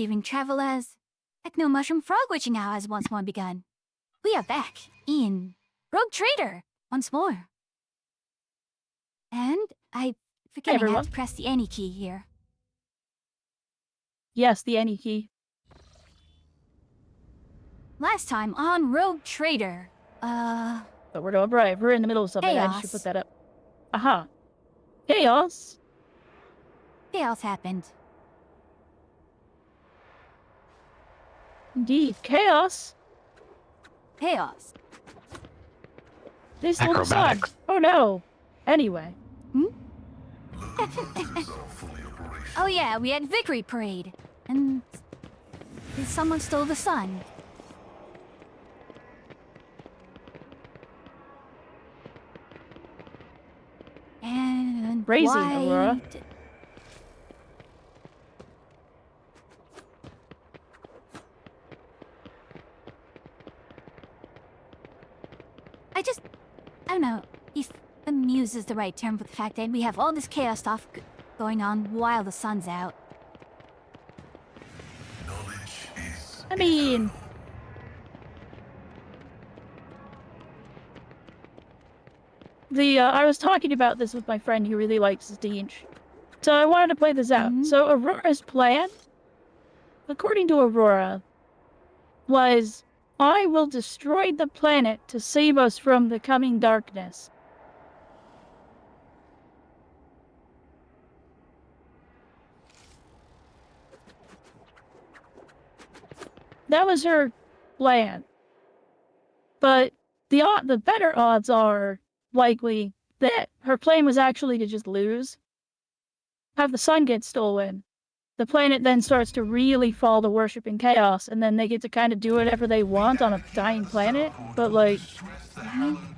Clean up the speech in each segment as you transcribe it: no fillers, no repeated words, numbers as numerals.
even travel as Techno Mushroom Frog Witching Hour has once more begun. We are back in Rogue Trader once more. And I forgetting how to press the any key here. Yes, the any key. Last time on Rogue Trader, But we're doing right. We're in the middle of something. Chaos. I should put that up. Aha. Chaos. Chaos happened. Indeed, chaos. Chaos. They stole the sun. Acrobatics. Oh no. Anyway. Oh yeah, we had Victory Parade. And someone stole the sun. And Crazy, why Aurora. I don't know if amused is the right term for the fact that we have all this chaos stuff going on while the sun's out. I mean... I was talking about this with my friend who really likes Deanch. So I wanted to play this out. So Aurora's plan, according to Aurora, was, I will destroy the planet to save us from the coming darkness. That was her plan. But the better odds are likely that her plan was actually to just lose. Have the sun get stolen. The planet then starts to really fall to worship in chaos, and then they get to kind of do whatever they want on a dying planet. But like...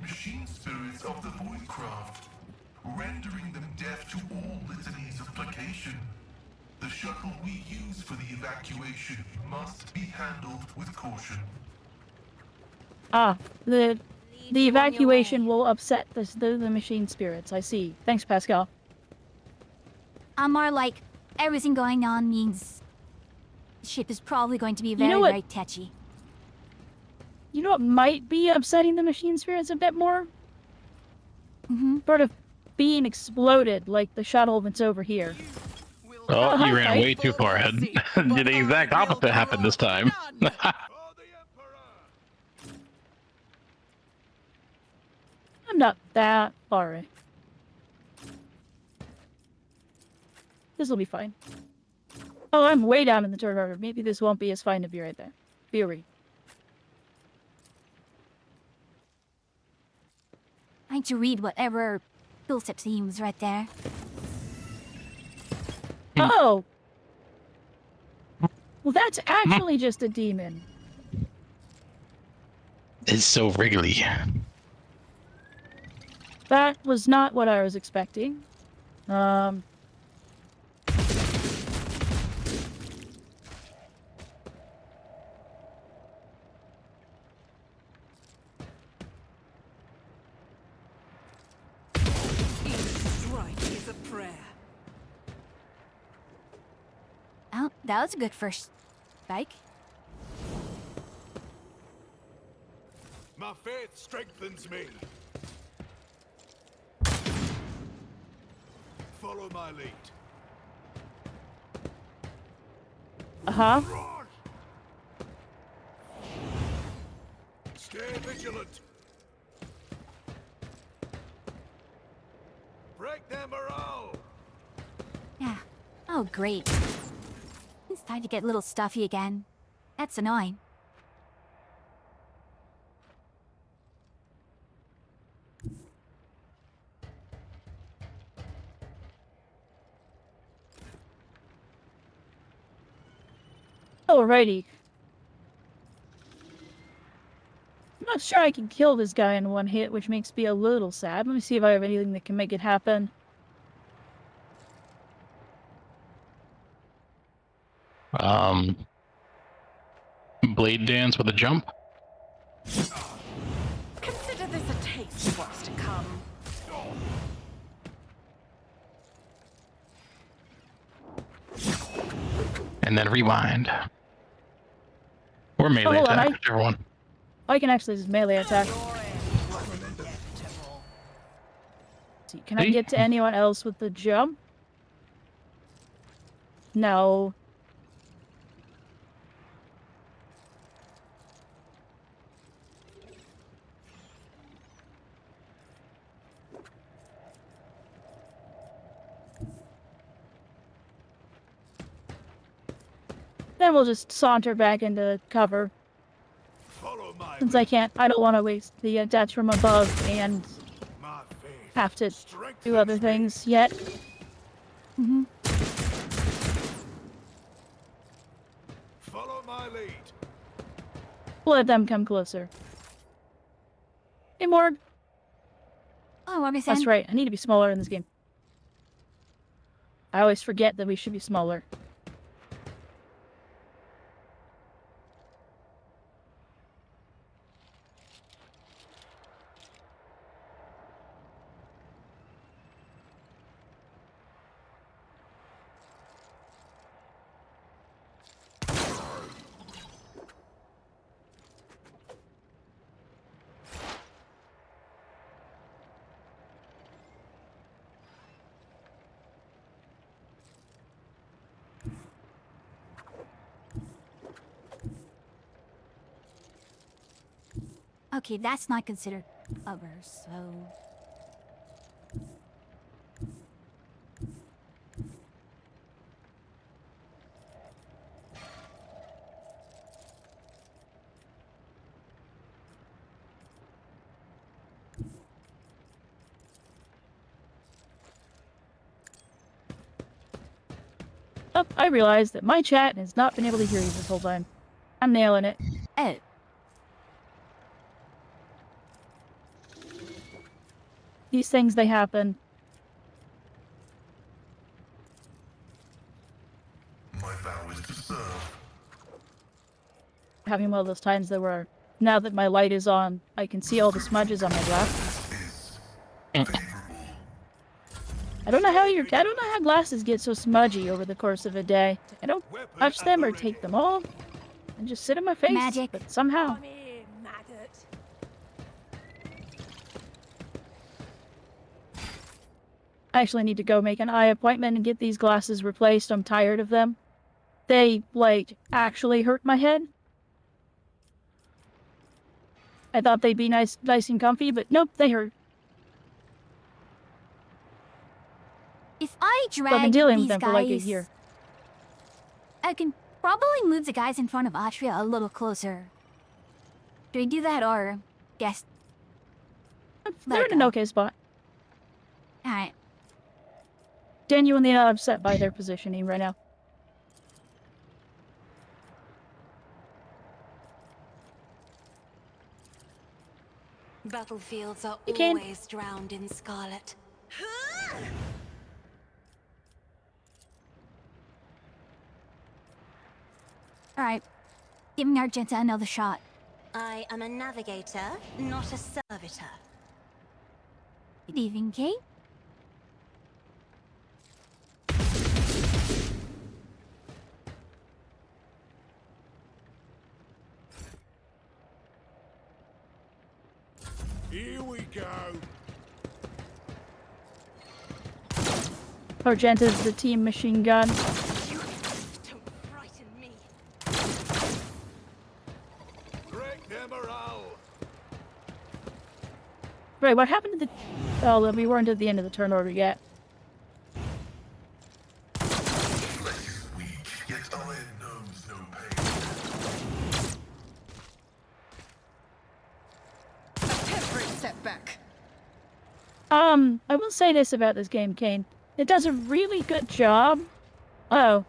machine spirits of the Voidcraft, rendering them deaf to all litanies of placation. The shuttle we use for the evacuation must be handled with caution. Ah, the evacuation will upset the machine spirits. I see. Thanks, Pascal. I'm more like, everything going on means the ship is probably going to be very touchy. You know what might be upsetting the machine spirits a bit more? Sort of being exploded like the shuttle that's over here. Oh, you ran way too far ahead. The exact opposite happened this time. I'm not that far away. This will be fine. Oh, I'm way down in the turret order. Maybe this won't be as fine to be right there. Theory. I need to read whatever tooltip seems right there. Oh! Well, that's actually just a demon. It's so wriggly. That was not what I was expecting. Oh, that was a good first bike. My faith strengthens me. Follow my lead. Stay vigilant. Break their morale. Yeah. Oh, great. It's time to get a little stuffy again. That's annoying. Alrighty. I'm not sure I can kill this guy in one hit, which makes me a little sad. Let me see if I have anything that can make it happen. Blade dance with a jump. Consider this a taste of what's to come. And then rewind. Or melee hold on, attack, whichever one. I can actually just melee attack. Your end was inevitable. See, can I See? get to anyone else with the jump? No. Then we'll just saunter back into cover. Follow my Since I don't want to waste the attacks from above and my faith. have to Strength do other things yet. Follow my lead. Let them come closer. Hey, Morg. Oh, what was That's right. I need to be smaller in this game. I always forget that we should be smaller. Okay, that's not considered cover, so... Oh, I realized that my chat has not been able to hear you this whole time. I'm nailing it. Oh, These things, they happen. My vow is to serve. Having one of those times that where, now that my light is on, I can see all the smudges on my glasses. Is favorable. I don't know how glasses get so smudgy over the course of a day. I don't touch them or take them off. And just sit in my face. Magic. But somehow. Come here, maggot. I actually need to go make an eye appointment and get these glasses replaced. I'm tired of them. They, like, actually hurt my head. I thought they'd be nice and comfy, but nope, they hurt. if I So I've drag been dealing these with them guys... for like a year. I can probably move the guys in front of Atria a little closer. Do we do that, or... Guess... They're in an okay spot. Alright. Genuinely not upset by their positioning right now. Battlefields are You can- always drowned in scarlet. Alright. Giving Argenta another shot. I am a navigator, not a servitor. Good evening, Kate. Here we go. Argenta's the team machine gun. Don't frighten me. Break their morale. Right, what happened to the... Oh, we weren't at the end of the turn order yet. Flesh is weak, yet iron knows no pain. A temporary setback. I will say this about this game, Kane. It does a really good job. Oh.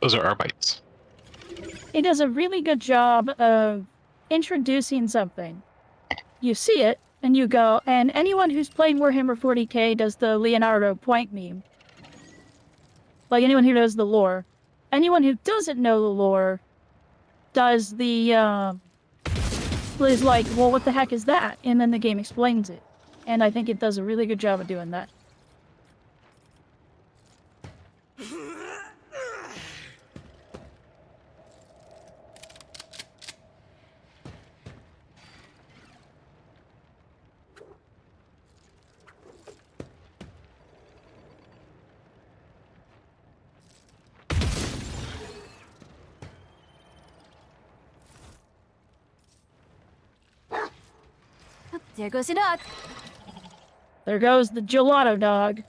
Those are our bites. It does a really good job of introducing something. You see it, and you go, and anyone who's played Warhammer 40k does the Leonardo point meme. Like anyone who knows the lore. Anyone who doesn't know the lore does the, is like, well, what the heck is that? And then the game explains it. And I think it does a really good job of doing that. There goes the dog. There goes the gelato dog.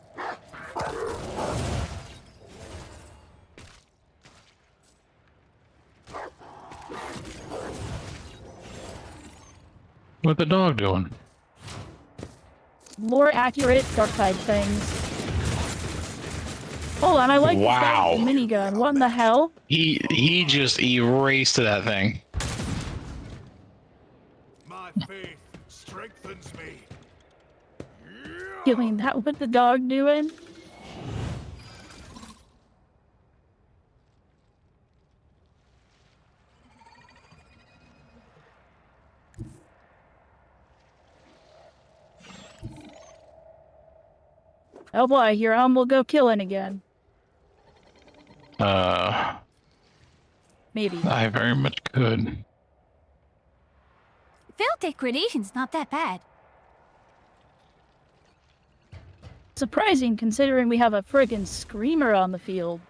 What the dog doing? More accurate dark side things. Hold on, I like this guy with the minigun. What in the hell? He just erased that thing. My faith strengthens me. Killing that what the dog doing? Oh boy, your arm will go killing again. Maybe. I very much could. Failed degradation's not that bad. Surprising considering we have a friggin' screamer on the field.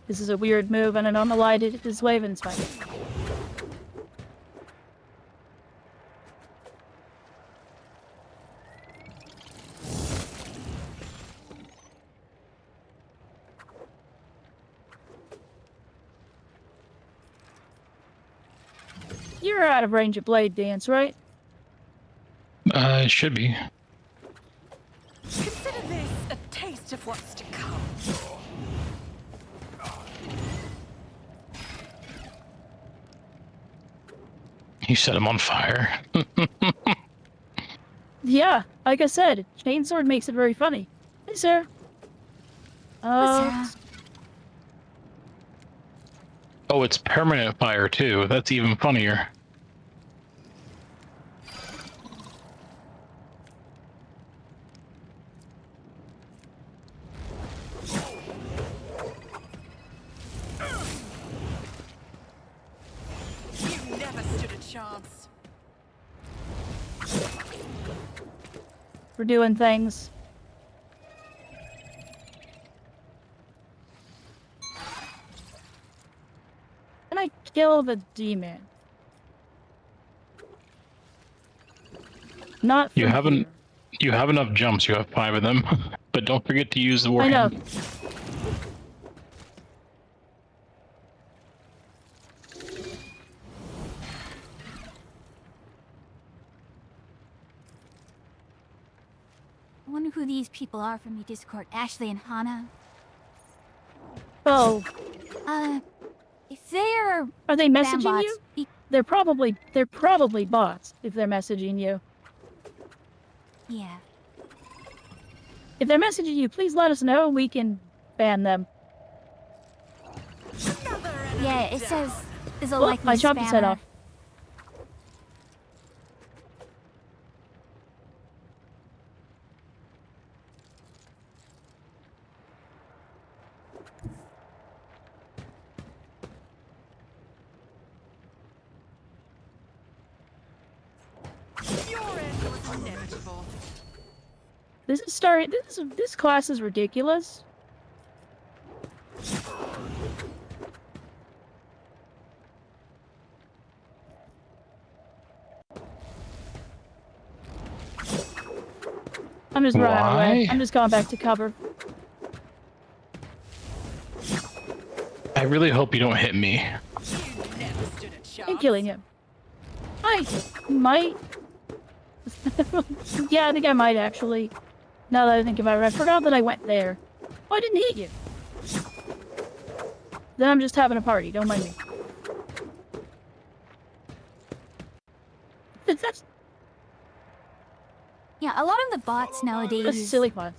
This is a weird move and an unalighted is Waven's fight. You're out of range of blade dance, right? It should be. Consider this a taste of what's to come. You set him on fire. Yeah, like I said, chainsword makes it very funny. Hey, sir. What's Oh, it's permanent fire too. That's even funnier. You never stood a chance. We're doing things. Can I kill the demon? Not You from haven't. here. You have enough jumps. You have 5 of them. But don't forget to use the I know. warhammer. I wonder who these people are from your Discord, Ashley and Hannah. Oh, If they're are they messaging fanbots, you? They're probably bots if they're messaging you. yeah. If they're messaging you, please let us know and we can ban them. Another enemy Yeah, it down. says is a Look, likely my chopped his head spammer. off. Your end was inevitable. This class is ridiculous. I'm just running away. Why? I'm just going back to cover. I really hope you don't hit me. You never stood a chance. I'm killing him. I might. Yeah, I think I might actually. Now that I think about it, I forgot that I went there. Oh, I didn't hit you. Then I'm just having a party. Don't mind me. That's Yeah, a lot of the bots nowadays silly class.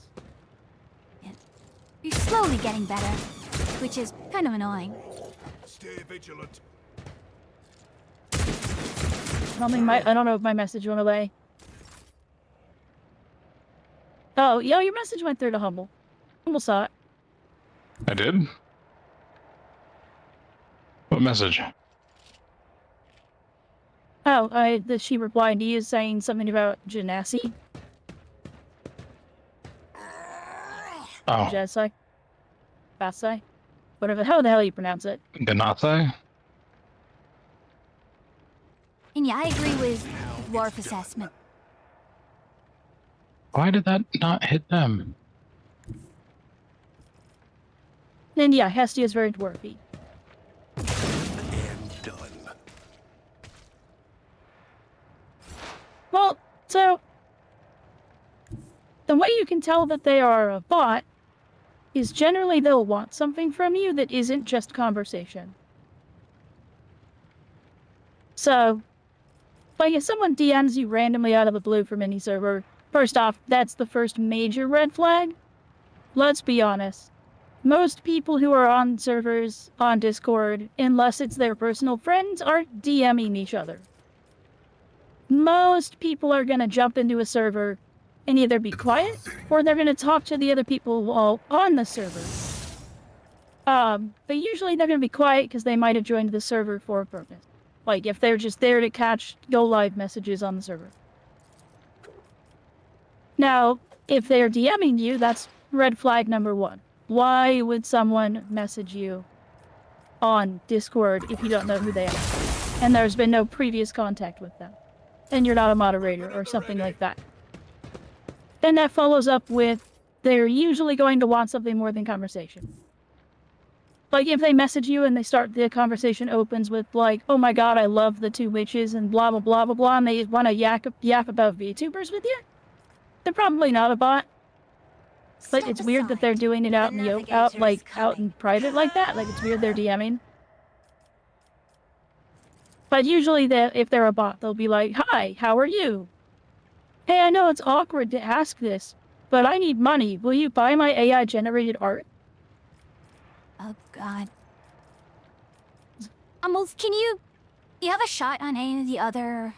are slowly getting better, which is kind of annoying. Stay vigilant. I don't know if my message went away. Oh, yo, your message went through to Humble. Humble saw it. I did? What message? Oh, she replied to you saying something about Genasi. Oh, Jesai. Basai. Whatever. How the hell you pronounce it? Ganate? And yeah, I agree with dwarf assessment. Why did that not hit them? And yeah, Hestia is very dwarfy. And done. Well, so the way you can tell that they are a bot is generally they'll want something from you that isn't just conversation. So, like if someone DMs you randomly out of the blue from any server, first off, that's the first major red flag. Let's be honest. Most people who are on servers on Discord, unless it's their personal friends, are DMing each other. Most people are gonna jump into a server and either be quiet or they're gonna talk to the other people while on the server. But usually they're gonna be quiet because they might have joined the server for a purpose. Like if they're just there to catch go live messages on the server. Now, if they're DMing you, that's red flag number 1. Why would someone message you on Discord if you don't know who they are? And there's been no previous contact with them. And you're not a moderator or something like that. Then that follows up with, they're usually going to want something more than conversation. Like if they message you and the conversation opens with like, oh my god, I love the 2 witches and blah blah blah blah blah, and they want to yap about VTubers with you, they're probably not a bot. But it's weird that they're doing it out in out in private like that. Like it's weird they're DMing. But usually if they're a bot, they'll be like, hi, how are you? Hey, I know it's awkward to ask this, but I need money. Will you buy my AI generated art? Oh god. Almost, can you have a shot on any of the other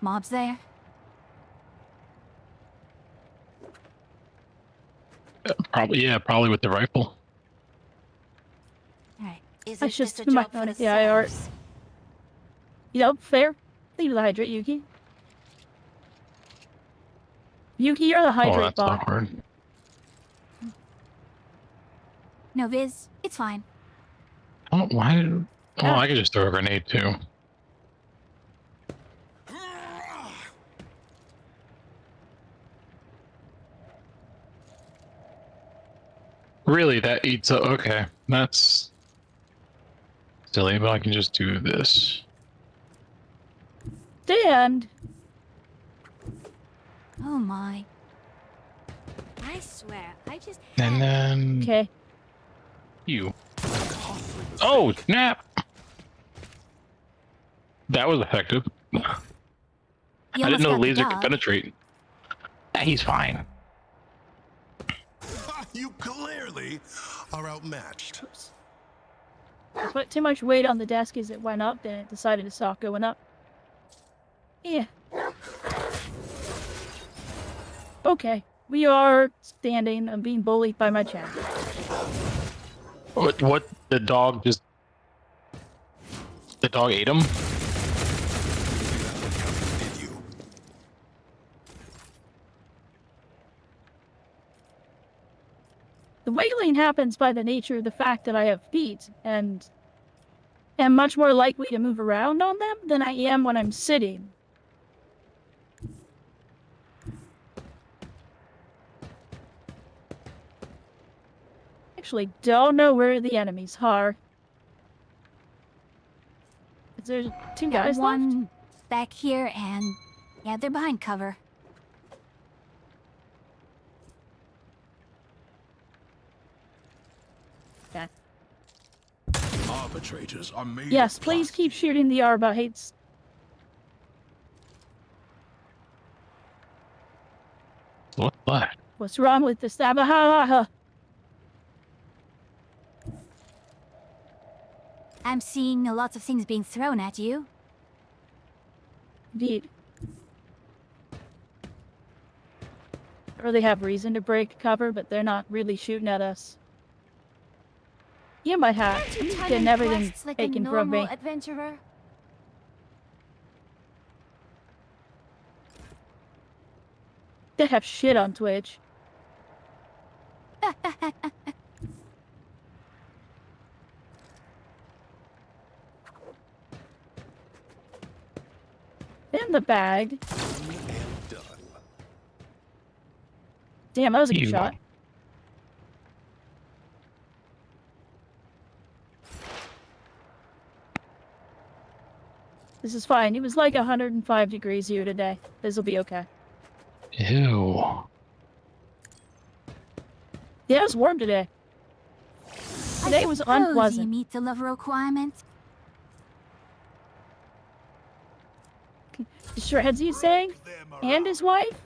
mobs there? Probably with the rifle. Alright. I just might not have the AI art. You know, fair. Leave the hydrate, Yuki. Yuki, you're the Oh, hydrate that's bot. awkward. No, Viz, it's fine. Oh, why did... Oh, Yeah. I could just throw a grenade too. Really, that eats up... Okay, that's... silly, but I can just do this. Stand. Oh my. I swear, I just And then... Okay. You. Oh, snap! That was effective. You I didn't almost know the got laser could dog. penetrate. He's fine. You clearly are outmatched. Put too much weight on the desk as it went up, and it decided to stop going up. Yeah. Okay. We are standing. I'm being bullied by my chat. What? The dog just... The dog ate him? Did you? The wiggling happens by the nature of the fact that I have feet, and am much more likely to move around on them than I am when I'm sitting. Actually, don't know where the enemies are. Is there 2 Got guys left? one back here, and yeah, they're behind cover. Okay. perpetrators are made Yes, of please plastic. keep shooting the Arbites. What? What? What's wrong with the Sabaha? I'm seeing a lot of things being thrown at you. Indeed. Or they have reason to break cover, but they're not really shooting at us. You might have. Aren't you Getting telling everything quests like a taken from normal me. adventurer? They have shit on Twitch. In the bag. And done. Damn, that was a good You. shot. This is fine. It was like 105 degrees here today. This'll be okay. Ew. Yeah, it was warm today. Today was suppose unpleasant. You meet the level requirements. The shreds, you say? And his wife?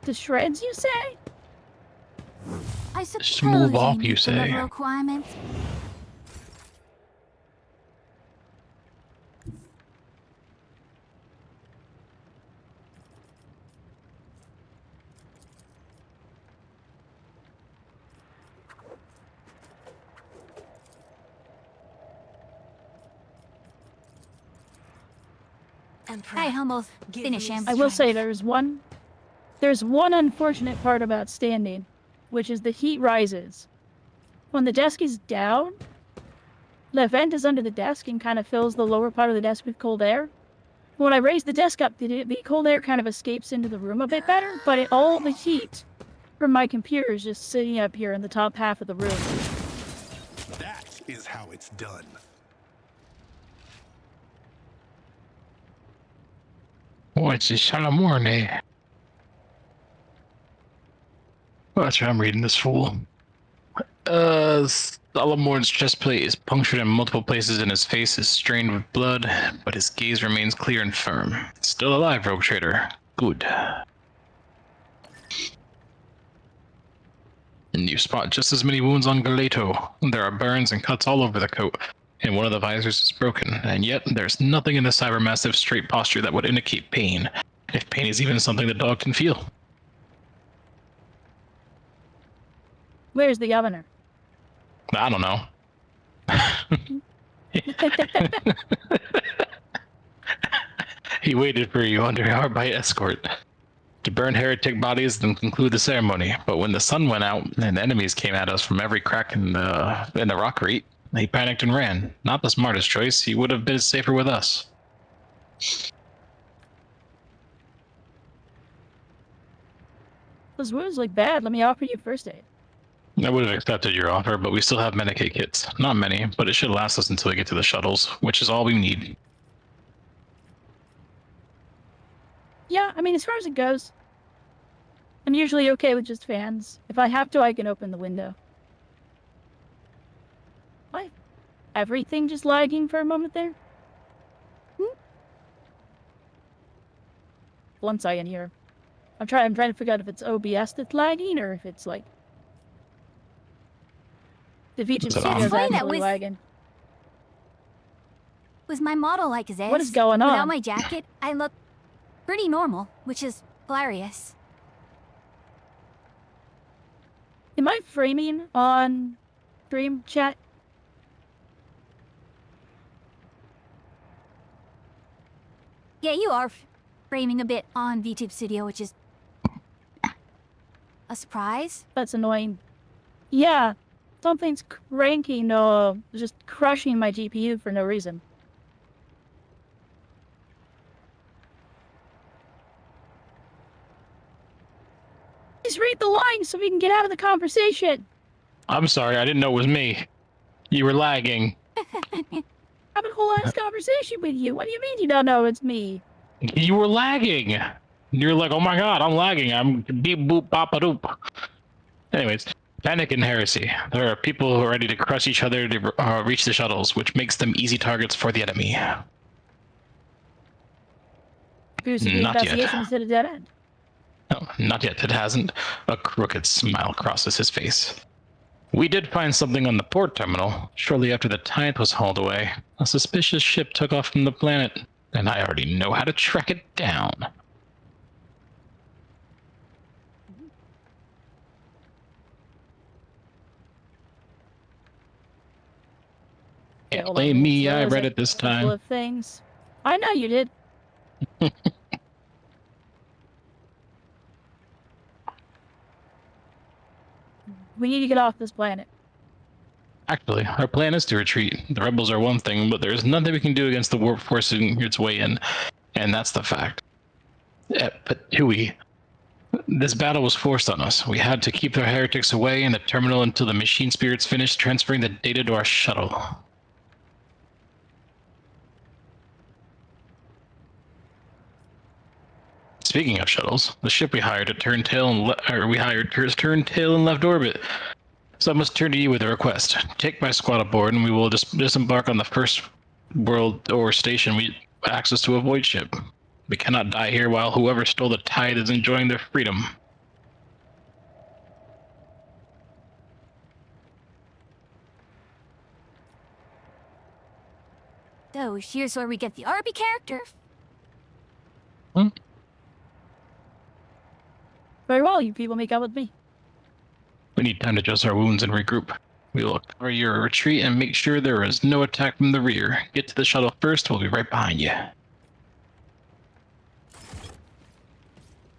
The shreds, you say? I suppose Just move off, meet you the level say. requirements. Emperor, I almost give finish me him. I will say strength. there's one unfortunate part about standing, which is the heat rises. When the desk is down, the vent is under the desk and kind of fills the lower part of the desk with cold air. When I raise the desk up, the cold air kind of escapes into the room a bit better, but all the heat from my computer is just sitting up here in the top half of the room. That is how it's done. What's this Salamorne? Oh, that's right, I'm reading this fool. Salamorne's chest plate is punctured in multiple places and his face is stained with blood, but his gaze remains clear and firm. Still alive, rogue trader. Good. And you spot just as many wounds on Galeto. There are burns and cuts all over the coat, and one of the visors is broken, and yet there's nothing in the Cybermassive's straight posture that would indicate pain, if pain is even something the dog can feel. Where's the governor? I don't know. He waited for you under our by escort to burn heretic bodies and conclude the ceremony. But when the sun went out and the enemies came at us from every crack in the rockery, he panicked and ran. Not the smartest choice. He would have been safer with us. Those wounds look bad. Let me offer you first aid. I would have accepted your offer, but we still have Medicate kits. Not many, but it should last us until we get to the shuttles, which is all we need. Yeah, I mean, as far as it goes, I'm usually okay with just fans. If I have to, I can open the window. Why? Everything just lagging for a moment there? One second here. I'm trying to figure out if it's OBS that's lagging or if it's like the VTube Is it Studio's on? Funny that actually was- lagging. With my model like this, What is going without on? my jacket, I look pretty normal, which is hilarious. Am I framing on stream chat? Yeah, you are framing a bit on VTube Studio, which is a surprise. That's annoying. Yeah, something's cranking, just crushing my GPU for no reason. Just read the line so we can get out of the conversation. I'm sorry, I didn't know it was me. You were lagging. Having a whole ass conversation with you. What do you mean you don't know it's me? You were lagging. You're like, oh my god, I'm lagging. I'm beep boop bop a doop. Anyways, Panic and heresy. There are people who are ready to crush each other to reach the shuttles, which makes them easy targets for the enemy. Boosted the Not yet. investigation instead of dead end. No, not yet. It hasn't. A crooked smile crosses his face. We did find something on the port terminal. Shortly after the tide was hauled away, a suspicious ship took off from the planet, and I already know how to track it down. Can't Well, blame me, so I is read a it this couple time. of things. I know you did. We need to get off this planet. Actually, our plan is to retreat. The rebels are one thing, but there's nothing we can do against the warp forcing its way in, and that's the fact. But Hui, this battle was forced on us. We had to keep the heretics away in the terminal until the machine spirits finished transferring the data to our shuttle. Speaking of shuttles, the ship we hired to turn tail and turned tail and left orbit. So I must turn to you with a request. Take my squad aboard, and we will disembark on the first world or station we access to a void ship. We cannot die here while whoever stole the tide is enjoying their freedom. So here's where we get the Arby character. Very well, you people make out with me. We need time to dress our wounds and regroup. We will cover your retreat and make sure there is no attack from the rear. Get to the shuttle first, we'll be right behind you.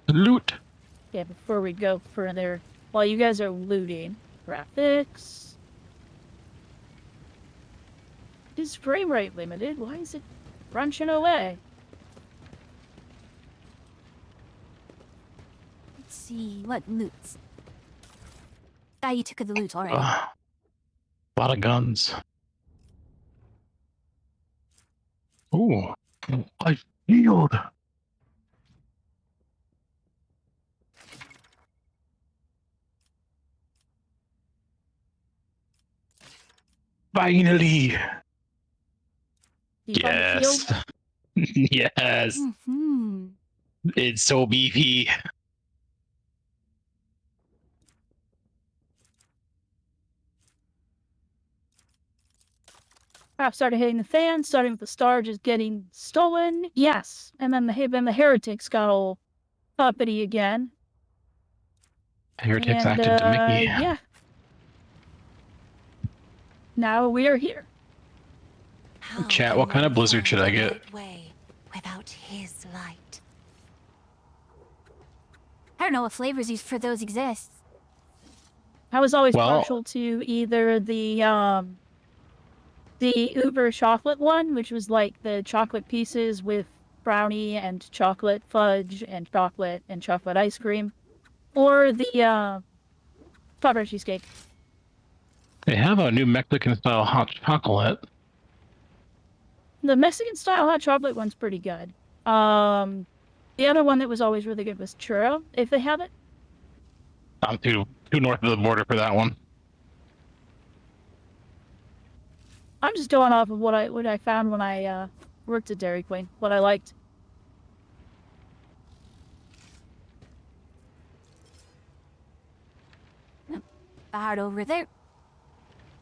Loot! Yeah, before we go further, while you guys are looting, graphics. Is frame rate limited? Why is it crunching away? Let's see what loots. You took the loot already. A lot of guns. Ooh, a shield! Finally! Do you find the Yes. shield? Yes. Mm-hmm. It's so beefy. Crap started hitting the fan, starting with the star just getting stolen. Yes. And then the heretics got all uppity again. Heretics And, acted to Mickey. yeah. Now we are here. How Chat, can what kind we of blizzard find should I the get? right way without his light? I don't know what flavors for those exist. I was always Well- partial to either the Uber chocolate one, which was like the chocolate pieces with brownie and chocolate fudge and chocolate ice cream, or the strawberry cheesecake. They have a new Mexican style hot chocolate. The Mexican style hot chocolate one's pretty good. The other one that was always really good was churro, if they have it. I'm too north of the border for that one. I'm just going off of what I found when I worked at Dairy Queen, what I liked. Bard over there.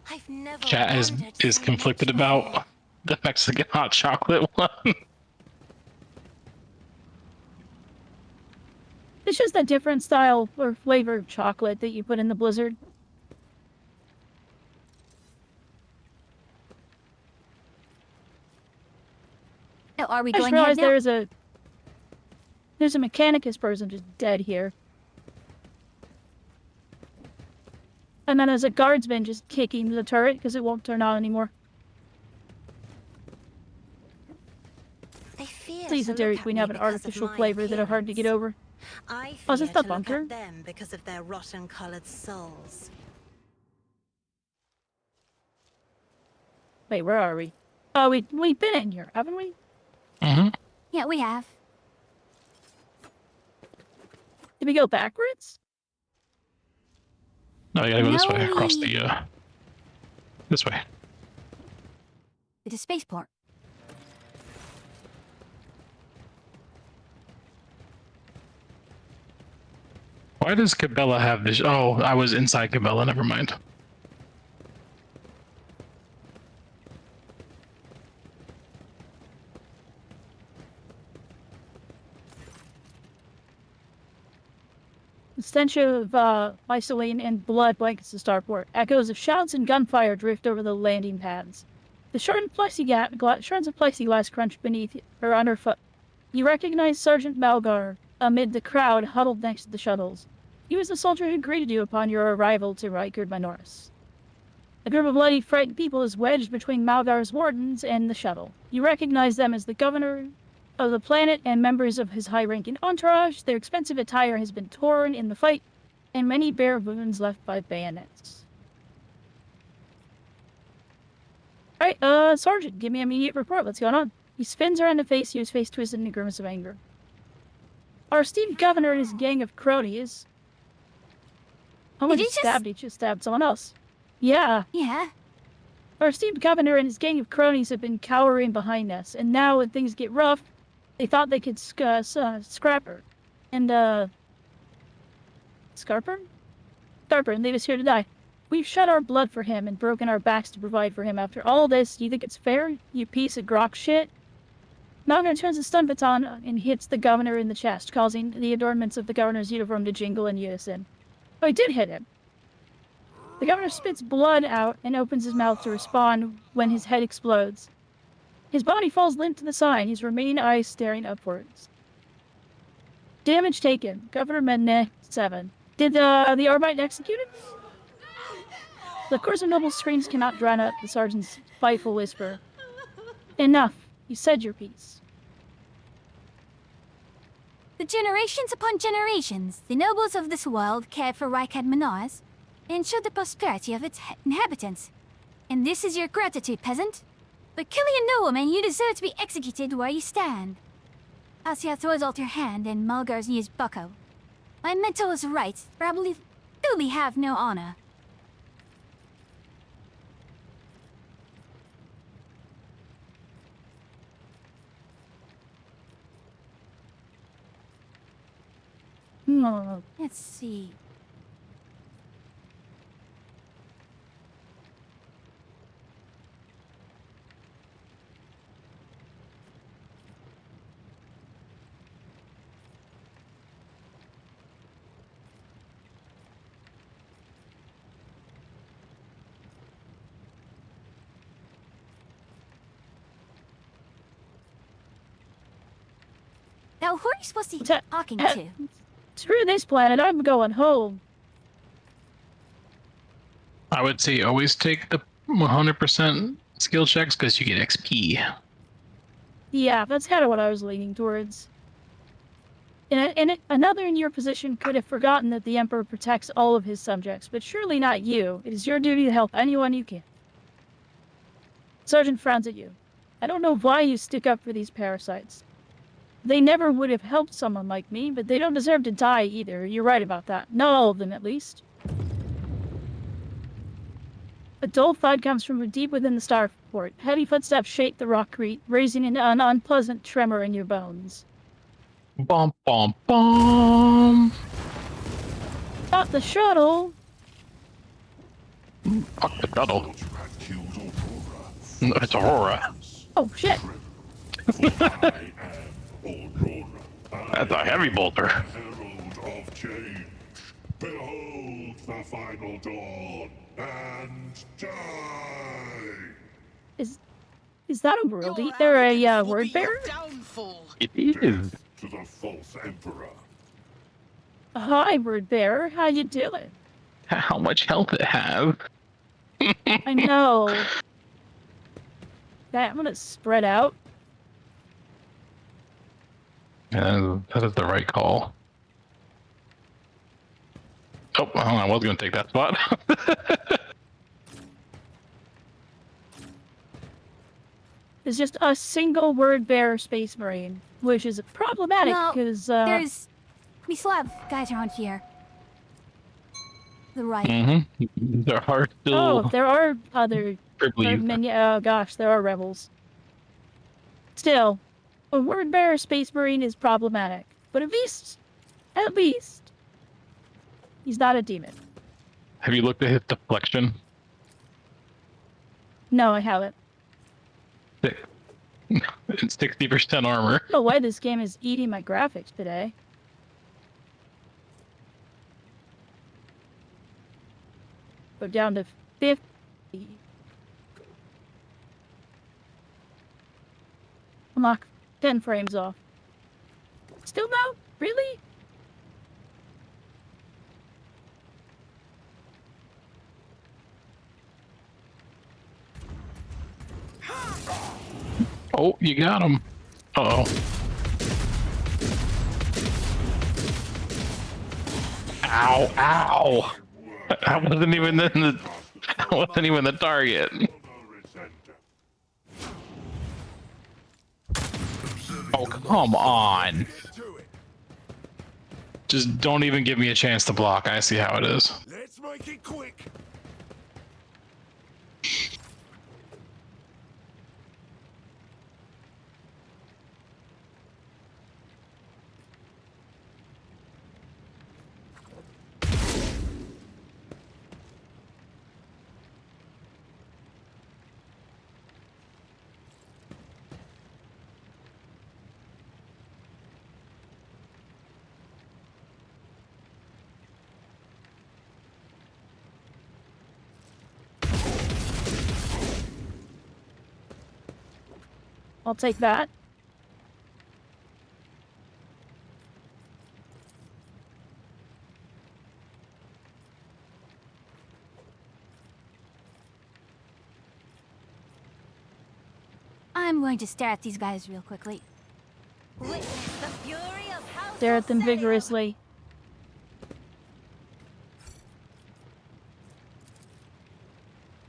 I've never Chat is wandered so conflicted much about more. the Mexican hot chocolate one. It's just a different style or flavor of chocolate that you put in the blizzard. Oh, are we I just going ahead realized now? there's a Mechanicus person just dead here. And then there's a guardsman just kicking the turret because it won't turn on anymore. They fear Please, to the Dairy look at Queen me have an because of artificial my flavor that are hard to get appearance. over. I Oh, is fear this the to look bunker? at them because of their rotten-colored souls. Wait, where are we? Oh, we've been in here, haven't we? Mm-hmm. Yeah, we have. Did we go backwards? No, you gotta go this way, No, across we- the, this way. It's a spaceport. Why does Cabela have this? Oh, I was inside Cabela, never mind. The stench of isolene and blood blankets the starport. Echoes of shouts and gunfire drift over the landing pads. The shards of plexiglass crunch beneath or underfoot. You recognize Sergeant Malgar amid the crowd huddled next to the shuttles. He was the soldier who greeted you upon your arrival to Rikard Minoris. A group of bloody, frightened people is wedged between Malgar's wardens and the shuttle. You recognize them as the governor of the planet and members of his high-ranking entourage. Their expensive attire has been torn in the fight, and many bare wounds left by bayonets. Alright, Sergeant, give me an immediate report. What's going on? He spins around to face you, his face twisted in a grimace of anger. Our esteemed governor and his gang of cronies. Oh, Did he you just- stabbed he just stabbed someone else. Yeah. Yeah. Our esteemed governor and his gang of cronies have been cowering behind us, and now when things get rough, they thought they could scrap her. And, Scarper, and leave us here to die. We've shed our blood for him and broken our backs to provide for him. After all this, do you think it's fair, you piece of grok shit? Malgar turns the stun baton and hits the governor in the chest, causing the adornments of the governor's uniform to jingle in unison. Oh, he did hit him. The governor spits blood out and opens his mouth to respond when his head explodes. His body falls limp to the side, his remaining eyes staring upwards. Damage taken. Governor Menne, 7. Did the Arbite execute him? The chorus of noble screams cannot drown out the sergeant's spiteful whisper. Enough. You said your piece. The generations upon generations, the nobles of this world cared for Rikard Minoris and ensured the prosperity of its inhabitants. And this is your gratitude, peasant? For killing a nobleman, you deserve to be executed where you stand. Asia throws out her hand and Malgar's knees buckle. My mentor was right. Probably truly have no honor. Let's see. Now, who are you supposed to be talking to? Screw this planet, I'm going home. I would say always take the 100% skill checks because you get XP. Yeah, that's kind of what I was leaning towards. Another in your position could have forgotten that the Emperor protects all of his subjects, but surely not you. It is your duty to help anyone you can. Sergeant frowns at you. I don't know why you stick up for these parasites. They never would have helped someone like me, but they don't deserve to die either. You're right about that. Not all of them, at least. A dull thud comes from deep within the starport. Heavy footsteps shake the rockcrete, raising an unpleasant tremor in your bones. Bum bum bum. Not the shuttle! Fuck the shuttle. Thought you had killed Aurora. No, it's Aurora. Oh, shit! I am Aurora. That's a heavy bolter. Herald of change. Behold the final dawn and die. Is that a world Your eater, a arrogance will word be your bearer? downfall. It is. To the false emperor. Hi, word bearer. How you doing? How much health it have? I know. Okay, I'm gonna spread out. And that is the right call. Oh, I was going to take that spot. There's just a single word bearer space marine, which is problematic No, because We still have guys around here. the right. Mm-hmm. There are Oh, still there are other tribally. oh gosh, there are rebels. Still, a word bearer space marine is problematic. But at least, he's not a demon. Have you looked at his deflection? No, I haven't. It's 60% armor. I don't know why this game is eating my graphics today. Go down to 50. Unlock 10 frames off. Still no? Really? Oh, you got him. Uh-oh. Ow, ow. I wasn't even I wasn't even the target. Oh, come on. Just don't even give me a chance to block. I see how it is. Let's make it quick. I'll take that. I'm going to stare at these guys real quickly. Witness the fury of House Stare at them Orsinium. vigorously.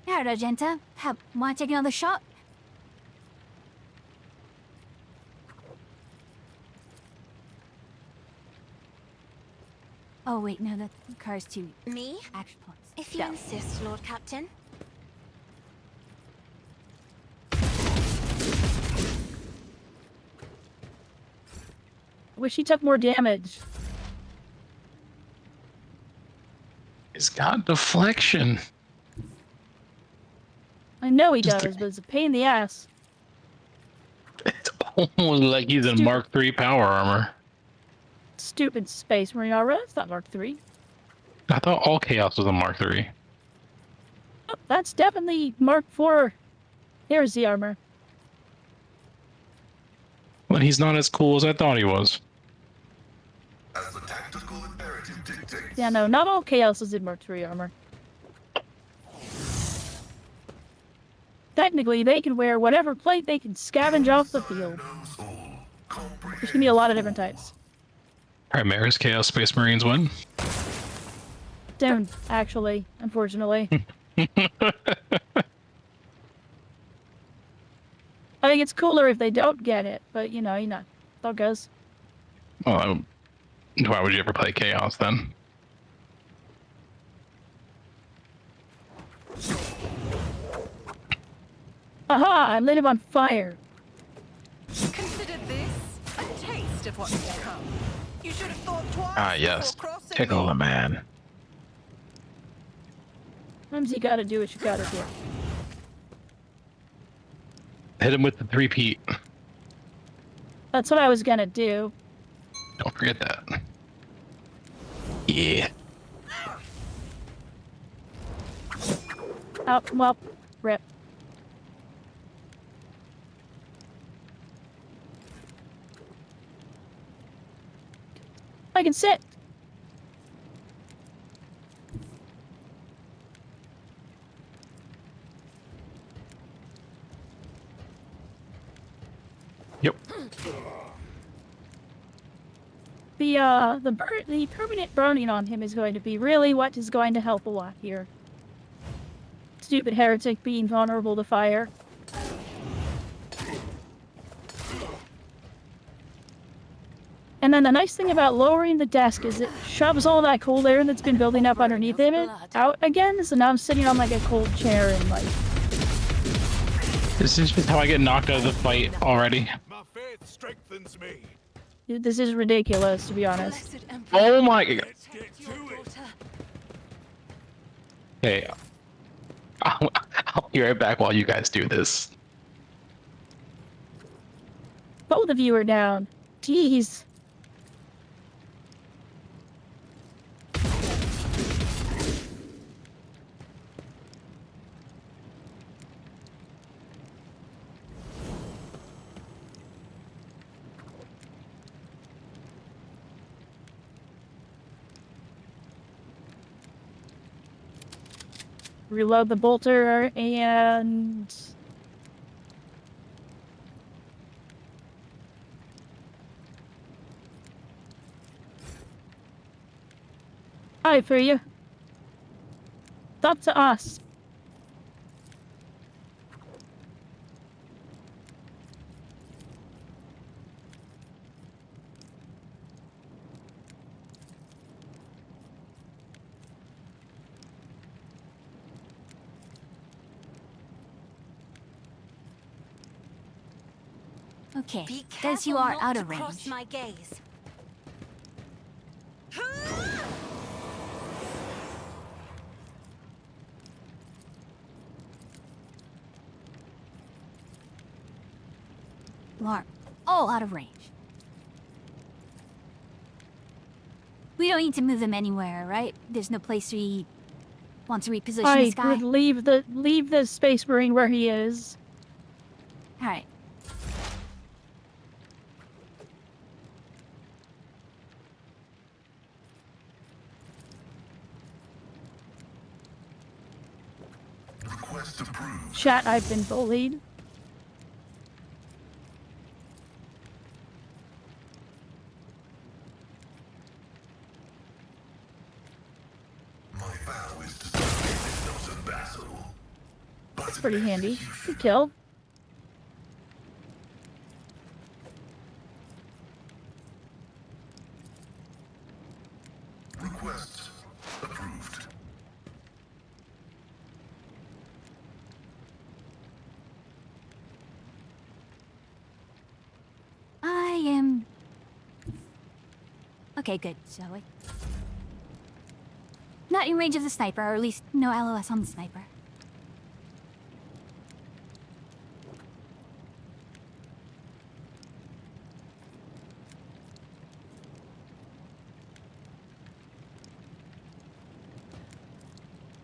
Here, Argenta. Want to take another shot? Oh wait, no, that requires 2 Me? action points. If you Yeah. insist, Lord Captain. Wish he took more damage. He's got deflection. I know he Just does, but it's a pain in the ass. It's almost like he's in Mark III power armor. Stupid space marine armor. That's not Mark III. I thought all Chaos was a Mark III. Oh, that's definitely Mark IV. Here's the armor. But he's not as cool as I thought he was. As the tactical imperative dictates. Yeah, no, not all Chaos is in Mark III armor. Technically, they can wear whatever plate they can scavenge off the field. Knows all, Which can be a lot of different types. Primaris Chaos Space Marines win. Don't, actually, unfortunately. I think it's cooler if they don't get it, but you know, how it goes. Well, why would you ever play Chaos then? Aha! I lit him on fire. Consider this a taste of what's to come. You should have thought twice Ah, yes. before crossing Tickle me. the man. Sometimes you gotta do what you gotta do. Hit him with the 3-peat. That's what I was gonna do. Don't forget that. Yeah. Oh, well, rip. I can sit. Yep. The permanent burning on him is going to be really what is going to help a lot here. Stupid heretic being vulnerable to fire. And then the nice thing about lowering the desk is it shoves all that cold air that's been building up underneath it out again. So now I'm sitting on like a cold chair and like. This is just how I get knocked out of the fight already. My faith strengthens me. This is ridiculous, to be honest. Blessed Emperor, Oh my god. Let's get your to it. daughter. Okay. I'll be right back while you guys do this. Both of you are down. Jeez. Reload the bolter and... Hi for you. It's up to us. Okay, Be guess you careful are not out to of cross range. my gaze. You are all out of range. We don't need to move them anywhere, right? There's no place we want to reposition I this guy. would leave the Space Marine where he is. All right. Request approved. Chat, I've been bullied. My vow is to serve, not a battle. That's pretty handy. Good kill. Request approved. I am... Okay, good, shall we? Not in range of the sniper, or at least no LOS on the sniper.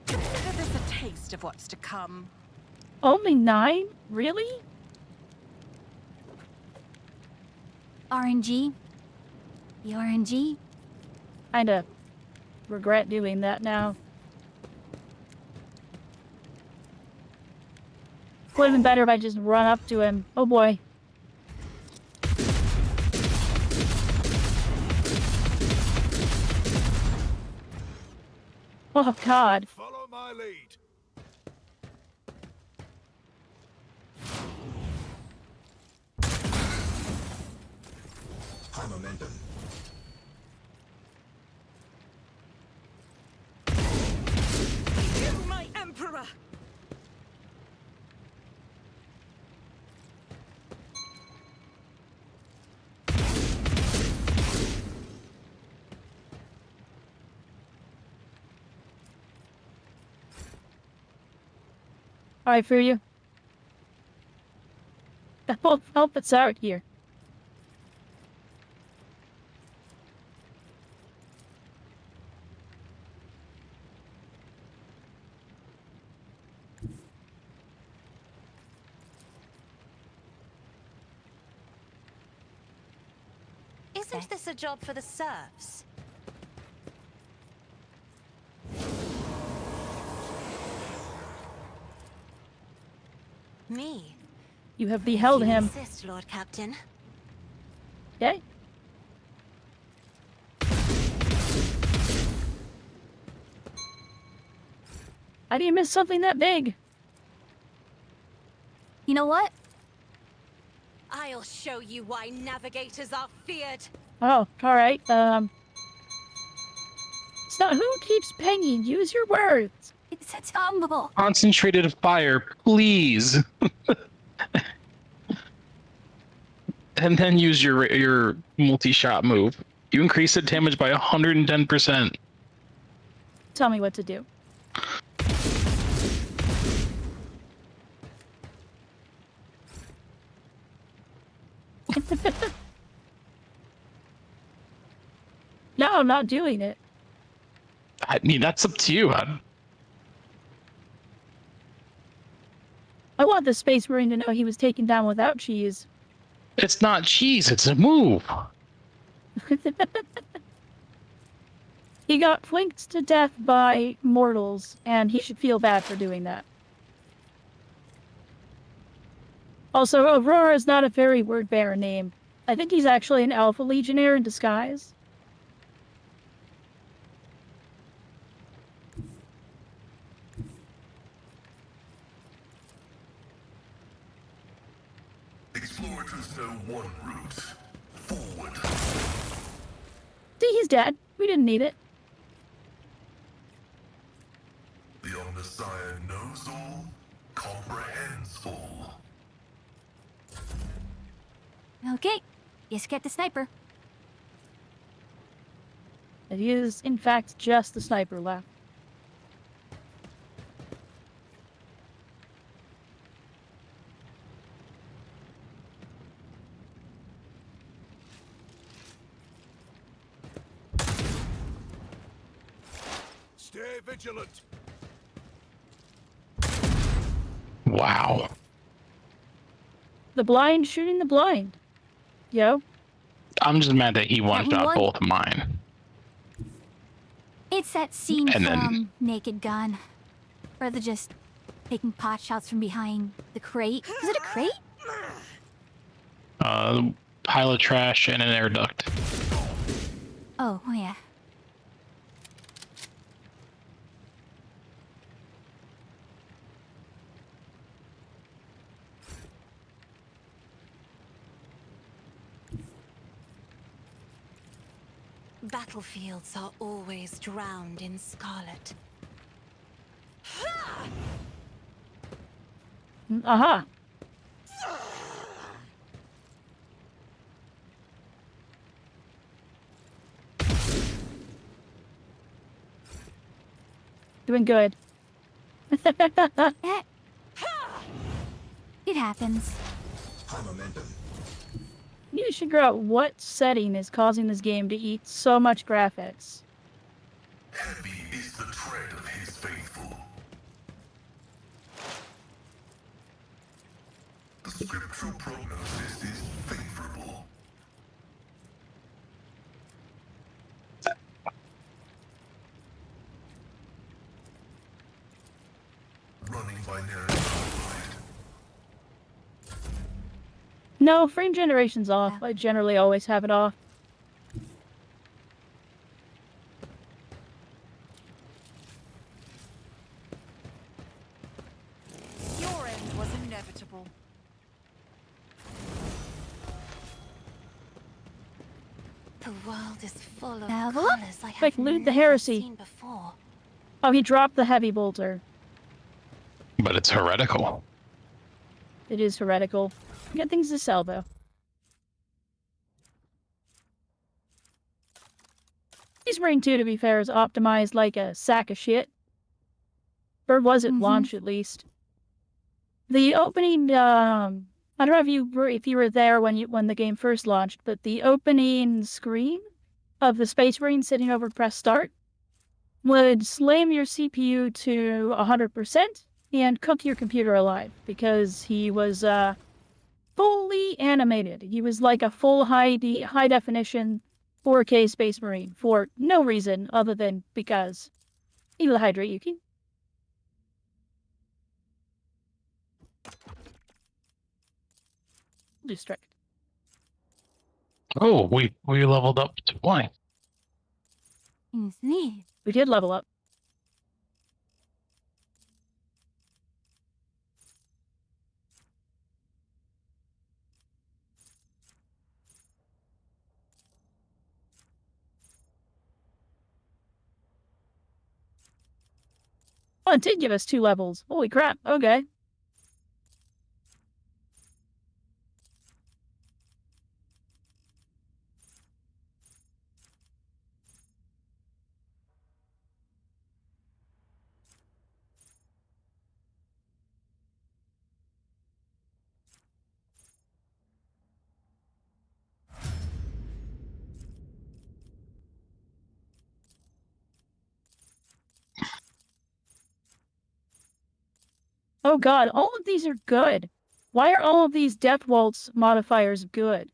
Consider this a taste of what's to come. Only 9? Really? RNG? The RNG? Kinda regret doing that now. Would have been better if I just run up to him. Oh boy. Oh god. Follow my lead. High momentum. You, my Emperor! Alright, for you. Help us out here. Isn't this a job for the serfs? Me? You have beheld You him. insist, Lord Captain. Okay? How do you miss something that big? You know what? I'll show you why navigators are feared. Oh, alright. So who keeps pinging? Use your words. It's a tumble. Concentrated fire, please. And then use your multi-shot move. You increase the damage by 110%. Tell me what to do. No, I'm not doing it. I mean, that's up to you. I want the Space Marine to know he was taken down without cheese. It's not cheese, it's a move. He got flanked to death by mortals, and he should feel bad for doing that. Also, Aurora is not a very word-bearer name. I think he's actually an Alpha Legionnaire in disguise. Explorators know one route. Forward. See, he's dead. We didn't need it. The Omnissiah knows all, comprehends all. Okay, let's get the sniper. It is, in fact, just the sniper left. Stay vigilant. Wow. The blind shooting the blind. Yo. I'm just mad that he one shot one- both of mine. It's that scene And from then- Naked Gun. Where they're just taking pot shots from behind the crate. Is it a crate? Pile of trash and an air duct. Oh, yeah. Battlefields are always drowned in scarlet. Aha. Doing good. Eh. It happens. High momentum. You need to figure out what setting is causing this game to eat so much graphics. Heavy is the tread of his faithful. The scriptural prognosis is favorable. Running by narrative. No, frame generation's off. I generally always have it off. Your end was inevitable. The world is full of Now, colors I have Like Loot the never Heresy. seen before. Oh, he dropped the heavy bolter. But it's heretical. It is heretical. Got things to sell, though. Space Marine 2, to be fair, is optimized like a sack of shit. Or was at launch, at least. The opening, I don't know if you were there when the game first launched, but the opening screen of the Space Marine sitting over press start would slam your CPU to 100% and cook your computer alive because he was fully animated. He was like a full high definition 4K Space Marine for no reason other than because. He will hydrate Yuki. Distract. Oh, we leveled up to 20. Indeed. We did level up. Oh, it did give us 2 levels. Holy crap. Okay. Oh god, all of these are good. Why are all of these Death Waltz modifiers good?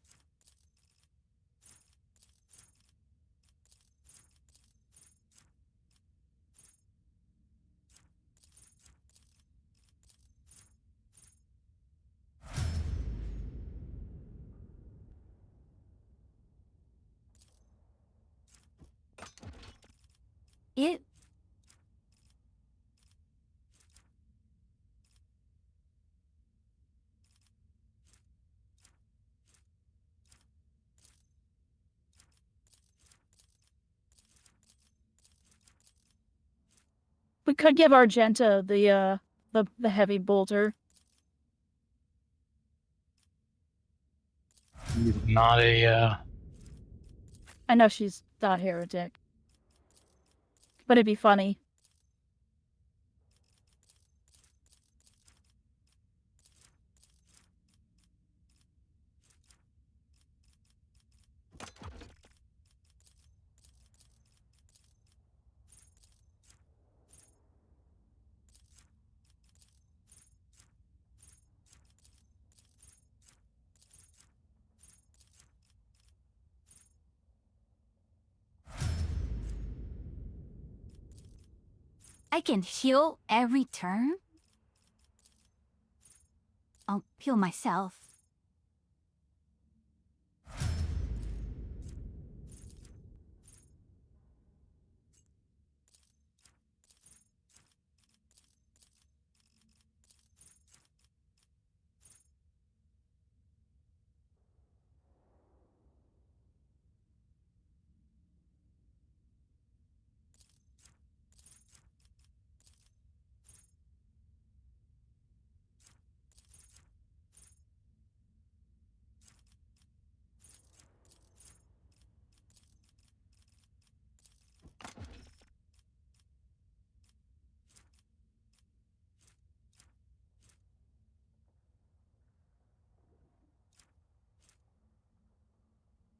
It. We could give Argenta the heavy bolter. Not a, I know she's not heretic. But it'd be funny. I can heal every turn? I'll heal myself.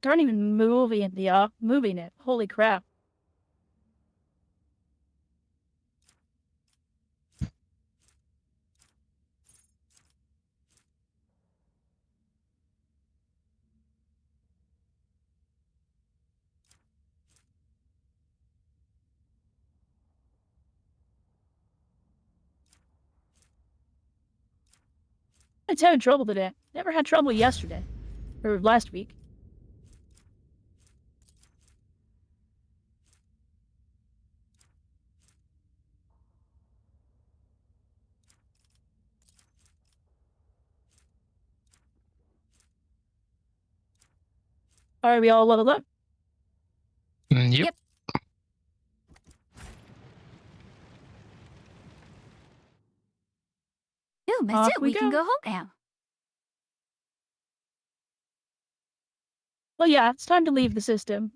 Aren't even moving it. Holy crap. It's having trouble today. Never had trouble yesterday. Or last week. Alright, we all leveled up. yep. Yep. Ooh, Off that's it. we We can go. go home now. Well, yeah, it's time to leave the system.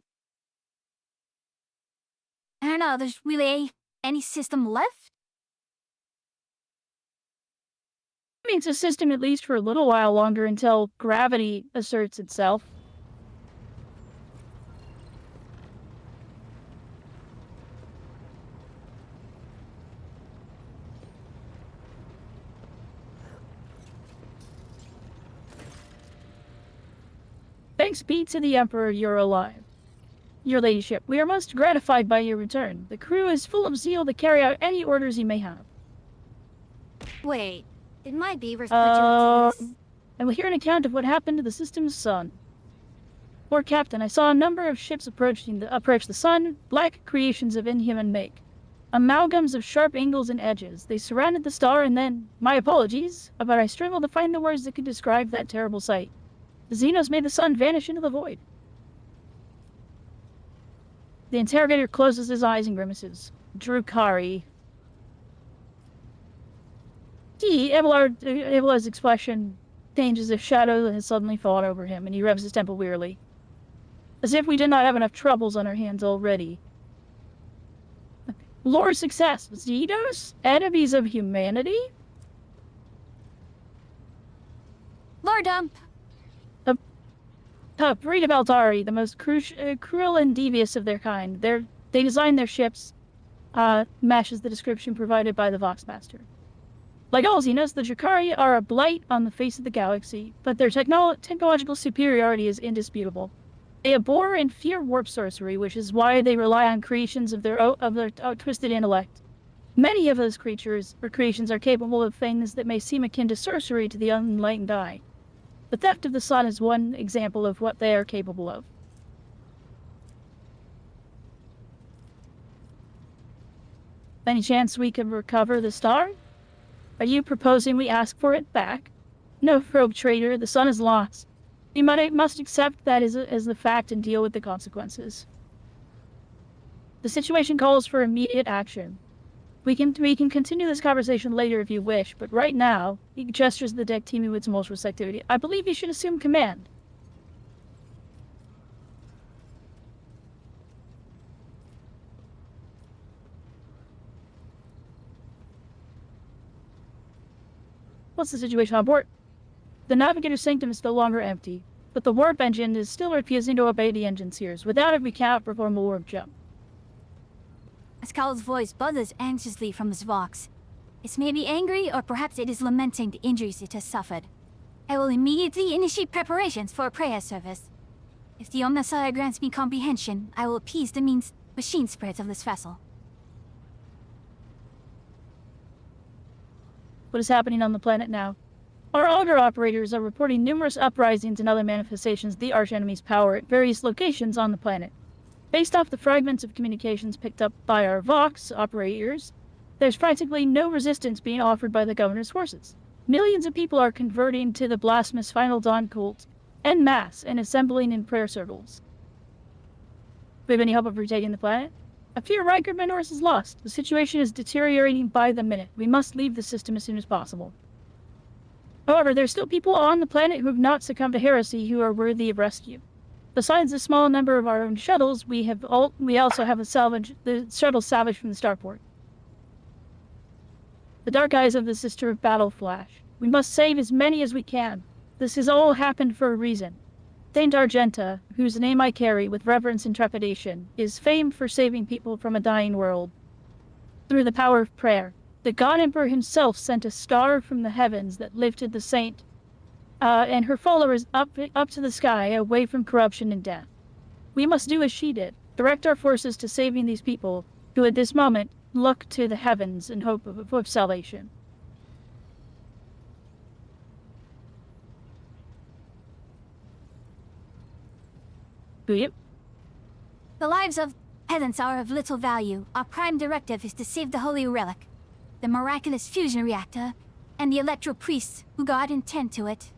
I don't know, there's really any system left? I mean, it's a system at least for a little while longer until gravity asserts itself. Thanks be to the Emperor you're alive. Your ladyship, we are most gratified by your return. The crew is full of zeal to carry out any orders you may have. Wait, did my beavers put you into this? I will hear an account of what happened to the system's sun. Lord Captain, I saw a number of ships approach the sun, black creations of inhuman make. Amalgams of sharp angles and edges. They surrounded the star and then, my apologies, but I struggled to find the words that could describe that terrible sight. The Xenos made the sun vanish into the void. The interrogator closes his eyes and grimaces. Drukari. Abelard's expression changes as shadow has suddenly fallen over him, and he rubs his temple wearily. As if we did not have enough troubles on our hands already. Lore success. Zedos? Enemies of humanity? Loredump. Breed of Eldari, the most cruel and devious of their kind. They design their ships, matches the description provided by the Voxmaster. Like all Xenos, the Drakari are a blight on the face of the galaxy, but their technological superiority is indisputable. They abhor and fear warp sorcery, which is why they rely on creations of their twisted intellect. Many of those creatures or creations are capable of things that may seem akin to sorcery to the unenlightened eye. The theft of the sun is one example of what they are capable of. Any chance we can recover the star? Are you proposing we ask for it back? No, rogue traitor, the sun is lost. We must accept that as the fact and deal with the consequences. The situation calls for immediate action. We can continue this conversation later if you wish, but right now, he gestures the deck teeming with tumultuous activity. I believe you should assume command. What's the situation on board? The Navigator's Sanctum is no longer empty, but the warp engine is still refusing to obey the engine sears. Without it, we cannot perform a warp jump. Ascal's voice buzzes anxiously from his vox. It may be angry, or perhaps it is lamenting the injuries it has suffered. I will immediately initiate preparations for a prayer service. If the Omnissiah grants me comprehension, I will appease the machine spirits of this vessel. What is happening on the planet now? Our auger operators are reporting numerous uprisings and other manifestations of the archenemy's power at various locations on the planet. Based off the fragments of communications picked up by our Vox operators, there's practically no resistance being offered by the governor's forces. Millions of people are converting to the blasphemous Final Dawn cult en masse and assembling in prayer circles. Do we have any hope of retaking the planet? I fear Riker Minoris is lost. The situation is deteriorating by the minute. We must leave the system as soon as possible. However, there's still people on the planet who have not succumbed to heresy who are worthy of rescue. Besides a small number of our own shuttles, we also have the shuttle salvaged from the starport. The dark eyes of the Sister of Battle flash. We must save as many as we can. This has all happened for a reason. Saint Argenta, whose name I carry with reverence and trepidation, is famed for saving people from a dying world. Through the power of prayer, the God Emperor himself sent a star from the heavens that lifted the saint and her followers up to the sky, away from corruption and death. We must do as she did, direct our forces to saving these people, who at this moment look to the heavens in hope of salvation. Do you? The lives of peasants are of little value. Our prime directive is to save the Holy Relic, the miraculous fusion reactor, and the electro priests who God intend to it.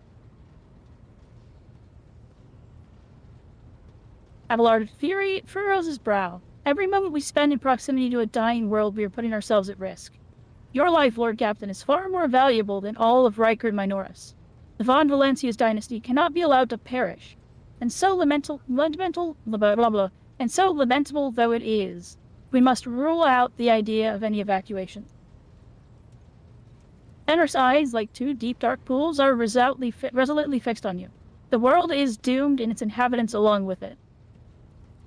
Abelard fury furrows his brow. Every moment we spend in proximity to a dying world, we are putting ourselves at risk. Your life, Lord Captain, is far more valuable than all of Riker and Minoris. The Von Valencia's dynasty cannot be allowed to perish. And so lamentable though it is, we must rule out the idea of any evacuation. Fenris' eyes, like two deep dark pools, are resolutely fixed on you. The world is doomed and its inhabitants along with it.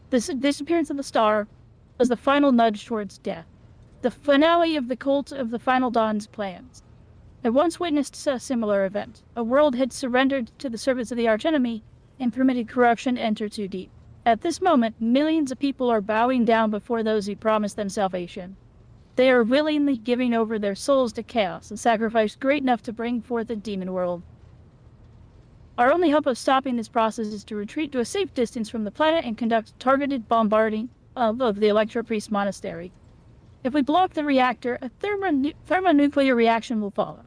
The disappearance of the star was the final nudge towards death, the finale of the cult of the Final Dawn's plans. I once witnessed a similar event. A world had surrendered to the service of the archenemy and permitted corruption to enter too deep. At this moment, millions of people are bowing down before those who promised them salvation. They are willingly giving over their souls to chaos, a sacrifice great enough to bring forth a demon world. Our only hope of stopping this process is to retreat to a safe distance from the planet and conduct targeted bombarding of the Electro Priest Monastery. If we block the reactor, a thermonuclear reaction will follow.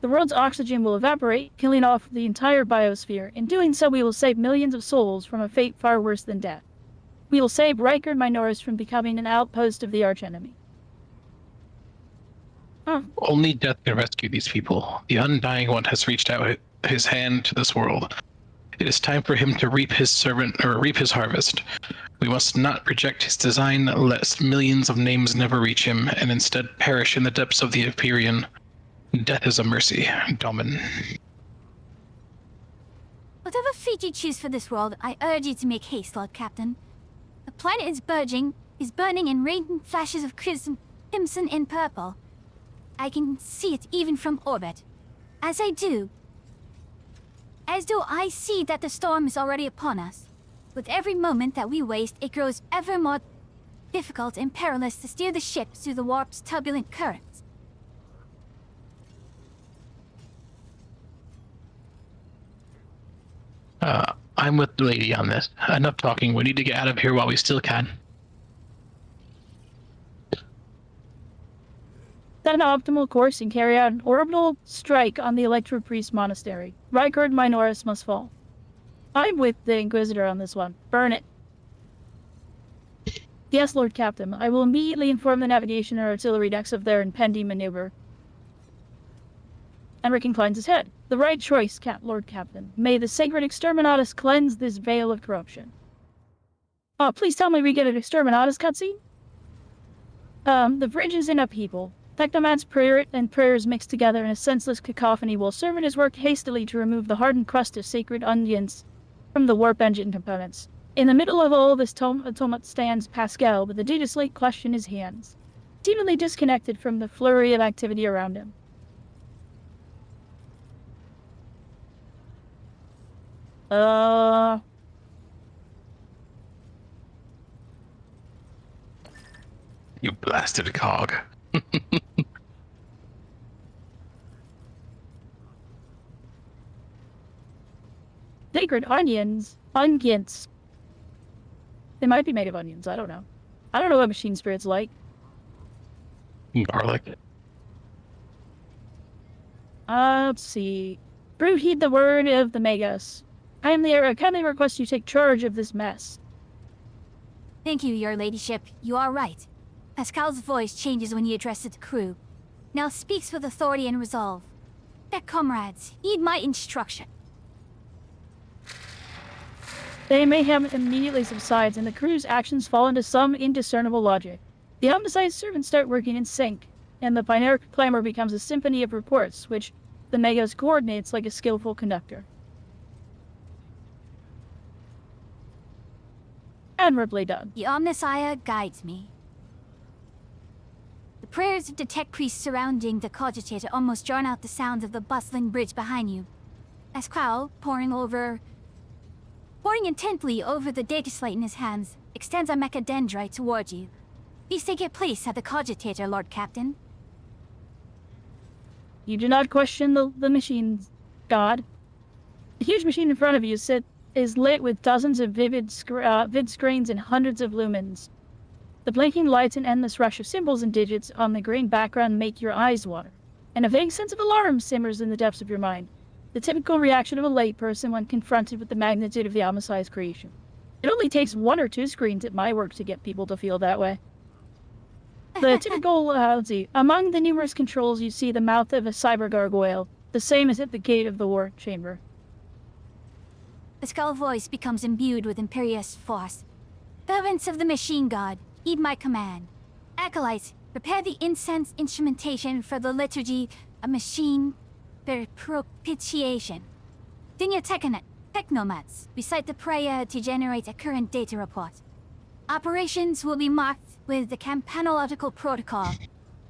The world's oxygen will evaporate, killing off the entire biosphere. In doing so, we will save millions of souls from a fate far worse than death. We will save Riker and Minoris from becoming an outpost of the archenemy. Huh. Only death can rescue these people. The Undying One has reached out his hand to this world. It is time for him to reap his harvest. We must not reject his design, lest millions of names never reach him, and instead perish in the depths of the Empyrean. Death is a mercy, Domin. Whatever fate you choose for this world, I urge you to make haste, Lord Captain. The planet is burning in radiant flashes of crimson and purple. I can see it even from orbit. As though I see that the storm is already upon us. With every moment that we waste, it grows ever more difficult and perilous to steer the ship through the warp's turbulent currents. I'm with the lady on this. Enough talking. We need to get out of here while we still can. Set an optimal course and carry out an orbital strike on the Electro Priest Monastery. Rykard Minoris must fall. I'm with the Inquisitor on this one. Burn it. Yes, Lord Captain. I will immediately inform the navigation and artillery decks of their impending maneuver. Enric inclines his head. The right choice, Lord Captain. May the sacred Exterminatus cleanse this veil of corruption. Please tell me we get an Exterminatus cutscene? The bridge is in upheaval. Technoman's prayer and prayers mixed together in a senseless cacophony while servant worked hastily to remove the hardened crust of sacred onions from the warp engine components. In the middle of all this tumult stands Pascal with the data slate clutched in his hands, seemingly disconnected from the flurry of activity around him. You blasted cog. Sacred onions. Onions. They might be made of onions, I don't know. I don't know what machine spirit's like. Garlic. Let's see. Brute, heed the word of the Magus. Kindly request you take charge of this mess. Thank you, your ladyship. You are right. Pascal's voice changes when he addresses the crew. Now speaks with authority and resolve. Deck comrades, heed my instruction. The mayhem immediately subsides, and the crew's actions fall into some indiscernible logic. The omniscient servants start working in sync, and the binary clamor becomes a symphony of reports, which the Magus coordinates like a skillful conductor. Admirably done. The Omnissiah guides me. The prayers of the tech priests surrounding the cogitator almost drown out the sounds of the bustling bridge behind you. As Crowell, poring intently over the data slate in his hands, extends a mechadendrite toward you. Please take your place at the cogitator, Lord Captain. You do not question the machine's god. The huge machine in front of you is lit with dozens of vivid screens and hundreds of lumens. The blinking lights and endless rush of symbols and digits on the green background make your eyes water, and a vague sense of alarm simmers in the depths of your mind. The typical reaction of a layperson when confronted with the magnitude of the Omnissiah's creation. It only takes 1 or 2 screens at my work to get people to feel that way. The typical, among the numerous controls you see the mouth of a cyber gargoyle, the same as at the gate of the war chamber. The skull voice becomes imbued with imperious force. Servants of the machine god, heed my command. Acolytes, prepare the incense instrumentation for the liturgy of machine propitiation. Then your technomats recite the prayer to generate a current data report. Operations will be marked with the campanological protocol.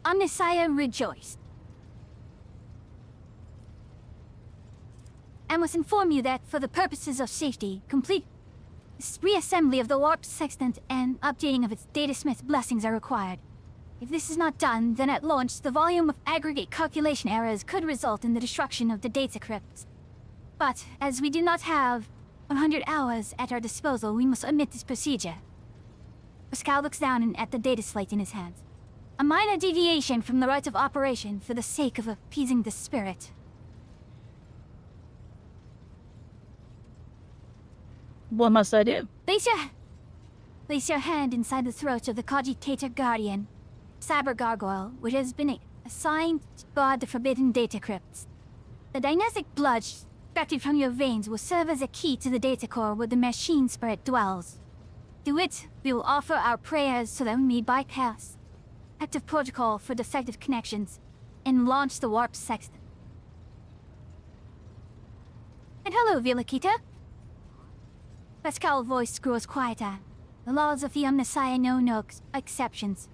Omnissiah rejoice. I must inform you that for the purposes of safety, complete reassembly of the warp sextant and updating of its datasmith blessings are required. If this is not done, then at launch, the volume of aggregate calculation errors could result in the destruction of the data crypts. But, as we do not have 100 hours at our disposal, we must omit this procedure. Pascal looks down at the data slate in his hands. A minor deviation from the right of operation for the sake of appeasing the spirit. What must I do? Place your hand inside the throat of the cogitator guardian, Cyber Gargoyle, which has been assigned to guard the forbidden data crypts. The dynastic blood extracted from your veins will serve as a key to the data core where the machine spirit dwells. To it, we will offer our prayers so that we may bypass active protocol for defective connections and launch the warp sextant. And hello, Vilakita. Pascal's voice grows quieter. The laws of the Omnissiah know no exceptions.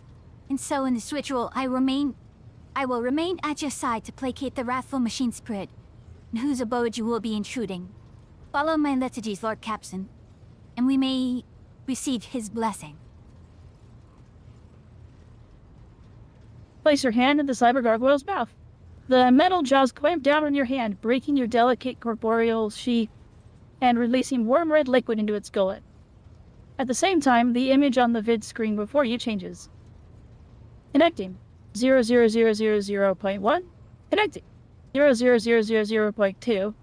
And so in this ritual, I will remain at your side to placate the wrathful machine spirit, in whose abode you will be intruding. Follow my liturgies, Lord Capson, and we may receive his blessing. Place your hand in the cyber gargoyle's mouth. The metal jaws clamp down on your hand, breaking your delicate corporeal sheath and releasing warm red liquid into its gullet. At the same time, the image on the vid screen before you changes. Connecting 00000.1. Connecting 00000.2.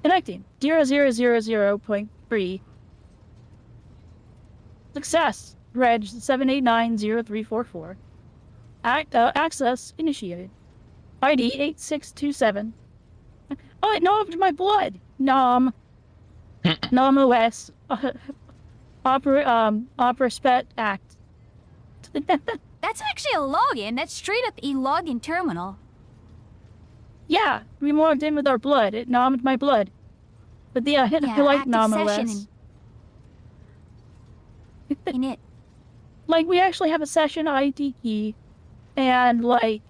Connecting 0000.3. Success. Reg 7890344. Access initiated. ID 8627. Oh, it nommed my blood. Nom OS. Opera Spet Act. That's actually a login. That's straight up a login terminal. Yeah, we logged in with our blood. It nommed my blood. But the I like active nom session OS. in it. Like, we actually have a session ID key and like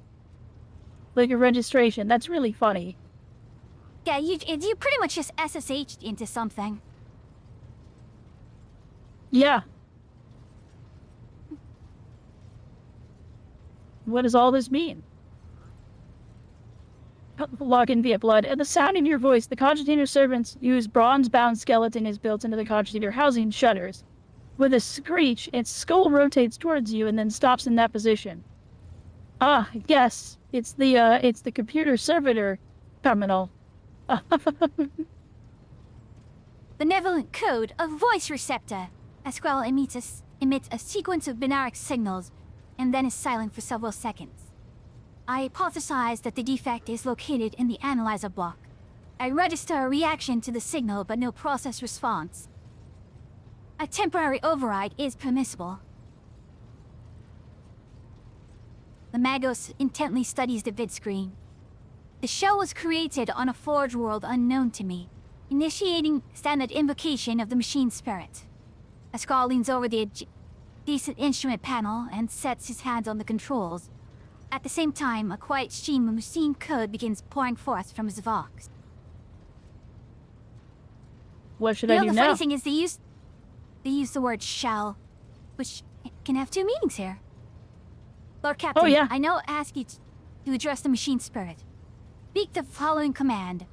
a registration. That's really funny. Yeah, you pretty much just SSH'd into something. Yeah. What does all this mean? Log in via blood. At the sound in your voice, the cogitator servant's used bronze-bound skeleton is built into the cogitator housing shudders. With a screech, its skull rotates towards you and then stops in that position. Ah, yes, it's the computer servitor terminal. Benevolent code, a voice receptor. Asquel emits a sequence of binary signals, and then is silent for several seconds. I hypothesize that the defect is located in the analyzer block. I register a reaction to the signal, but no process response. A temporary override is permissible. The Magos intently studies the vid screen. The shell was created on a forge world unknown to me, initiating standard invocation of the machine spirit. Ascal leans over the decent instrument panel and sets his hands on the controls. At the same time, a quiet stream of machine code begins pouring forth from his vox. What should I do the now? funny thing is they use the word shell, which can have two meanings here. Lord Captain, Oh, yeah. I now ask you to address the machine spirit. Speak the following command.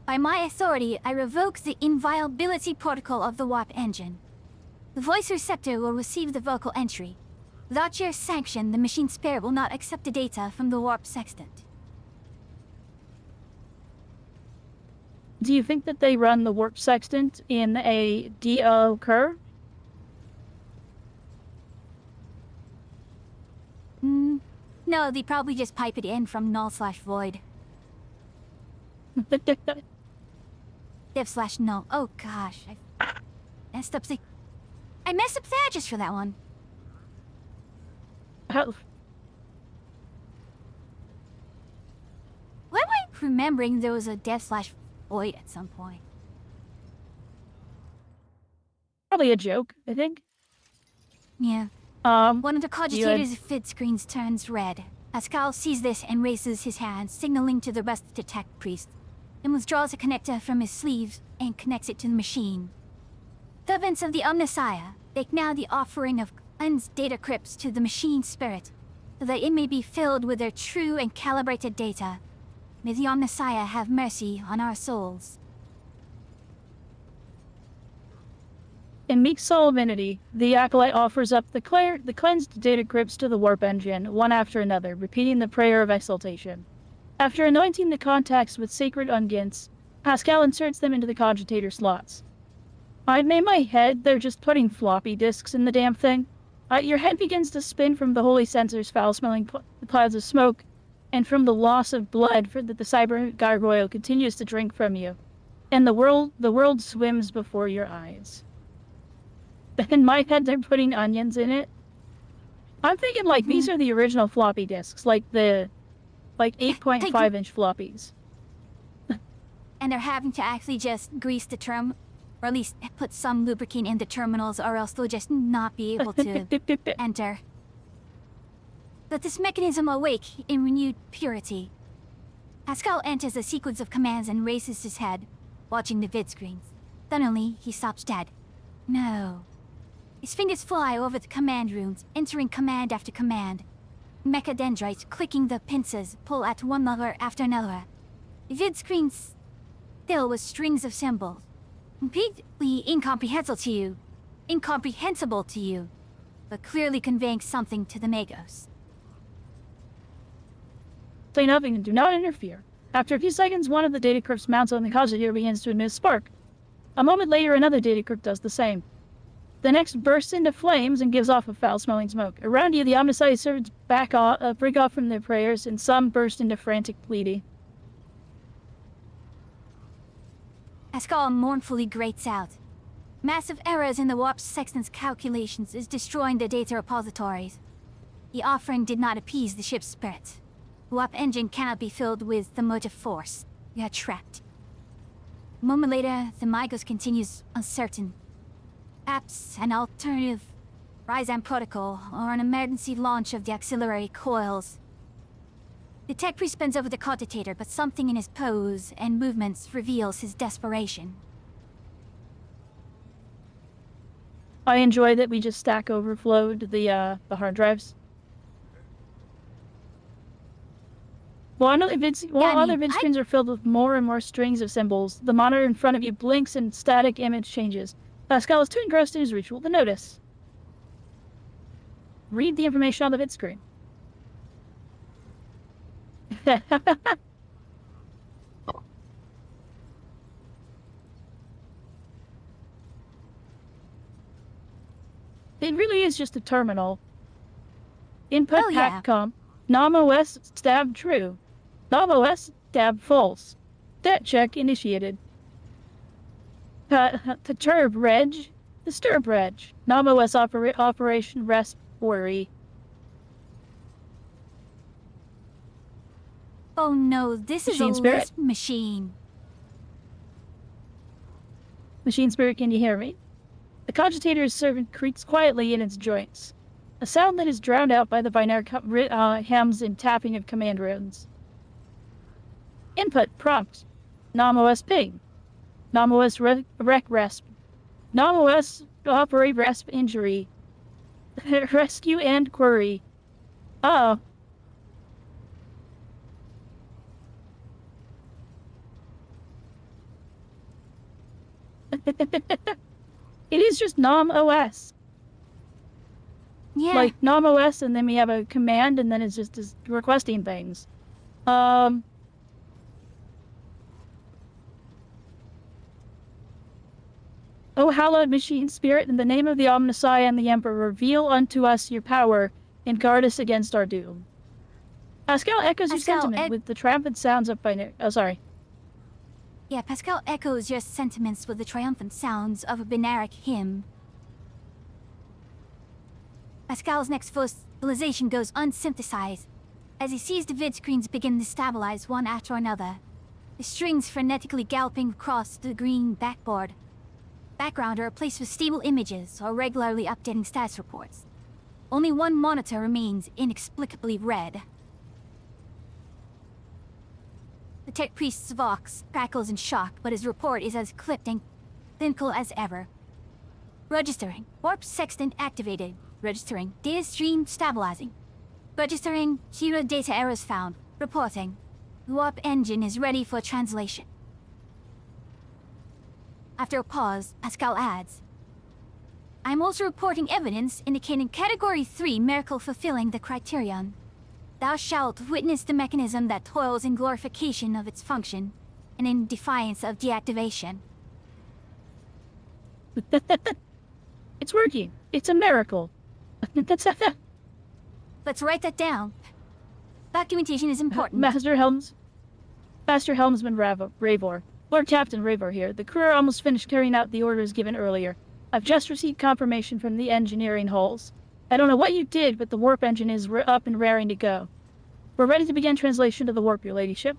By my authority, I revoke the inviolability protocol of the warp engine. The voice receptor will receive the vocal entry. Without your sanction, the machine spirit will not accept the data from the warp sextant. Do you think that they run the warp sextant in a DO curve? No, they probably just pipe it in from null/void. Div/null. Oh gosh, I messed up I messed up the address for that one. How- Why am I remembering there was a dev/void at some point? Probably a joke, I think. Yeah. One of the cogitator's vid screens turns red. Pascal sees this and raises his hand, signaling to the rest to tech priest, and withdraws a connector from his sleeve and connects it to the machine. Servants of the Omnissiah, make now the offering of cleansed data crypts to the machine spirit, so that it may be filled with their true and calibrated data. May the Omnissiah have mercy on our souls. In meek solemnity, the Acolyte offers up the cleansed data crypts to the warp engine, one after another, repeating the prayer of exaltation. After anointing the contacts with sacred unguents, Pascal inserts them into the cogitator slots. In my head, they're just putting floppy disks in the damn thing. Your head begins to spin from the holy sensor's foul-smelling clouds of smoke, and from the loss of blood that the cyber gargoyle continues to drink from you. And the world swims before your eyes. In my head, they're putting onions in it. I'm thinking like these are the original floppy disks, like 8.5-inch floppies. And they're having to actually just grease the term, or at least put some lubricant in the terminals, or else they'll just not be able to enter. Let this mechanism awake in renewed purity. Pascal enters a sequence of commands and raises his head, watching the vid screens. Suddenly, he stops dead. No. His fingers fly over the command rooms, entering command after command. Mechadendrites clicking the pincers pull at one lever after another. The vid screens fill with strings of symbols, completely incomprehensible to you, but clearly conveying something to the Magos. Say nothing and do not interfere. After a few seconds, one of the data crypts mounts on the cogitator begins to emit a spark. A moment later, another data crypt does the same. The next bursts into flames and gives off a foul-smelling smoke. Around you, the omnicide servants break off from their prayers, and some burst into frantic pleading. Pascal mournfully grates out. Massive errors in the warp sextant's calculations is destroying the data repositories. The offering did not appease the ship's spirit. The warp engine cannot be filled with the motive force. You are trapped. A moment later, the Migos continues uncertain. Perhaps an alternative Ryzan protocol or an emergency launch of the auxiliary coils. The tech priest bends over the cogitator, but something in his pose and movements reveals his desperation. I enjoy that we just stack overflowed the hard drives. While other vid screens are filled with more and more strings of symbols, the monitor in front of you blinks and static image changes. Pascal is too engrossed in his ritual to notice. Read the information on the vid screen. It really is just a terminal. Input Oh, yeah. PACCOM. NOM-OS stab true. NOM-OS stab false. Stat check initiated. Perturb reg. Disturb reg. NOM-OS operation rest worry. Oh no, this is a Machine spirit? lisp machine. Machine spirit, can you hear me? The cogitator's servant creaks quietly in its joints, a sound that is drowned out by the binary hems and tapping of command runes. Input prompt. NOM-OS ping. NOM-OS rec resp. NOM-OS operate resp injury. Rescue and query. Oh. It is just NOM-OS. Yeah. Like NOM-OS, and then we have a command, and then it's just requesting things. Oh, hallowed machine spirit, in the name of the Omnissiah and the Emperor, reveal unto us your power, and guard us against our doom. Pascal echoes your sentiment with the triumphant sounds of binary. Oh, sorry. Yeah, Pascal echoes your sentiments with the triumphant sounds of a binaric hymn. Pascal's next vocalization goes unsynthesized, as he sees the vid screens begin to stabilize one after another, the strings frenetically galloping across the green backboard. Background are replaced with stable images or regularly updating status reports. Only one monitor remains inexplicably red. The tech priest's vox crackles in shock, but his report is as clipped and clinical as ever. Registering. Warp sextant activated. Registering. Data stream stabilizing. Registering. 0 data errors found. Reporting. The warp engine is ready for translation. After a pause, Pascal adds, I'm also reporting evidence indicating Category 3 miracle fulfilling the criterion. Thou shalt witness the mechanism that toils in glorification of its function, and in defiance of deactivation. It's working. It's a miracle. Let's write that down. Documentation is important. Master Helmsman Ravor. Lord Captain Ravor here. The crew are almost finished carrying out the orders given earlier. I've just received confirmation from the engineering halls. I don't know what you did, but the warp engine is up and raring to go. We're ready to begin translation to the warp, your ladyship.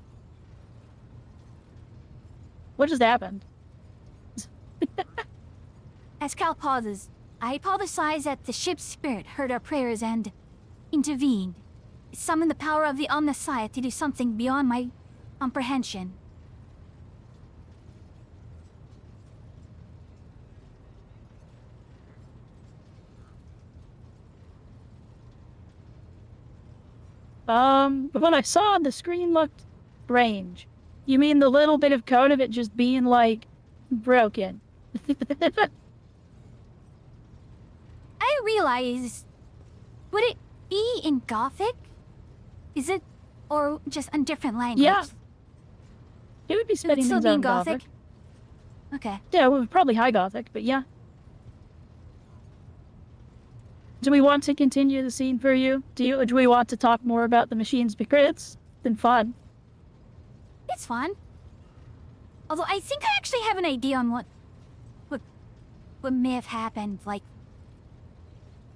What just happened? As Cal pauses, I apologize that the ship's spirit heard our prayers and intervened. It summoned the power of the Omnissiah to do something beyond my comprehension. But what I saw on the screen looked strange. You mean the little bit of code of it just being, like, broken? I realize... Would it be in Gothic? Is it... or just a different language? Yeah. It would be It would spitting still things be out in in Gothic? Gothic. Okay. Yeah, well, probably High Gothic, but yeah. Do we want to continue the scene for you? Do we want to talk more about the machines? Because it's been fun. It's fun. Although I think I actually have an idea on what may have happened, like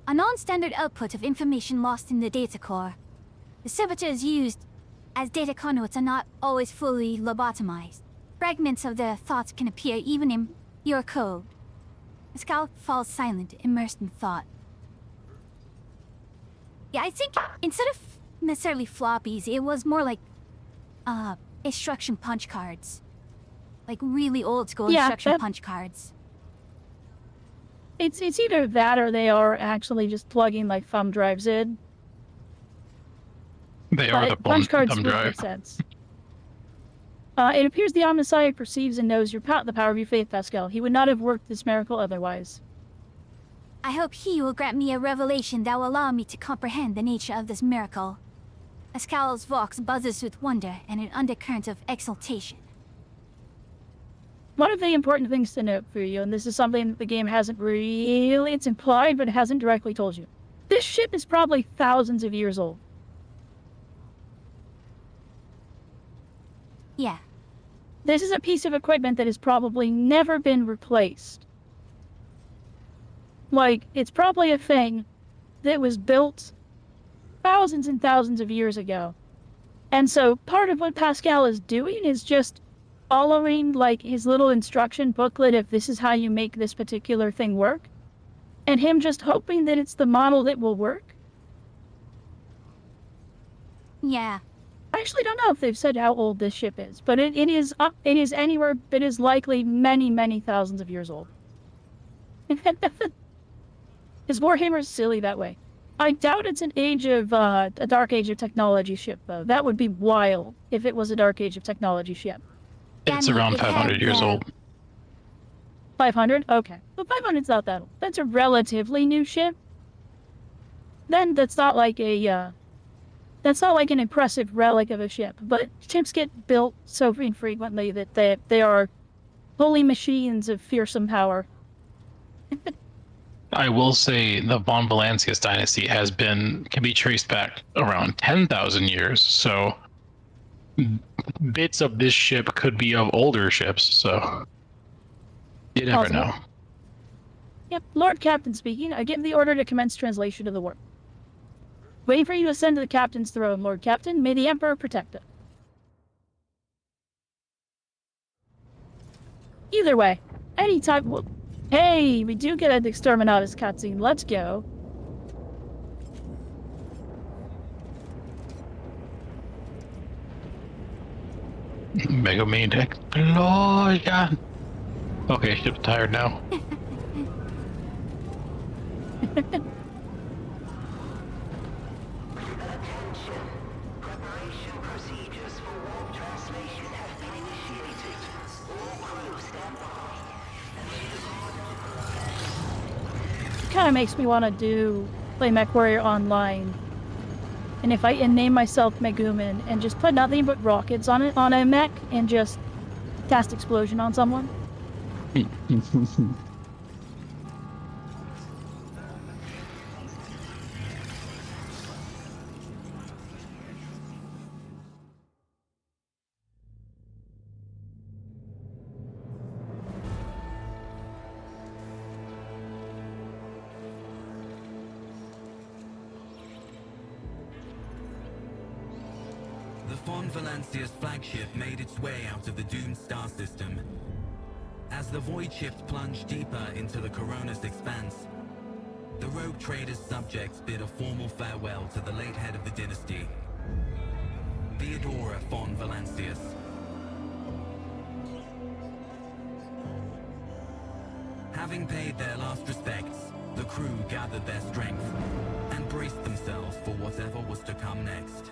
a non-standard output of information lost in the data core. The saboteurs used as data conduits are not always fully lobotomized. Fragments of their thoughts can appear even in your code. Pascal falls silent, immersed in thought. Yeah, I think instead of necessarily floppies, it was more like instruction punch cards. Like really old school instruction punch cards. It's either that or they are actually just plugging like thumb drives in. They are the punch cards thumb would drive. make sense. It appears the Omnissiah perceives and knows the power of your faith, Pascal. He would not have worked this miracle otherwise. I hope he will grant me a revelation that will allow me to comprehend the nature of this miracle. Pascal's vox buzzes with wonder and an undercurrent of exultation. One of the important things to note for you, and this is something that the game hasn't really, it's implied, but it hasn't directly told you. This ship is probably thousands of years old. Yeah. This is a piece of equipment that has probably never been replaced. Like, it's probably a thing that was built thousands and thousands of years ago. And so part of what Pascal is doing is just following, like, his little instruction booklet of this is how you make this particular thing work. And him just hoping that it's the model that will work. Yeah. I actually don't know if they've said how old this ship is, but it is anywhere, it is likely many, many thousands of years old. Is Warhammer silly that way? I doubt it's a Dark Age of Technology ship, though. That would be wild if it was a Dark Age of Technology ship. It's around 500 years old. 500? Okay. But 500's not that old. That's a relatively new ship. Then that's not like an impressive relic of a ship. But ships get built so infrequently that they are holy machines of fearsome power. I will say the von Valancius dynasty can be traced back around 10,000 years, so bits of this ship could be of older ships, so you never know. Yep, Lord Captain speaking. I give the order to commence translation of the warp. Waiting for you to ascend to the captain's throne, Lord Captain. May the Emperor protect us. Either way, anytime... Hey, we do get an Exterminatus cutscene. Let's go. Mega Main explosion. Okay, ship's tired now. Kind of makes me want to play MechWarrior Online, and name myself Megumin and just put nothing but rockets on a mech and just cast explosion on someone. Von Valancia's flagship made its way out of the doomed star system. As the void ships plunged deeper into the Corona's expanse, the rogue trader's subjects bid a formal farewell to the late head of the dynasty, Theodora von Valancius. Having paid their last respects, the crew gathered their strength and braced themselves for whatever was to come next.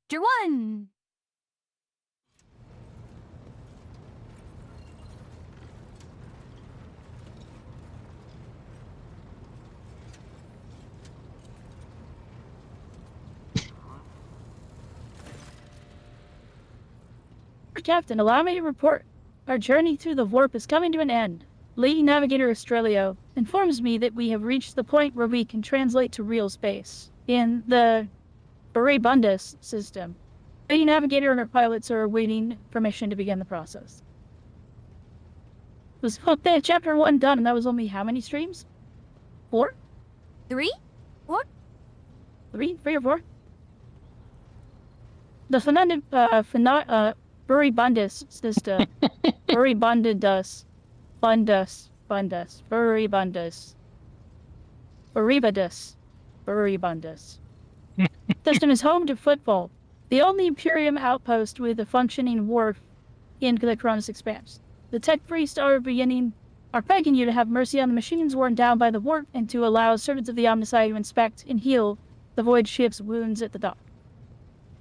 Chapter 1. Captain, allow me to report. Our journey through the warp is coming to an end. Lady Navigator Australio informs me that we have reached the point where we can translate to real space in the Buribundus system. Lady Navigator and her pilots are awaiting permission to begin the process. Was chapter 1 done, and that was only how many streams? 4? 3? 4? 3 or 4? The Buribundus system. Buribundus. Buribundus. System is home to football, the only Imperium outpost with a functioning wharf in the Cronus Expanse. The tech priests are begging you to have mercy on the machines worn down by the warp and to allow servants of the Omnicide to inspect and heal the void ship's wounds at the dock.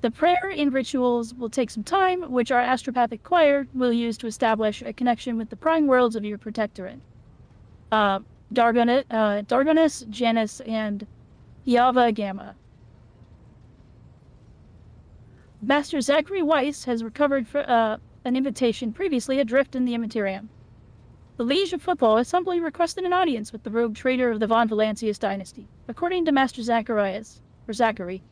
The prayer and rituals will take some time, which our astropathic choir will use to establish a connection with the prime worlds of your protectorate. Dargonus, Janus, and Yava Gamma. Master Zachary Weiss has recovered an invitation previously adrift in the Immaterium. The Liege of Football has simply requested an audience with the rogue trader of the Von Valancius dynasty. According to Master Zachary,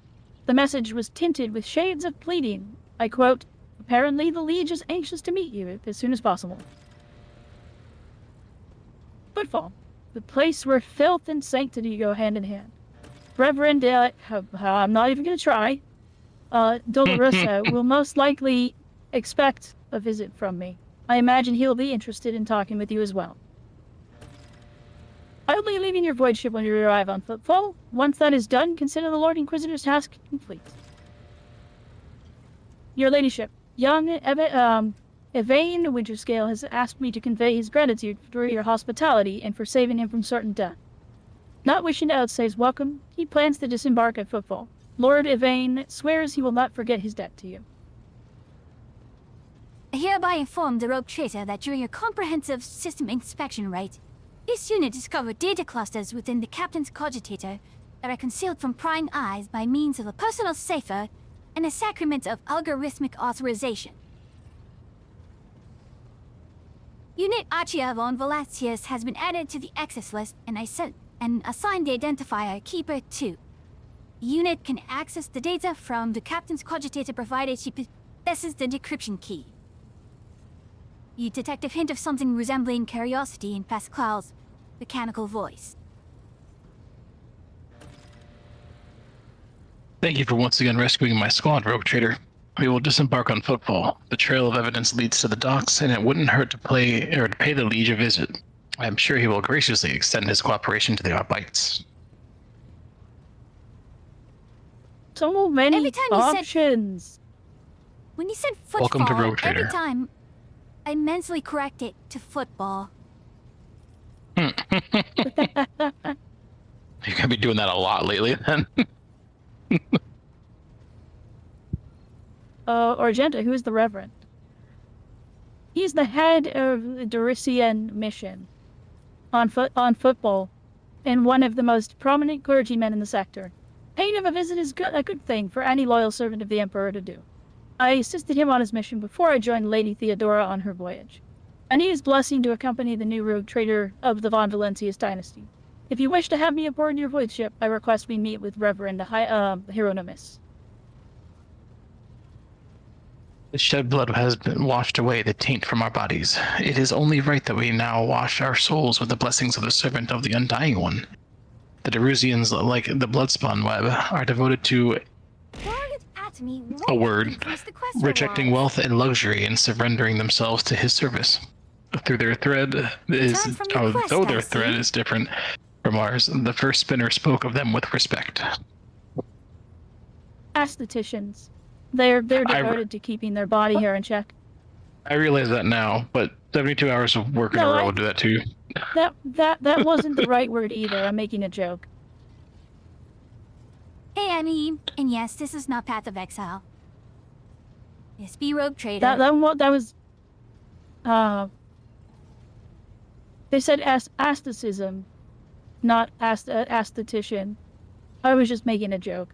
the message was tinted with shades of pleading. I quote, "Apparently the Liege is anxious to meet you as soon as possible." Footfall, the place where filth and sanctity go hand in hand. Reverend, I'm not even going to try, Dolorosa will most likely expect a visit from me. I imagine he'll be interested in talking with you as well. I'll be leaving your void ship when you arrive on Footfall. Once that is done, consider the Lord Inquisitor's task complete. Your Ladyship, young Evane Winterscale has asked me to convey his gratitude for your hospitality and for saving him from certain death. Not wishing to outsay his welcome, he plans to disembark at Footfall. Lord Evane swears he will not forget his debt to you. I hereby inform the rogue trader that during a comprehensive system inspection raid, this unit discovered data clusters within the captain's cogitator that are concealed from prying eyes by means of a personal cipher and a sacrament of algorithmic authorization. Unit Archia von Valancius has been added to the access list and assigned the identifier Keeper 2. The unit can access the data from the captain's cogitator provided she possesses the decryption key. You detect a hint of something resembling curiosity in Pascal's mechanical voice. Thank you for once again rescuing my squad, rogue trader. We will disembark on Footfall. The trail of evidence leads to the docks, and it wouldn't hurt to pay the Liege a visit. I'm sure he will graciously extend his cooperation to the Arbites. So many Every time you options. When you said football, Welcome to Rogue Trader. every time I mentally correct it to football. You're gonna be doing that a lot lately, then. Argenta, who is the Reverend? He's the head of the Dorician mission on Football, and one of the most prominent clergymen in the sector. Paying him a visit is a good thing for any loyal servant of the Emperor to do. I assisted him on his mission before I joined Lady Theodora on her voyage. I need his blessing to accompany the new rogue trader of the Von Valancius dynasty. If you wish to have me aboard your voyage ship, I request we meet with Reverend Hieronymus. The shed blood has been washed away the taint from our bodies. It is only right that we now wash our souls with the blessings of the servant of the Undying One. The Derusians, like the Bloodspawn web, are devoted to Warrior Atomy a won't word, increase the quest rejecting rewards. wealth and luxury and surrendering themselves to his service. Through their thread is, Return from your quest, though I their thread see. is different from ours, the first spinner spoke of them with respect. Aestheticians. They're devoted to keeping their body hair in check. I realize that now, but 72 hours of work in a No, row will do that too. That wasn't the right word either. I'm making a joke. Hey, Annie. And yes, this is not Path of Exile. Yes, be rogue trader. That was. They said aestheticism, not aesthetician. I was just making a joke.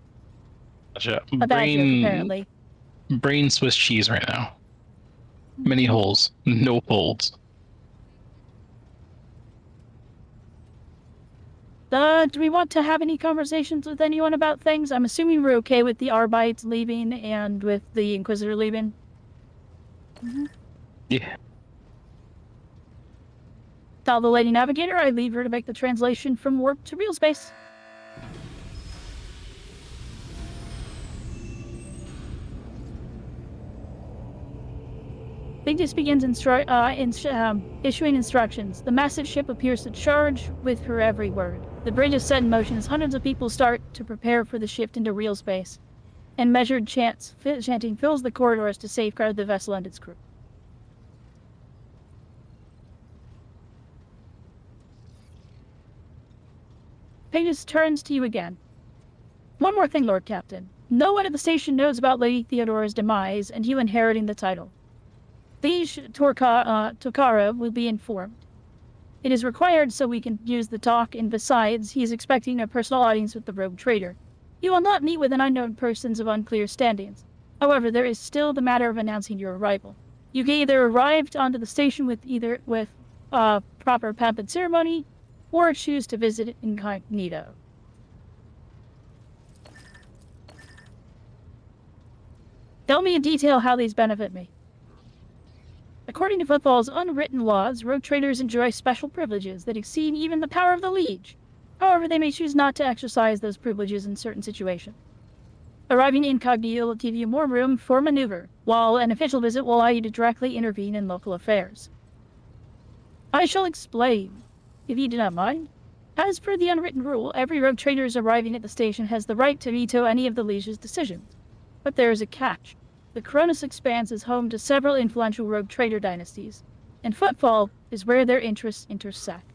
Gotcha. A bad joke, apparently. Brain Swiss cheese right now. Many holes, no folds. Do we want to have any conversations with anyone about things? I'm assuming we're okay with the Arbites leaving and with the Inquisitor leaving. Yeah. Tell the Lady Navigator I leave her to make the translation from warp to real space. Vigdis begins issuing instructions. The massive ship appears to charge with her every word. The bridge is set in motion as hundreds of people start to prepare for the shift into real space, and measured chanting fills the corridors to safeguard the vessel and its crew. Vigdis turns to you again. One more thing, Lord Captain. No one at the station knows about Lady Theodora's demise and you inheriting the title. These Tokara will be informed. It is required so we can use the talk, and besides, he is expecting a personal audience with the rogue trader. You will not meet with an unknown persons of unclear standings. However, there is still the matter of announcing your arrival. You can either arrive onto the station with proper pomp and ceremony, or choose to visit it incognito. Tell me in detail how these benefit me. According to football's unwritten laws, rogue traders enjoy special privileges that exceed even the power of the Liege. However, they may choose not to exercise those privileges in certain situations. Arriving incognito will give you more room for maneuver, while an official visit will allow you to directly intervene in local affairs. I shall explain, if you do not mind. As per the unwritten rule, every rogue trader arriving at the station has the right to veto any of the Liege's decisions. But there is a catch. The Cronus Expanse is home to several influential rogue trader dynasties, and footfall is where their interests intersect.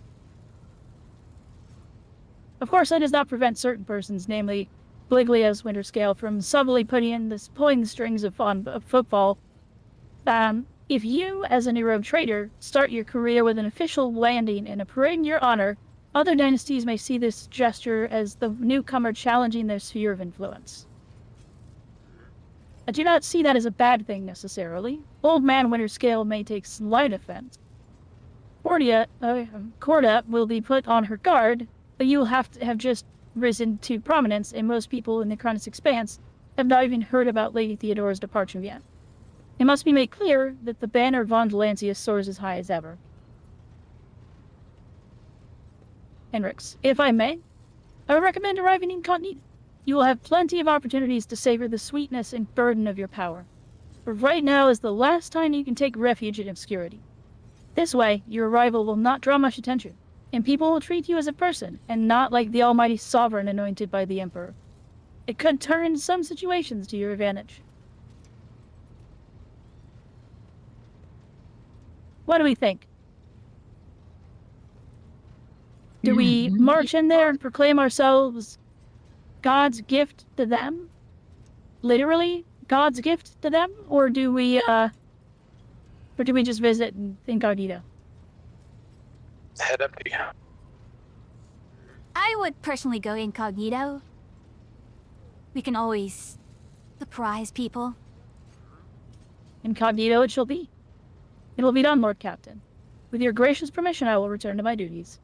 Of course, that does not prevent certain persons, namely Bliglia's Winterscale, from subtly pulling the strings of football. If you, as a new rogue trader, start your career with an official landing and a parade in your honor, other dynasties may see this gesture as the newcomer challenging their sphere of influence. I do not see that as a bad thing necessarily. Old Man Winterscale may take slight offense. Corda will be put on her guard, but you will have to have just risen to prominence, and most people in the Cronus Expanse have not even heard about Lady Theodora's departure yet. It must be made clear that the banner of Von Delancius soars as high as ever. Henrix, if I may, I would recommend arriving incognito. You will have plenty of opportunities to savor the sweetness and burden of your power. For right now is the last time you can take refuge in obscurity. This way, your arrival will not draw much attention, and people will treat you as a person, and not like the almighty sovereign anointed by the Emperor. It could turn some situations to your advantage. What do we think? Do we march in there and proclaim ourselves God's gift to them? Literally, God's gift to them? Or do we just visit incognito? Head empty. I would personally go incognito. We can always surprise people. Incognito it shall be. It will be done, Lord Captain. With your gracious permission, I will return to my duties.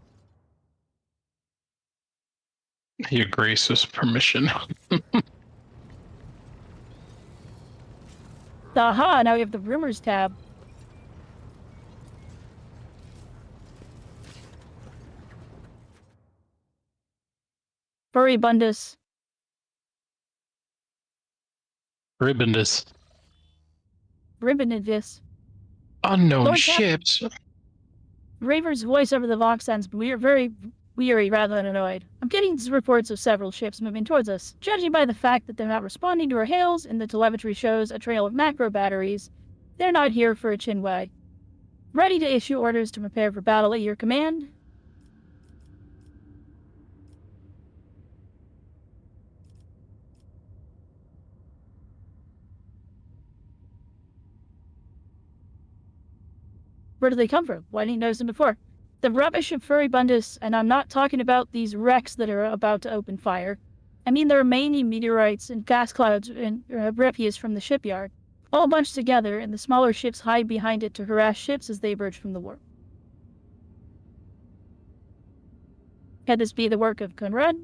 Your gracious permission. Aha, now we have the rumors tab. Furibundus. Ribbondus. Ribbonidus. Unknown Lord Cap- ships. Raver's voice over the Vox sounds very weary rather than annoyed. I'm getting reports of several ships moving towards us. Judging by the fact that they're not responding to our hails and the telemetry shows a trail of macro batteries, they're not here for a chinwag. Ready to issue orders to prepare for battle at your command? Where do they come from? Why didn't you notice them before? The rubbish of Furibundus, and I'm not talking about these wrecks that are about to open fire. I mean the remaining meteorites and gas clouds and refuse from the shipyard, all bunched together, and the smaller ships hide behind it to harass ships as they emerge from the warp. Can this be the work of Conrad?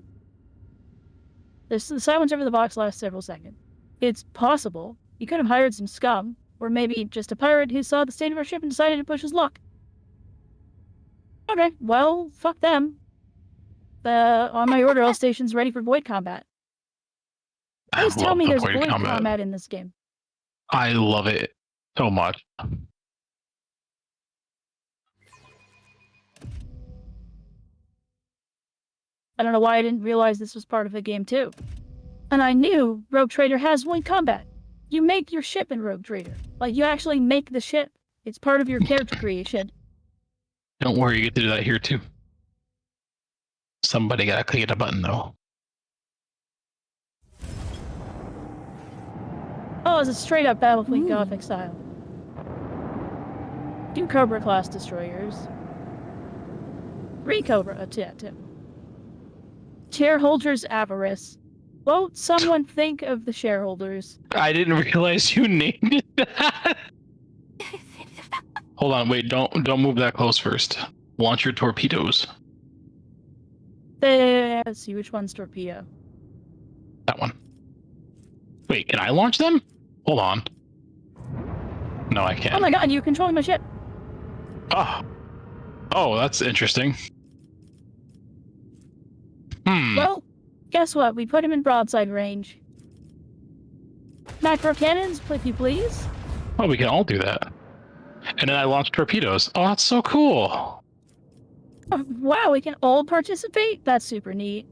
The silence over the box lasts several seconds. It's possible. You could have hired some scum, or maybe just a pirate who saw the state of our ship and decided to push his luck. Okay, well, fuck them. On my order, all stations ready for void combat. Please tell me there's void combat in this game. I love it so much. I don't know why I didn't realize this was part of the game too. And I knew Rogue Trader has void combat. You make your ship in Rogue Trader. Like, you actually make the ship. It's part of your character creation. Don't worry, you get to do that here too. Somebody gotta click a button though. Oh, it's a straight up Battlefleet Gothic style. 2 Cobra class destroyers. 3 Cobra Shareholders' avarice. Won't someone think of the shareholders? I didn't realize you named it that. Hold on, wait, don't move that close first. Launch your torpedoes. Let's see which one's torpedo. That one. Wait, can I launch them? Hold on. No, I can't. Oh my god, you're controlling my ship. Oh, that's interesting. Well, guess what? We put him in broadside range. Macro cannons, if you please. Oh, we can all do that. And then I launch torpedoes. Oh, that's so cool. Oh, wow, we can all participate? That's super neat.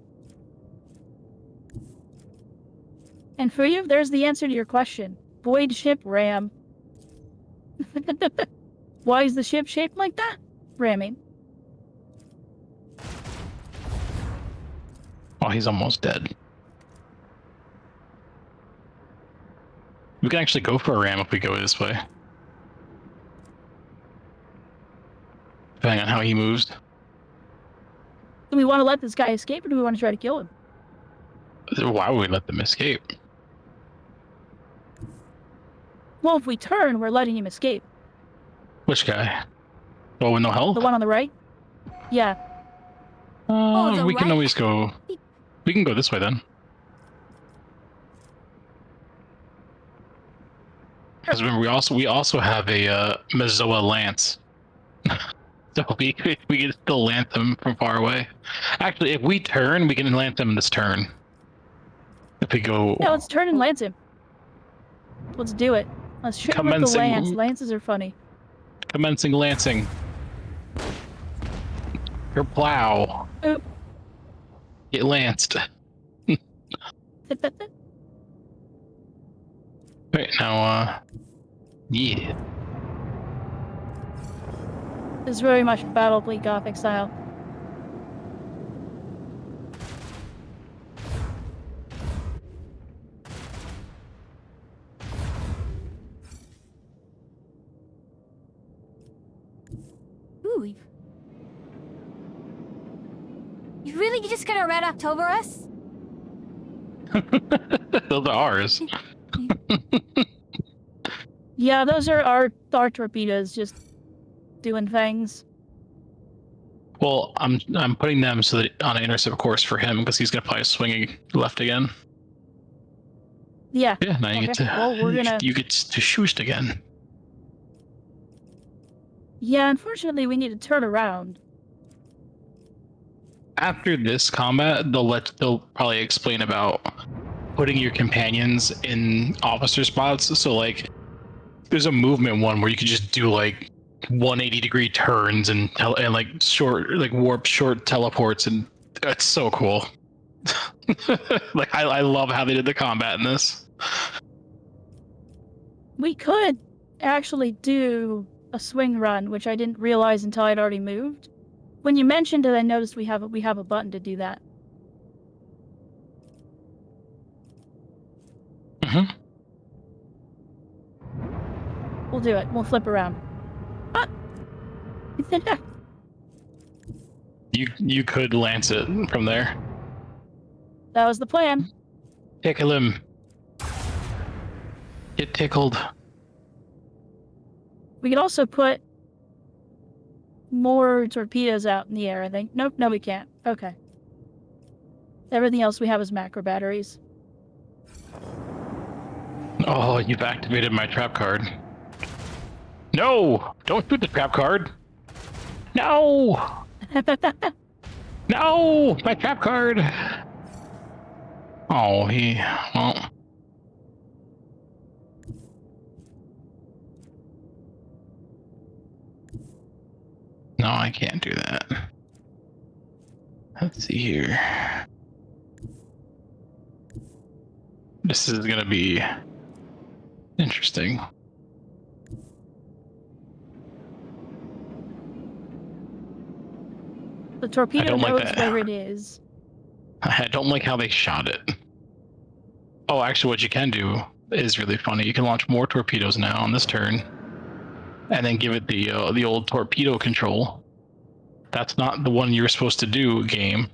And for you, there's the answer to your question. Void ship ram. Why is the ship shaped like that? Ramming. Oh, he's almost dead. We can actually go for a ram if we go this way. Depending on how he moves. Do we want to let this guy escape, or do we want to try to kill him? Why would we let them escape? Well, if we turn, we're letting him escape. Which guy? Oh, with no health? The one on the right? Yeah. the We can right? always go... We can go this way then. Because remember, we also have a Mazoa Lance. So we can still lance them from far away. Actually, if we turn, we can lance them this turn. If we go... Yeah, let's turn and lance him. Let's do it. Let's shoot him with the lance. Lances are funny. Commencing lancing. Your plow. Oop. Get lanced. Wait, now, yeah. This is very much Battlefleet Gothic style. Ooh. You really just gonna red October us? Those are ours. Yeah, those are our torpedoes, just doing things. Well, I'm putting them so that on an intercept course for him because he's gonna probably swing left again. Yeah. Yeah, now you get Okay, to well, we're gonna- you get to shoot again. Yeah, unfortunately, we need to turn around. After this combat, they'll probably explain about putting your companions in officer spots. So like, there's a movement one where you could just do like 180-degree turns and like short, like warp short teleports, and it's so cool. Like I love how they did the combat in this. We could actually do a swing run, which I didn't realize until I'd already moved. When you mentioned it, I noticed we have a button to do that. Mm-hmm. We'll do it. We'll flip around. Ah! You could lance it from there. That was the plan. Tickle him. Get tickled. We could also put more torpedoes out in the air, I think. Nope, no, we can't. Okay. Everything else we have is macro batteries. Oh, you've activated my trap card. No! Don't shoot the trap card! No! No! My trap card! Oh, well. No, I can't do that. Let's see here. This is gonna be interesting. The torpedo like knows that. where it is. I don't like how they shot it. Oh, actually, what you can do is really funny. You can launch more torpedoes now on this turn, and then give it the old torpedo control. That's not the one you were supposed to do, game.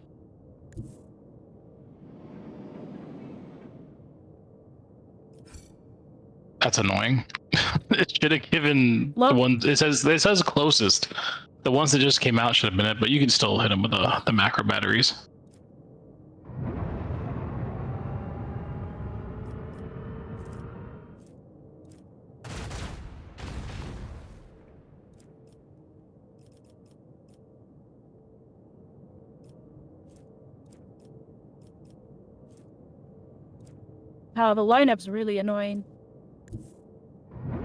That's annoying. It should have given the ones. It says closest. The ones that just came out should have been it, but you can still hit them with the macro batteries. How the lineup's really annoying.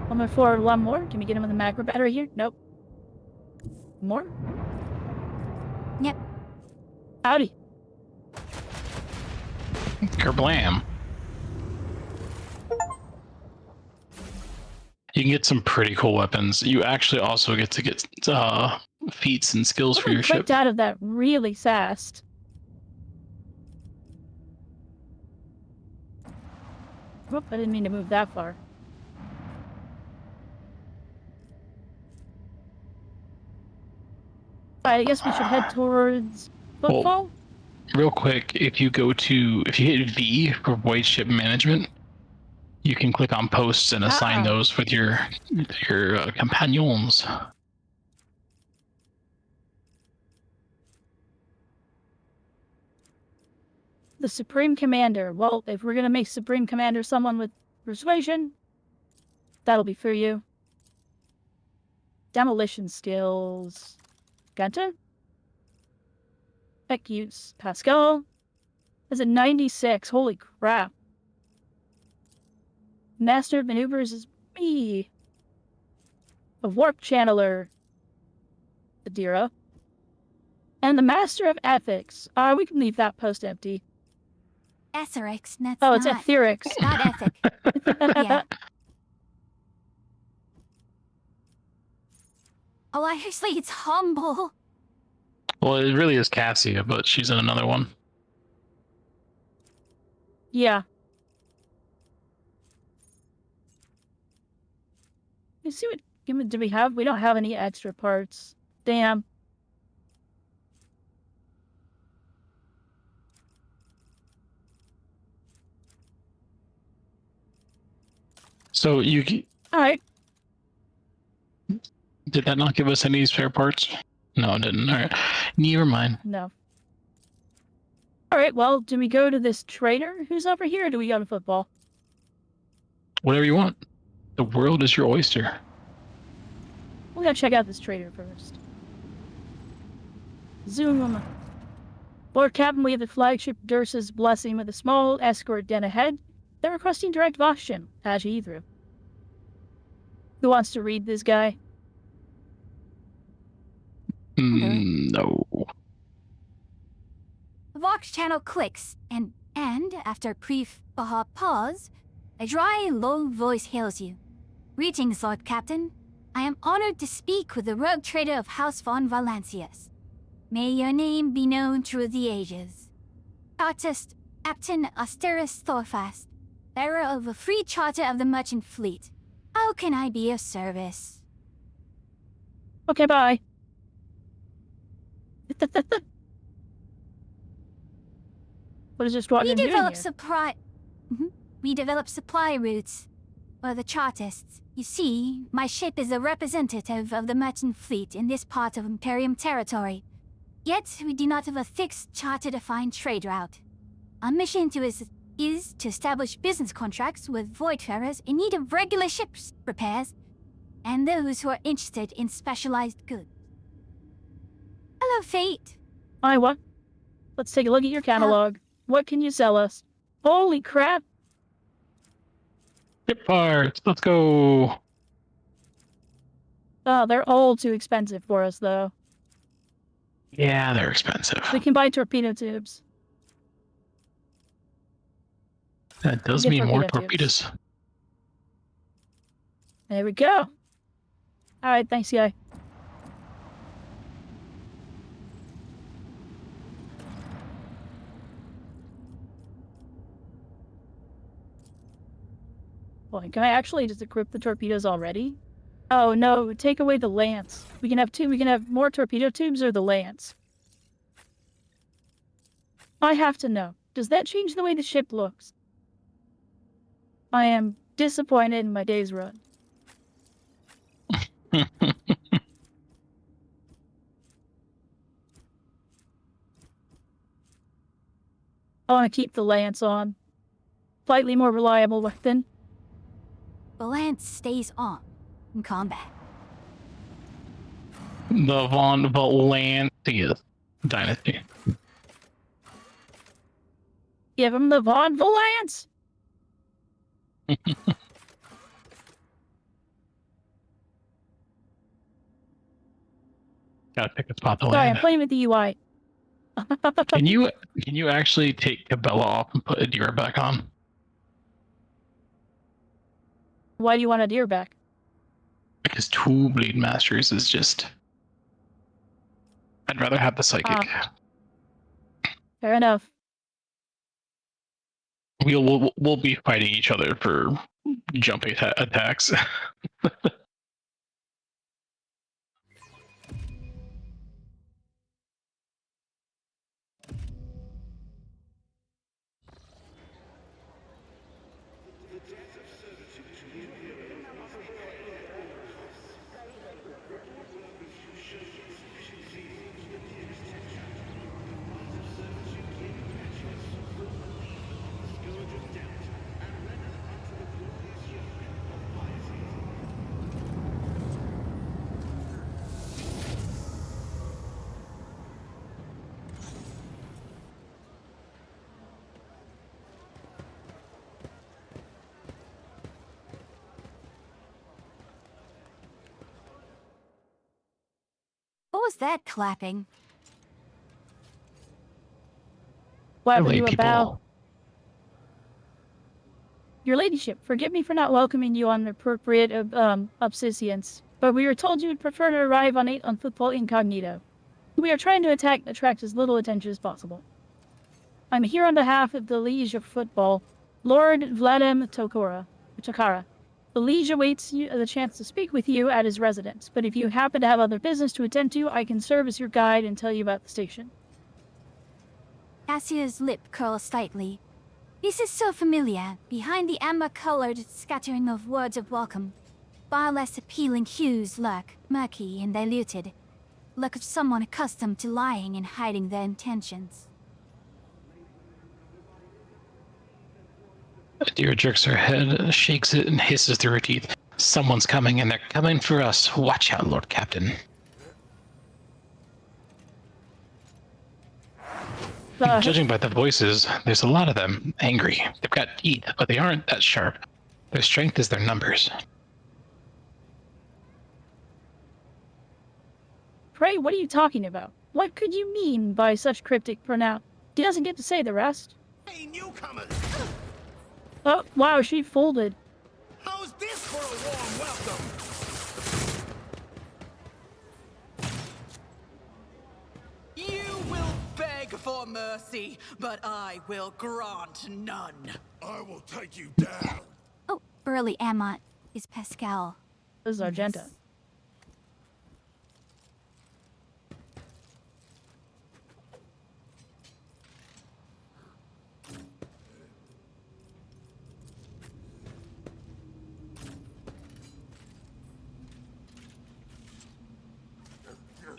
1 more. Can we get him with a macro battery here? Nope. More? Yep. Howdy. Kerblam. You can get some pretty cool weapons. You actually also get to get feats and skills for your ship. Clicked out of that really fast. Whoop, I didn't mean to move that far. I guess we should head towards Footfall. Well, real quick, if you hit V for void ship management, you can click on posts and assign those with your companions. The Supreme Commander. Well, if we're gonna make Supreme Commander someone with persuasion, that'll be for you. Demolition skills. Gunta? Heck use. Pascal? That's a 96. Holy crap. Master of Maneuvers is me. A Warp Channeler. Adira. And the Master of Ethics. We can leave that post empty. Etherix, that's Oh, it's not, Etherics. not ethic. Yeah. Oh, obviously it's humble. Well, it really is Cassia, but she's in another one. Yeah. Let's see what do we have? We don't have any extra parts. Damn. So you. All right. Did that not give us any spare parts? No, it didn't. All right. Never mind. No. All right, well, do we go to this trader who's over here, or do we go to Football? Whatever you want. The world is your oyster. We gotta check out this trader first. Zoom. Lord Captain, we have the flagship Dursa's Blessing with a small escort den ahead. They're requesting direct Voxgen. Patch you through. Who wants to read this guy? No. The Vox channel clicks, and after a brief pause, a dry, low voice hails you. Greetings, Lord Captain. I am honored to speak with the rogue trader of House von Valancius. May your name be known through the ages. Artist Captain Asteris Thorfast, bearer of a free charter of the merchant fleet. How can I be of service? Okay, bye. What is this squadron We doing develop here? We develop supply routes for the chartists. You see, my ship is a representative of the merchant fleet in this part of Imperium territory. Yet, we do not have a fixed charter-defined trade route. Our mission is to establish business contracts with voidfarers in need of regular ship repairs and those who are interested in specialized goods. Hello, Fate. Hi, what? Let's take a look at your catalog. What can you sell us? Holy crap! Ship parts. Let's go. Oh, they're all too expensive for us, though. Yeah, they're expensive. We can buy torpedo tubes. That does Get mean more torpedo tubes. torpedoes. There we go. Alright, thanks, guy. Boy, can I actually just equip the torpedoes already? Oh no, take away the lance. We can have more torpedo tubes or the lance. I have to know. Does that change the way the ship looks? I am disappointed in my day's run. I want to keep the lance on. Slightly more reliable weapon. The lance stays on in combat. The Von Valancius dynasty. Give him the Von Valance! Gotta pick a spot to Sorry, I'm land. playing with the UI. Can you actually take Cabela off and put Adira back on? Why do you want a deer back? Because 2 Blade Masters is just... I'd rather have the Psychic. Fair enough. We'll be fighting each other for jumping attacks. What was that clapping? What happened Really, to you people. about? Your ladyship, forgive me for not welcoming you on appropriate obsequience, but we were told you would prefer to arrive on 8 on football incognito. We are trying to attract as little attention as possible. I'm here on behalf of the Liege of Football, Lord Vladimir Tokara. The Liege awaits you the chance to speak with you at his residence, but if you happen to have other business to attend to, I can serve as your guide and tell you about the station. Cassia's lip curls slightly. This is so familiar, behind the amber-colored scattering of words of welcome. Far less appealing hues lurk, murky and diluted. Look of someone accustomed to lying and hiding their intentions. Deer jerks her head, shakes it, and hisses through her teeth. Someone's coming, and they're coming for us. Watch out, Lord Captain. Judging by the voices, there's a lot of them, angry. They've got teeth, but they aren't that sharp. Their strength is their numbers. Pray, what are you talking about? What could you mean by such cryptic pronoun? He doesn't get to say the rest. Hey, newcomers! Oh, wow, she folded. How's this for a warm welcome? You will beg for mercy, but I will grant none. I will take you down. Oh, Burly Amont is Pascal. This is Argenta. Yes.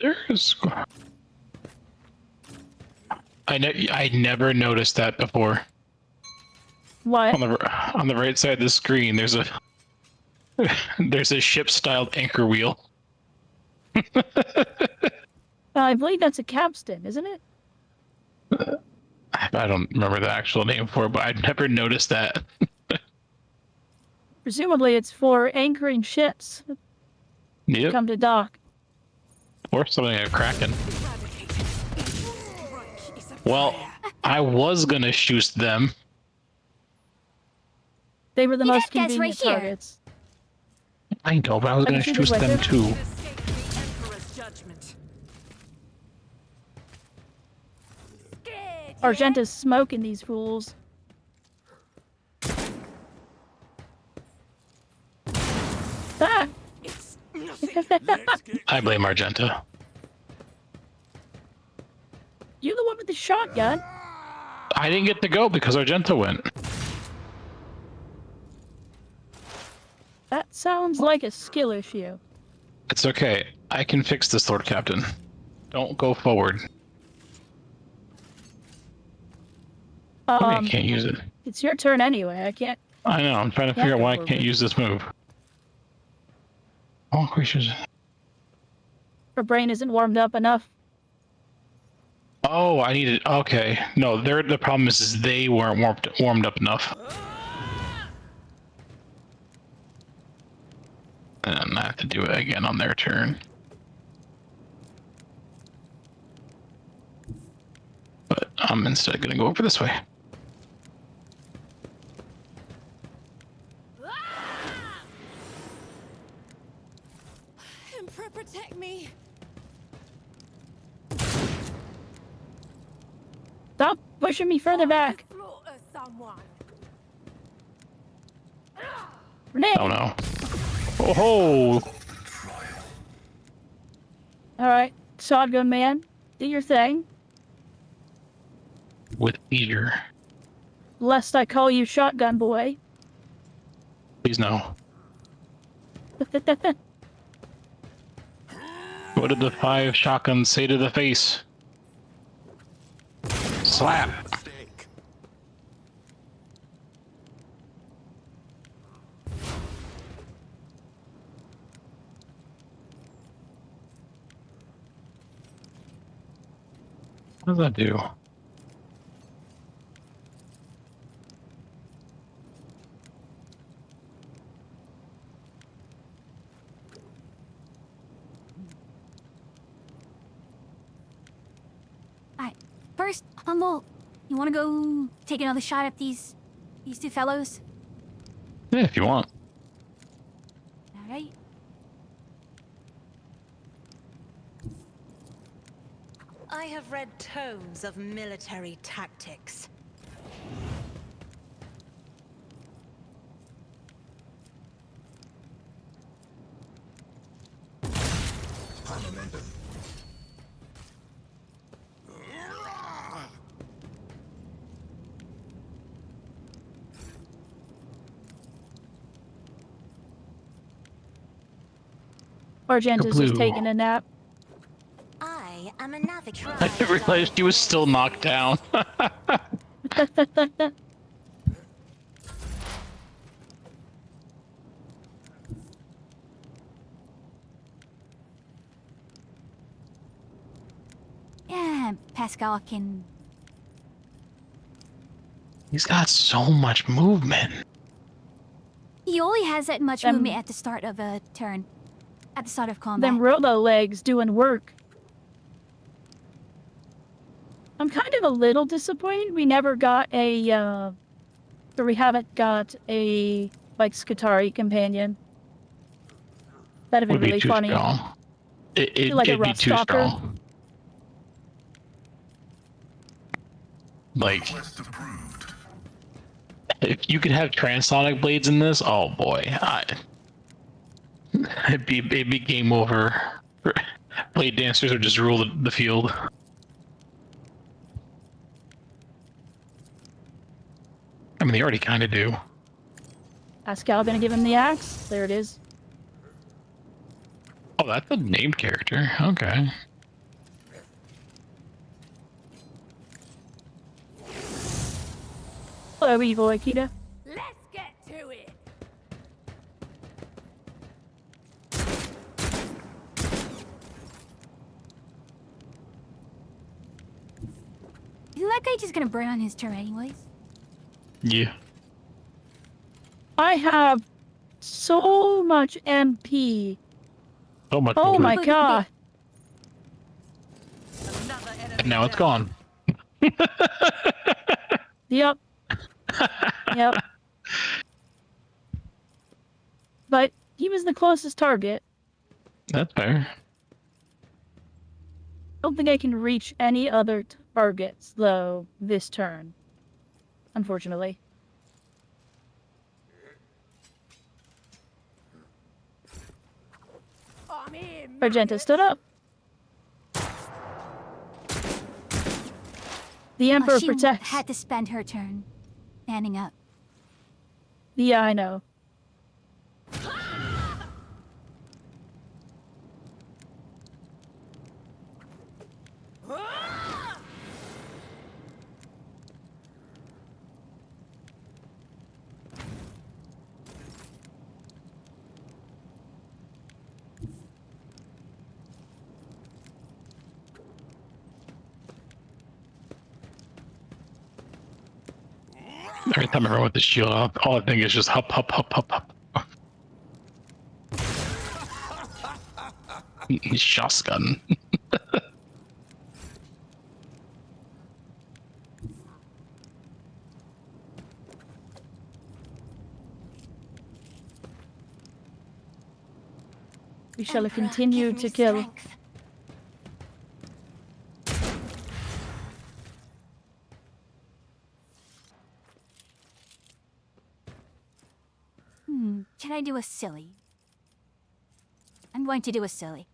There's... I never noticed that before. What? On the right side of the screen, there's a ship-styled anchor wheel. I believe that's a capstan, isn't it? I don't remember the actual name for it, but I've never noticed that. Presumably it's for anchoring ships that Yep. come to dock. Or something like a kraken. Well, I was gonna shoot them. They were the You most got guys convenient right here. targets. I know, but I was I can gonna shoot shoot it right them there. too. Escape the Emperor's judgment. Argenta's smoking these fools. Ah! It's nothing. Let's get I blame Argenta. You the one with the shotgun? I didn't get to go because Argenta went. That sounds like a skill issue. It's okay. I can fix this, Lord Captain. Don't go forward. I can't use it. It's your turn anyway. I can't. I know. I'm trying to Yeah, figure out why I go can't forward. use this move. All creatures. Her brain isn't warmed up enough. Oh, I needed. Okay. No, the problem is they weren't warmed up enough. And I have to do it again on their turn. But I'm instead gonna go over this way. Emperor, protect me. Stop pushing me further back. Slaughter someone. Renee! Oh no. Oh! Alright, shotgun man, do your thing. With eager. Lest I call you shotgun boy. Please no. What did the 5 shotguns say to the face? Slap! steak. What does that do? Alright, first, Humble, you want to go take another shot at these two fellows? Yeah, if you want. Alright. I have read tomes of military tactics. Argenta's just Kabloo. taking a nap. I am a navigator. I didn't realize she was still knocked down. Pascal can... He's got so much movement. He only has that much Them- movement at the start of a turn. At the start of combat. Them robo legs doing work. I'm kind of a little disappointed we never got a, or we haven't got a, like, Skitari companion. That'd have Would been be really too funny. strong. Like a It'd be rough too stalker. strong. Like, Request approved. if you could have transonic blades in this, oh boy, it'd be game over. Blade dancers would just rule the field. I mean, they already kind of do. Pascal gonna give him the axe. There it is. Oh, that's a named character. Okay. Hello, evil Akita. Let's get to it. Isn't that guy just gonna burn on his turn anyways? Yeah. I have so much MP. So much. Oh movement. my Look, god. Another enemy And now it's down. gone. Yep. Yep. But he was the closest target. That's fair. I don't think I can reach any other targets, though, this turn. Unfortunately. I'm here, Argenta stood up. The Emperor she protects. had to spend her turn standing up. Yeah, I know. Every time I run with the shield up, all I think is just hop, hop, hop, hop, hop. Shotgun. We shall Emperor, continue give to me kill. strength. Should I do a silly? I'm going to do a silly.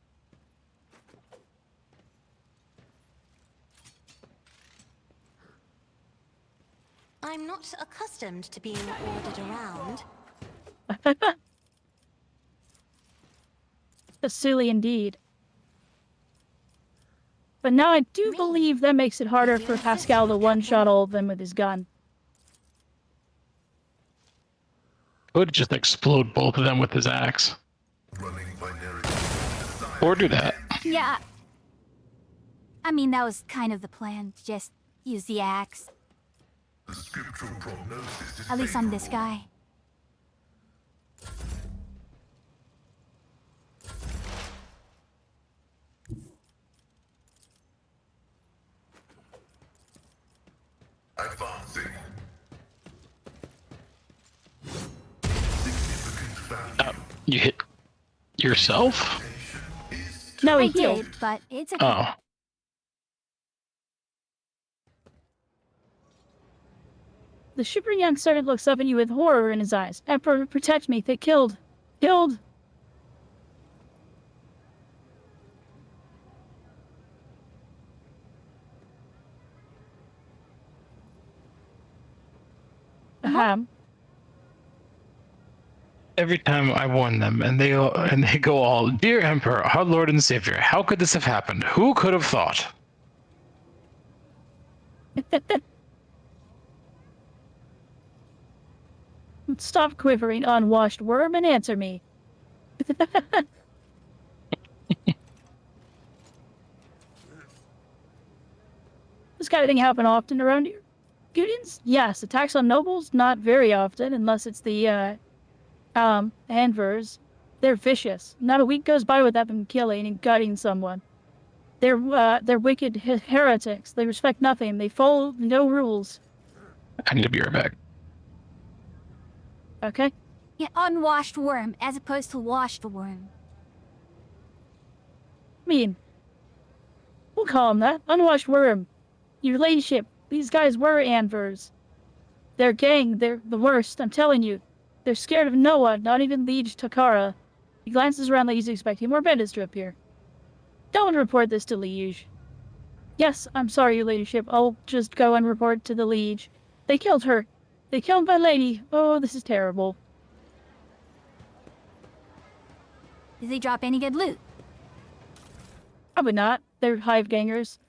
I'm not accustomed to being ordered around. A silly indeed. But now I do believe that makes it harder for Pascal to one-shot all of them with his gun. Would just explode both of them with his axe. Running binary. Or do that. Yeah. I mean, that was kind of the plan. Just use the axe. The scriptural prognosis is At least on this favorable. guy. Advancing. Significant value. You hit yourself? No, I he healed. did, but it's okay. Oh. The shivering young servant looks up at you with horror in his eyes. Emperor, protect me. They killed. Killed. Ahem. Every time I warn them, and they go all, "Dear Emperor, our Lord and Savior, how could this have happened? Who could have thought?" Stop quivering, unwashed worm, and answer me. this kind of thing happen often around here? Gudians? Yes. Attacks on nobles? Not very often, unless it's the, Anvers. They're vicious. Not a week goes by without them killing and gutting someone. They're wicked heretics. They respect nothing. They follow no rules. I need to be right back. Okay? An unwashed worm as opposed to washed worm. I mean, we'll call them that. Unwashed worm. Your ladyship, these guys were Anvers. Their gang, they're the worst, I'm telling you. They're scared of no one, not even Liege Takara. He glances around like he's expecting more bandits to appear. Don't report this to Liege. Yes, I'm sorry, your ladyship. I'll just go and report to the Liege. They killed her. They killed my lady. Oh, this is terrible. Did they drop any good loot? Probably not. They're hive gangers.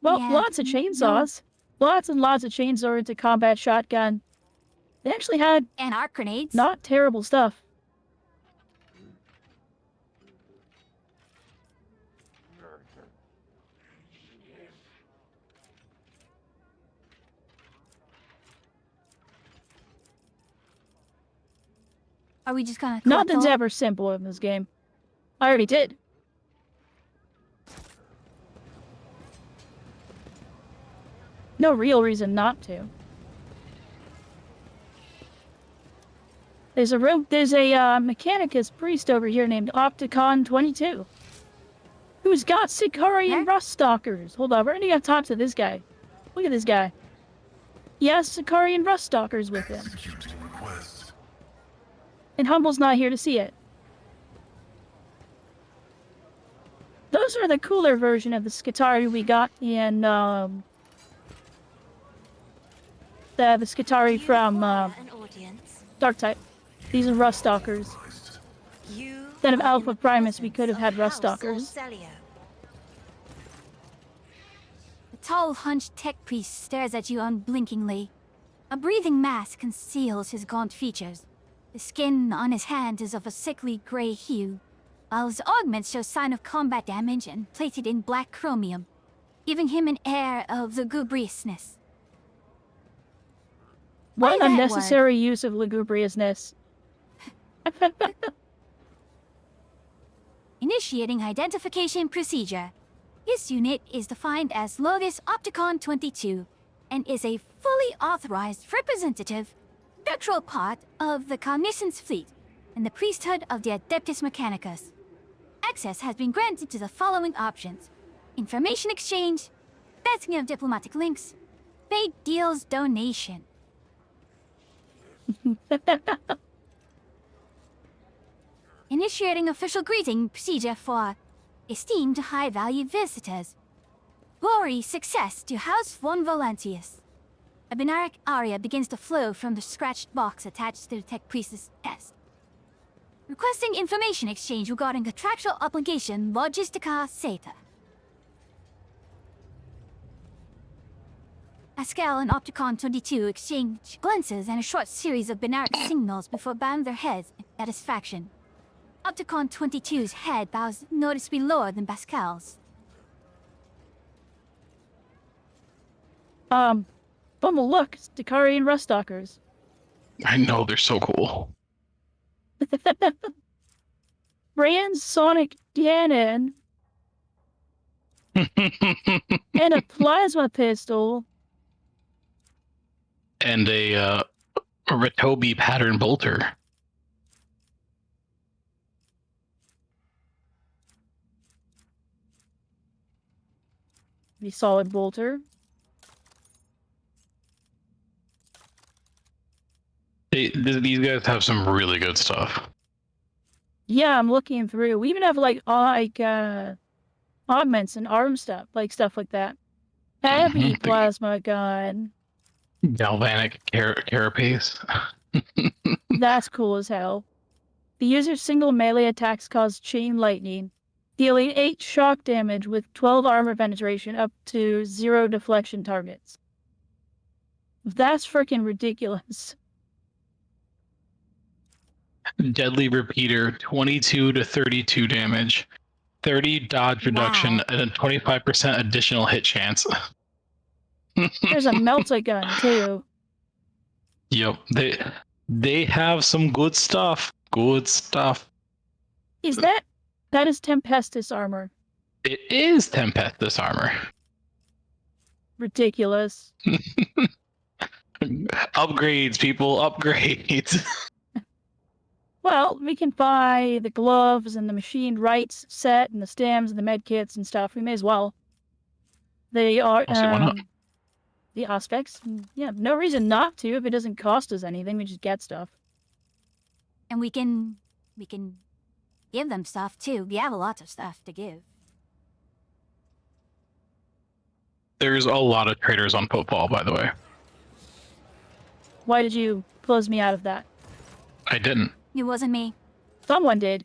Well, Yeah, lots of chainsaws. Lots and lots of chainsaw into combat shotgun. They actually had And arc grenades? not terrible stuff. Are we just gonna collect Nothing's all? ever simple in this game. I already did. No real reason not to. There's a Mechanicus priest over here named Opticon 22, who's got Sicarian rust stalkers. Hold on, we're gonna talk to this guy. Look at this guy. He has Sicarian rust stalkers with him, Executing request. and Humble's not here to see it. Those are the cooler version of the Skitari we got in the Skitari from An audience. Dark Type. These are rust stalkers. You Instead of are in Alpha the Primus, we presence could have of had rust House stalkers. Orselio. The tall, hunched tech priest stares at you unblinkingly. A breathing mask conceals his gaunt features. The skin on his hand is of a sickly gray hue, while his augments show sign of combat damage and plated in black chromium, giving him an air of lugubriousness. What Why that unnecessary use of lugubriousness. Initiating identification procedure. This unit is defined as Logis Opticon 22 and is a fully authorized representative, natural part of the Cognizance fleet and the priesthood of the Adeptus Mechanicus. Access has been granted to the following options: information exchange, vetting of diplomatic links, paid deals donation. Initiating official greeting procedure for esteemed high-value visitors. Glory, success to House von Valentius. A Benaric aria begins to flow from the scratched box attached to the tech priestess chest. Requesting information exchange regarding contractual obligation Logistica Seta. Pascal and Opticon 22 exchange glances and a short series of Benaric signals before bowing their heads in satisfaction. Opticon 22's head bows noticeably lower than Pascal's. Bumble, look, it's Dakarian rust stalkers. I know, they're so cool. Rand Sonic Cannon and a plasma pistol. And a Ratobi pattern bolter. The solid bolter. These guys have some really good stuff. Yeah, I'm looking through. We even have like augments and arm stuff, stuff like that. Heavy Mhm. plasma gun. Galvanic carapace. That's cool as hell. The user's single melee attacks cause chain lightning, dealing 8 shock damage with 12 armor penetration up to 0 deflection targets. That's freaking ridiculous. Deadly repeater, 22 to 32 damage. 30 dodge reduction Wow. and a 25% additional hit chance. There's a melter gun too. Yep, they have some good stuff. Good stuff. Is that is Tempestus armor? It is Tempestus armor. Ridiculous. Upgrades, people, upgrades. Well, we can buy the gloves and the machined rights set and the stems and the med kits and stuff. We may as well. They are I'll see why not. the aspects. Yeah, no reason not to if it doesn't cost us anything. We just get stuff. And we can give them stuff too. We have a lot of stuff to give. There's a lot of traders on football, by the way. Why did you close me out of that? I didn't. It wasn't me. Someone did.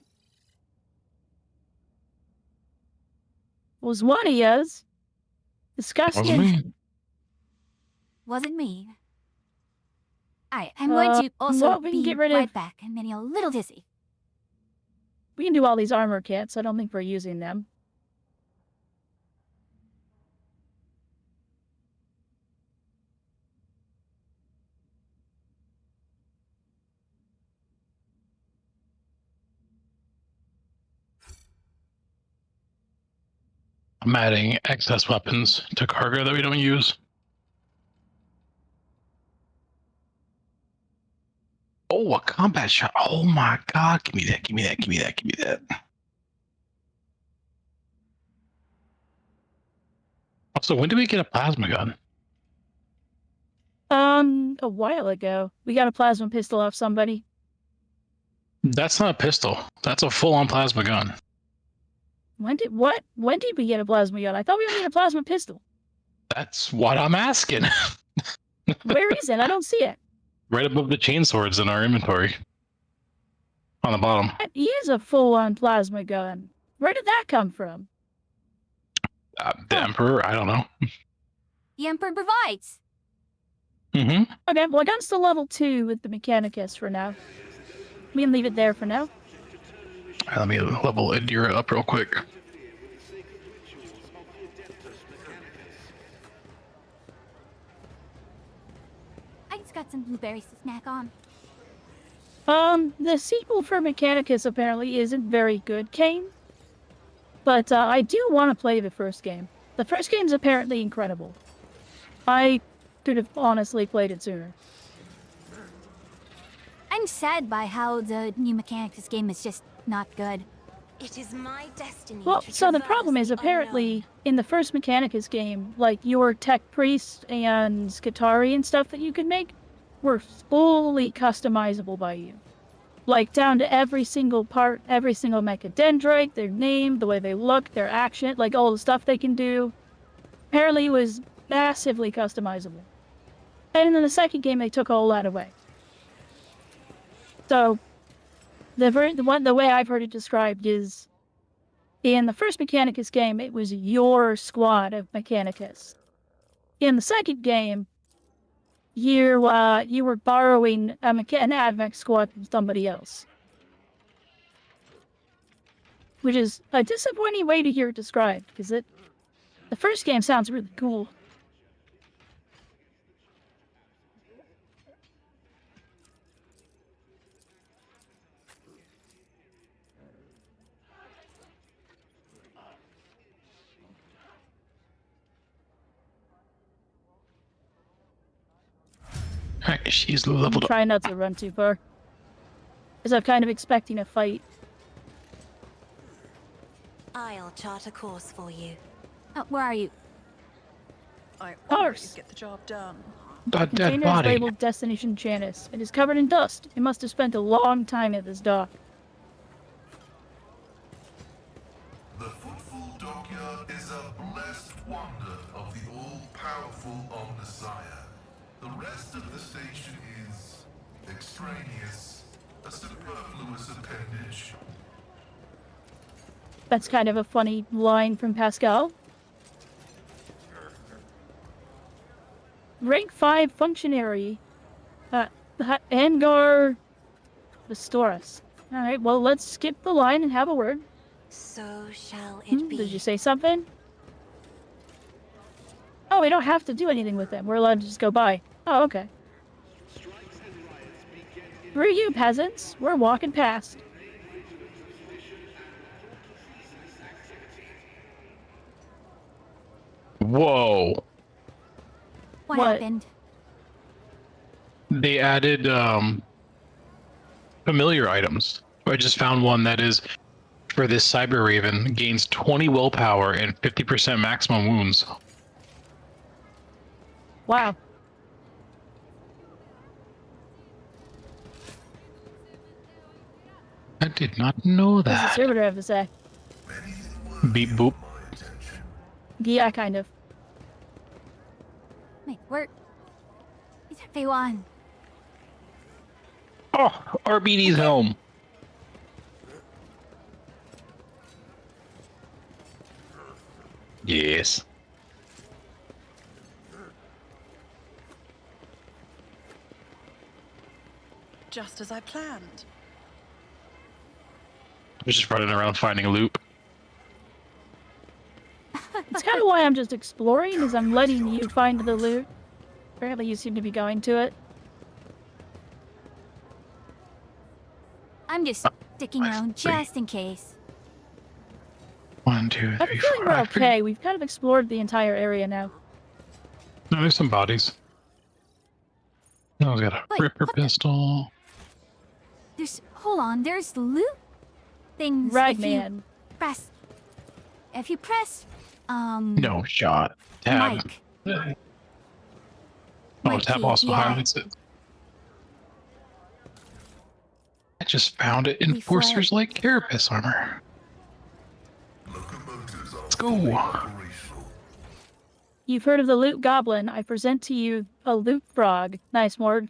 It was one of yous. Disgusting. Wasn't me. Wasn't me. Alright, I'm going to also well, we can be get rid right of- back. I'm getting a little dizzy. We can do all these armor kits. I don't think we're using them. I'm adding excess weapons to cargo that we don't use. Oh, a combat shot. Oh my god. Give me that, give me that, give me that, give me that. Also, when did we get a plasma gun? A while ago. We got a plasma pistol off somebody. That's not a pistol. That's a full-on plasma gun. When did we get a plasma gun? I thought we only had a plasma pistol. That's what I'm asking. Where is it? I don't see it. Right above the chainswords in our inventory. On the bottom. That is a full-on plasma gun. Where did that come from? The Emperor, I don't know. The Emperor provides. Mm-hmm. Okay, well, gun's to level 2 with the Mechanicus for now. We can leave it there for now. Let me level Adira up real quick. I just got some blueberries to snack on. The sequel for Mechanicus apparently isn't very good, Kane. But I do want to play the first game. The first game's apparently incredible. I could have honestly played it sooner. I'm sad by how the new Mechanicus game is just not good. It is my destiny. Well, to so the traverse problem is the apparently in the first Mechanicus game, like your tech priest and Skitari and stuff that you could make were fully customizable by you. Like down to every single part, every single mechadendrite, their name, the way they look, their action, like all the stuff they can do. Apparently it was massively customizable. And in the second game they took all that away. So the way I've heard it described is, in the first Mechanicus game, it was your squad of Mechanicus. In the second game, you were borrowing an AdMech squad from somebody else. Which is a disappointing way to hear it described, because the first game sounds really cool. Alright, she's leveled up. Try not to run too far. Because I'm kind of expecting a fight. I'll chart a course for you. Oh, where are you? I Course. get the job done. A dead Container is body. labeled Destination Janus. It is covered in dust. It must have spent a long time at this dock. The Footful Dockyard is a blessed wonder of the all-powerful Omnissiah. The rest of the station is extraneous, a superfluous appendage. That's kind of a funny line from Pascal. Rank 5 functionary. Angar Vestoris. Alright, well, let's skip the line and have a word. So shall it be. Did you say something? Oh, we don't have to do anything with them. We're allowed to just go by. Oh, okay. Who are you, peasants? We're walking past. Whoa. What What? happened? They added familiar items. I just found one that is for this Cyber Raven, gains 20 willpower and 50% maximum wounds. Wow. I did not know What's the that. servitor have to say? Beep boop. Yeah, kind of. Wait, where is everyone? Oh, RBD's home. Yes. Just as I planned. I was just running around finding loot. It's kind of why I'm just exploring, is I'm letting you find the loot. Apparently you seem to be going to it. I'm just sticking around just in case. 1, 2, I have a 3, feeling 4. we're I figured- okay. We've kind of explored the entire area now. No, there's some bodies. No, I've got a Wait, ripper what the- pistol. Hold on, there's loot things. Right, if you man. press. If you press, No shot. Tab. Mike. Oh, Mike tab key, also yeah. highlights it. I just found it. We Enforcers like carapace armor. Let's go. You've heard of the loot goblin. I present to you a loot frog. Nice, Morg.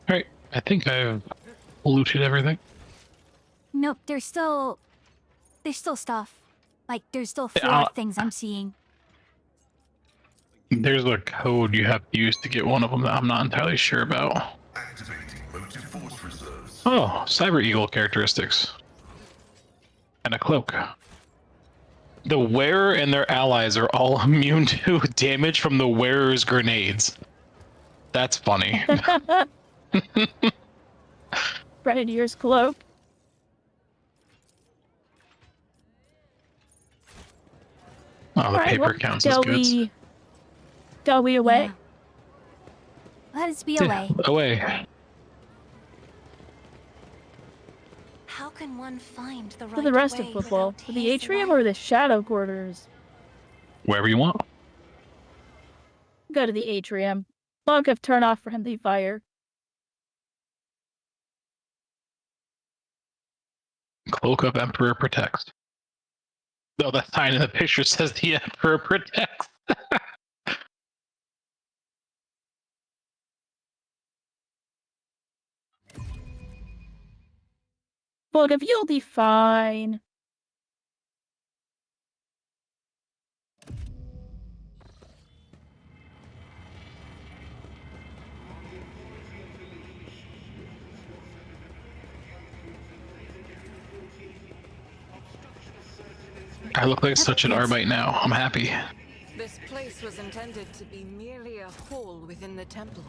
Alright, I think I've looted everything. Nope, there's still stuff. Like there's still 4 I'll- things I'm seeing. There's a code you have to use to get one of them that I'm not entirely sure about. Activating motive force reserves. Oh, Cyber Eagle characteristics. And a cloak. The wearer and their allies are all immune to damage from the wearer's grenades. That's funny. Predator's cloak. Oh, the Alright, paper well, counts as shall goods. Shall we away? Yeah. Let us be Yeah, away. away. How can one find the right To the rest of way football. without To the his atrium light? or the shadow quarters? Wherever you want. Go to the atrium. Log have turned off friendly fire. Cloak of Emperor protects. No, that sign in the picture says the Emperor protects. Log of you'll be fine. I look like such an Arbite now. I'm happy. This place was intended to be merely a hall within the temple,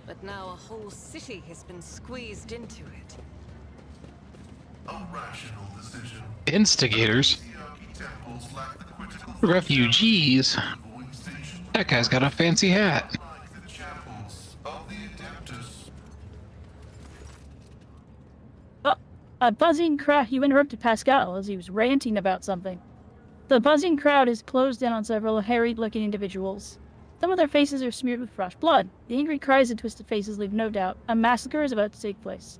but now a whole city has been squeezed into it. A rational decision. Instigators? CRP temples lack the critical Refugees? void station That guy's got a fancy hat. like the chapels of the Adeptus. Oh, a buzzing crowd. You interrupted Pascal as he was ranting about something. The buzzing crowd is closed in on several harried-looking individuals. Some of their faces are smeared with fresh blood. The angry cries and twisted faces leave no doubt. A massacre is about to take place.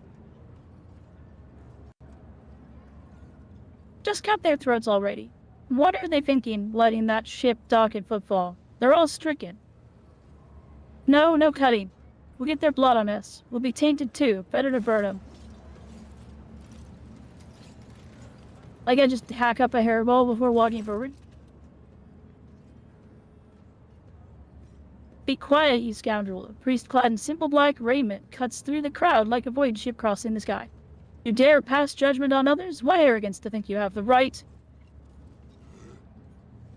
Just cut their throats already. What are they thinking, letting that ship dock at footfall? They're all stricken. No, no cutting. We'll get their blood on us. We'll be tainted too. Better to burn them. Like I just hack up a hairball before walking forward. Be quiet, you scoundrel. A priest clad in simple black raiment cuts through the crowd like a void ship crossing the sky. You dare pass judgment on others? Why arrogance to think you have the right?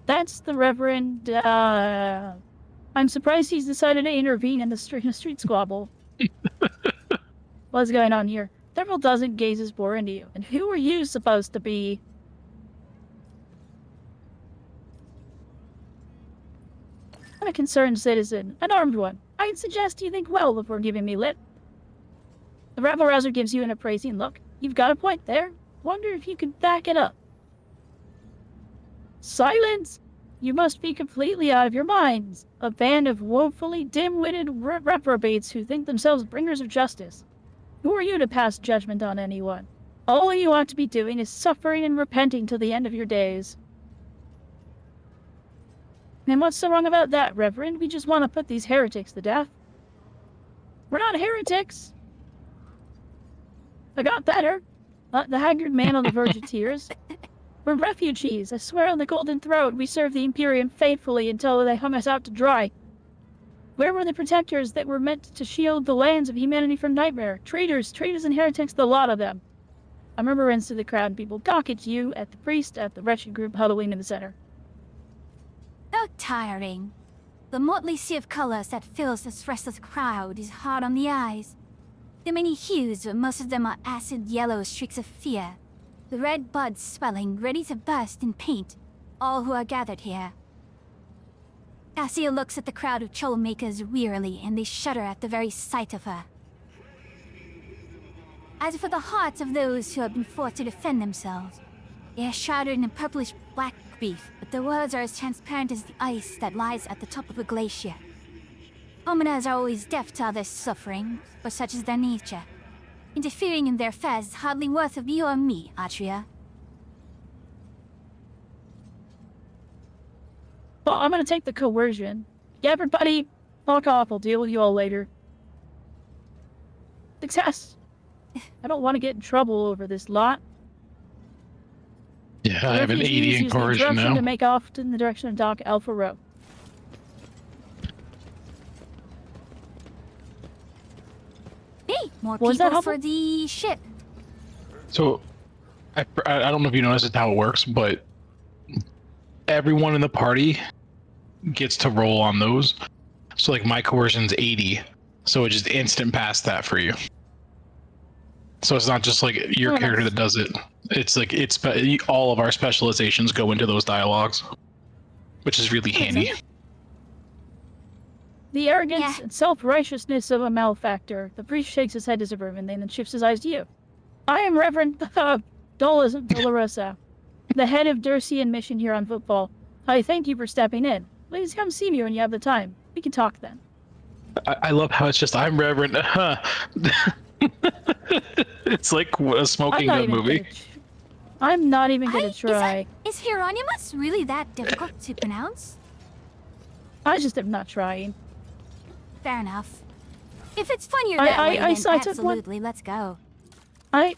That's the Reverend, I'm surprised he's decided to intervene in a street squabble. What's going on here? Several dozen gazes bore into you. And who are you supposed to be? I'm a concerned citizen, an armed one. I'd suggest you think well before giving me lip. The rabble-rouser gives you an appraising look. You've got a point there. Wonder if you could back it up. Silence! You must be completely out of your minds. A band of woefully dim-witted reprobates who think themselves bringers of justice. Who are you to pass judgment on anyone? All you ought to be doing is suffering and repenting till the end of your days. And what's so wrong about that, Reverend? We just want to put these heretics to death. We're not heretics! I got better. The haggard man on the verge of tears. We're refugees. I swear on the Golden Throne, we served the Imperium faithfully until they hung us out to dry. Where were the protectors that were meant to shield the lands of humanity from nightmare? Traitors and heretics, the lot of them. I remember into the crowd and people gawk at you, at the priest, at the wretched group huddling in the center. How tiring. The motley sea of colors that fills this restless crowd is hard on the eyes. The many hues, but most of them are acid yellow streaks of fear. The red buds swelling, ready to burst in paint, all who are gathered here. Cassia looks at the crowd of troublemakers wearily, and they shudder at the very sight of her. As for the hearts of those who have been forced to defend themselves, they are shrouded in a purplish black grief, but their words are as transparent as the ice that lies at the top of a glacier. Commoners are always deaf to others' suffering, for such is their nature. Interfering in their affairs is hardly worth of you or me, Atria. Well, I'm gonna take the coercion. Yeah, everybody, fuck off. I'll deal with you all later. Success. I don't want to get in trouble over this lot. Yeah, I have an 80 in coercion now. To make off in the direction of Dock Alpha Row. Hey, more Was that people helpful? for the ship. So, I don't know if you noticed how it works, but everyone in the party gets to roll on those. So, like, my coercion's 80, so it just instant past that for you. So it's not just like your character that does it. It's like all of our specializations go into those dialogues, which is really handy. The arrogance and self-righteousness of a malefactor. The priest shakes his head disapprovingly and then shifts his eyes to you. I am Reverend Dolorosa, the head of Dursian mission here on football. I thank you for stepping in. Please come see me when you have the time. We can talk then. I love how it's just, I'm Reverend. It's like a Smoking Gun movie. I'm not even gonna try. Is Hieronymus really that difficult to pronounce? I just am not trying. Fair enough. If it's funnier that way, then absolutely, let's go. I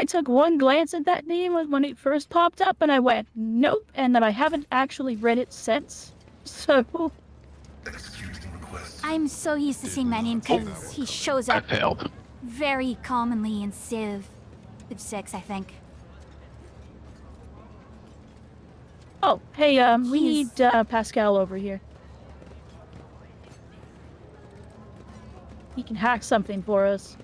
took one glance at that name when it first popped up, and I went, nope, and then I haven't actually read it since. So... I'm so used to seeing my name because he shows up I failed. very commonly in Civ 6, I think. Oh, hey, we need Pascal over here. He can hack something for us.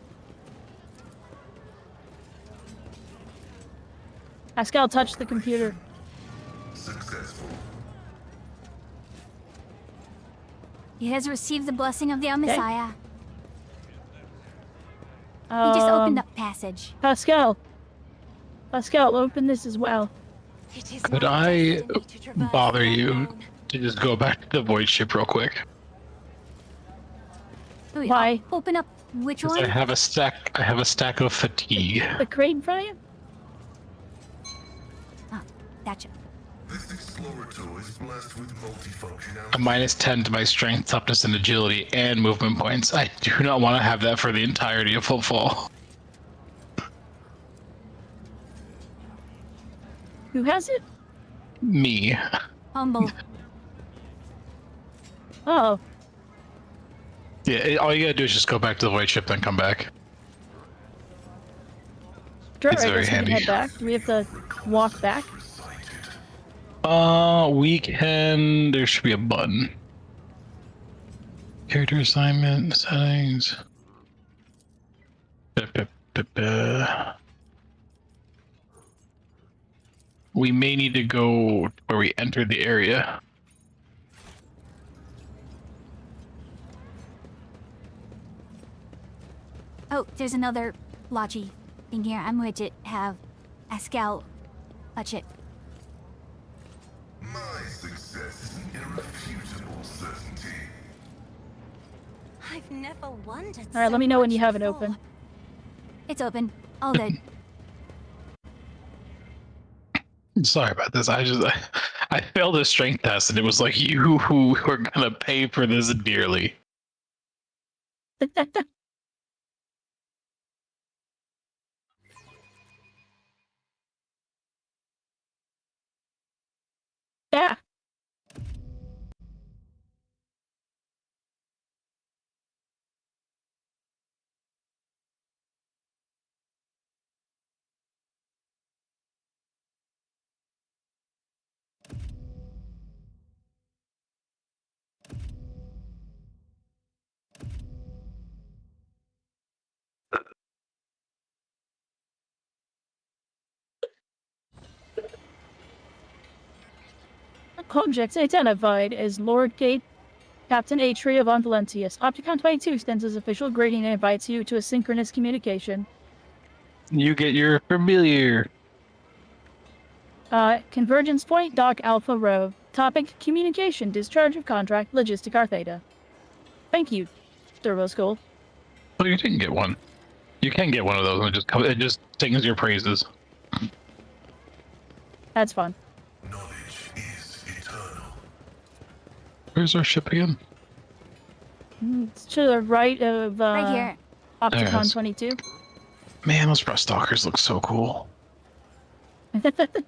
Pascal, touch the computer. Successful. He has received the blessing of the Messiah. He He just opened up passage. Pascal, open this as well. Could I bother you to just go back to the void ship real quick? Wait, Why? Open up which 'Cause one? I have a stack of fatigue. The crate in front of you? Oh, gotcha. This Explorator is blessed with multifunctionality. A -10 to my strength, toughness, and agility, and movement points. I do not want to have that for the entirety of footfall. Who has it? Me. Humble. Oh, Yeah, all you gotta do is just go back to the white ship, then come back. sure, It's I very guess we can handy. head back. Do we have to walk back? We can. There should be a button. Character assignment settings. We may need to go where we entered the area. Oh, there's another Logi thing here. I'm going to have Ascal touch it. My success is an irrefutable certainty. I've never wondered. All right, let me know when you have it open. It's open. All good. Sorry about this. I failed a strength test, and it was like you who were gonna pay for this dearly. Yeah. Objects identified as Lord Gate, Captain Atria von Valentius. Opticon 22 sends his official greeting and invites you to asynchronous communication. You get your familiar. Convergence Point, Dock Alpha Row. Topic, communication, discharge of contract, logistic R Theta. Thank you, Turbo Skull. Oh, you didn't get one. You can get one of those, and it just sings your praises. That's fun. Knowledge is eternal. Where's our ship again? It's to the right of, Right here. There it Opticon is. 22. Man, those breast stalkers look so cool. The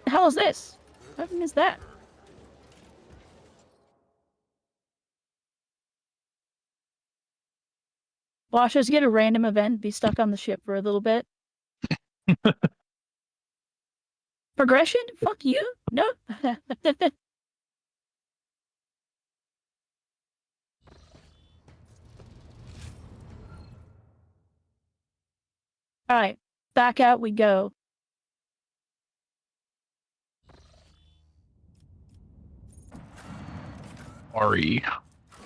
hell is this? What is that? Watch us get a random event, be stuck on the ship for a little bit. Progression? Fuck you. No. Alright, back out we go. Ari.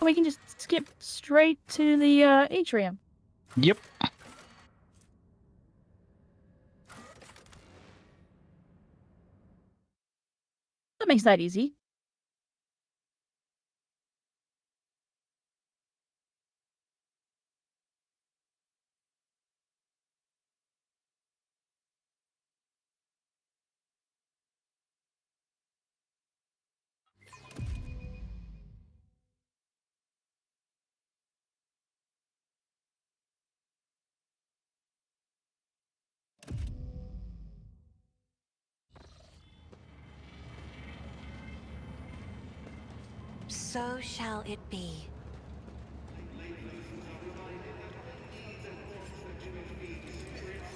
We can just skip straight to the atrium. Yep. That makes that easy. So shall it be.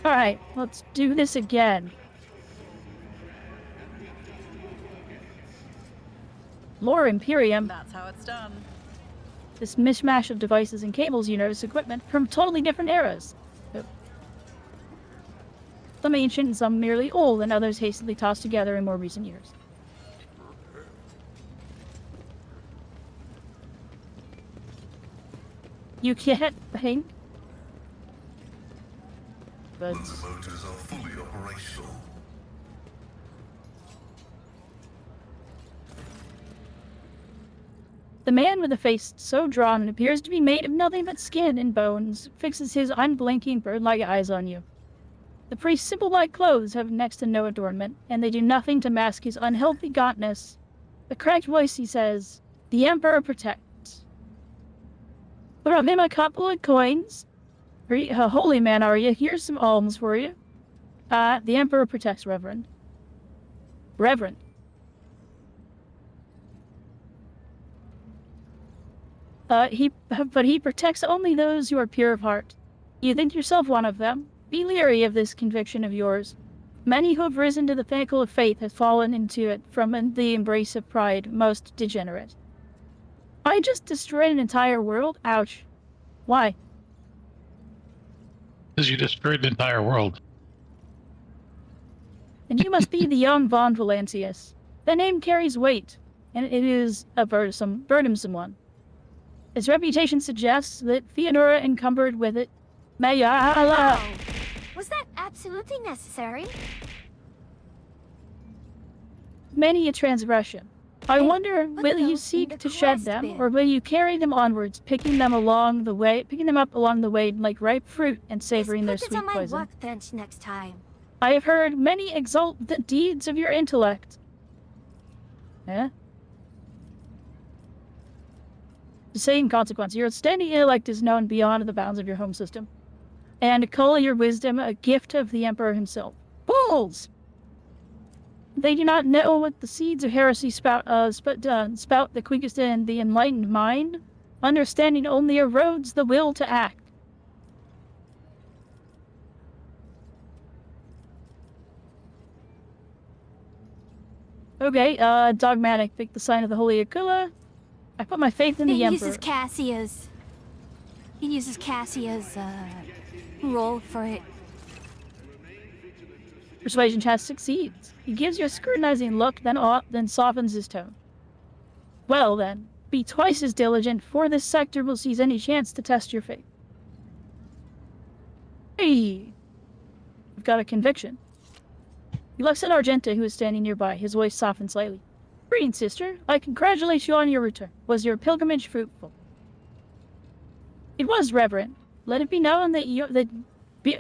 Alright, let's do this again. Lore Imperium. That's how it's done. This mishmash of devices and cables you notice equipment from totally different eras. Some ancient and some merely old, and others hastily tossed together in more recent years. You can't think. But The motors are fully operational. the man with a face so drawn and appears to be made of nothing but skin and bones fixes his unblinking bird-like eyes on you. The priest's simple white clothes have next to no adornment, and they do nothing to mask his unhealthy gauntness. The cracked voice, he says, "The Emperor protects. From him a couple of coins. A holy man are you? Here's some alms for you. The Emperor protects, Reverend. Reverend. But he protects only those who are pure of heart. You think yourself one of them? Be leery of this conviction of yours. Many who have risen to the pinnacle of faith have fallen into it from the embrace of pride, most degenerate. I just destroyed an entire world? Ouch. Why? Because you destroyed the entire world. And you must be the young Von Valancius. The name carries weight, and it is a burdensome one. His reputation suggests that Theodora encumbered with it. May Allah. Oh, was that absolutely necessary? Many a transgression. I wonder, put will you those in seek the to shed quest them, bin. or will you carry them onwards, picking them up along the way like ripe fruit and savoring their Just put sweet it on my poison? workbench next time. I have heard many exalt the deeds of your intellect. Eh? The same consequence, your outstanding intellect is known beyond the bounds of your home system, and call your wisdom a gift of the Emperor himself. Fools! They do not know what the seeds of heresy spout the quickest in the enlightened mind. Understanding only erodes the will to act. Okay, dogmatic. Pick the sign of the Holy Aquila. I put my faith in the It Emperor. uses Cassia's. It uses Cassia's roll for it. Persuasion test succeeds. He gives you a scrutinizing look, then softens his tone. Well then, be twice as diligent, for this sector will seize any chance to test your faith. Hey! I've got a conviction. He looks at Argenta, who is standing nearby. His voice softens slightly. Greetings, sister. I congratulate you on your return. Was your pilgrimage fruitful? It was, Reverend. Let it be known that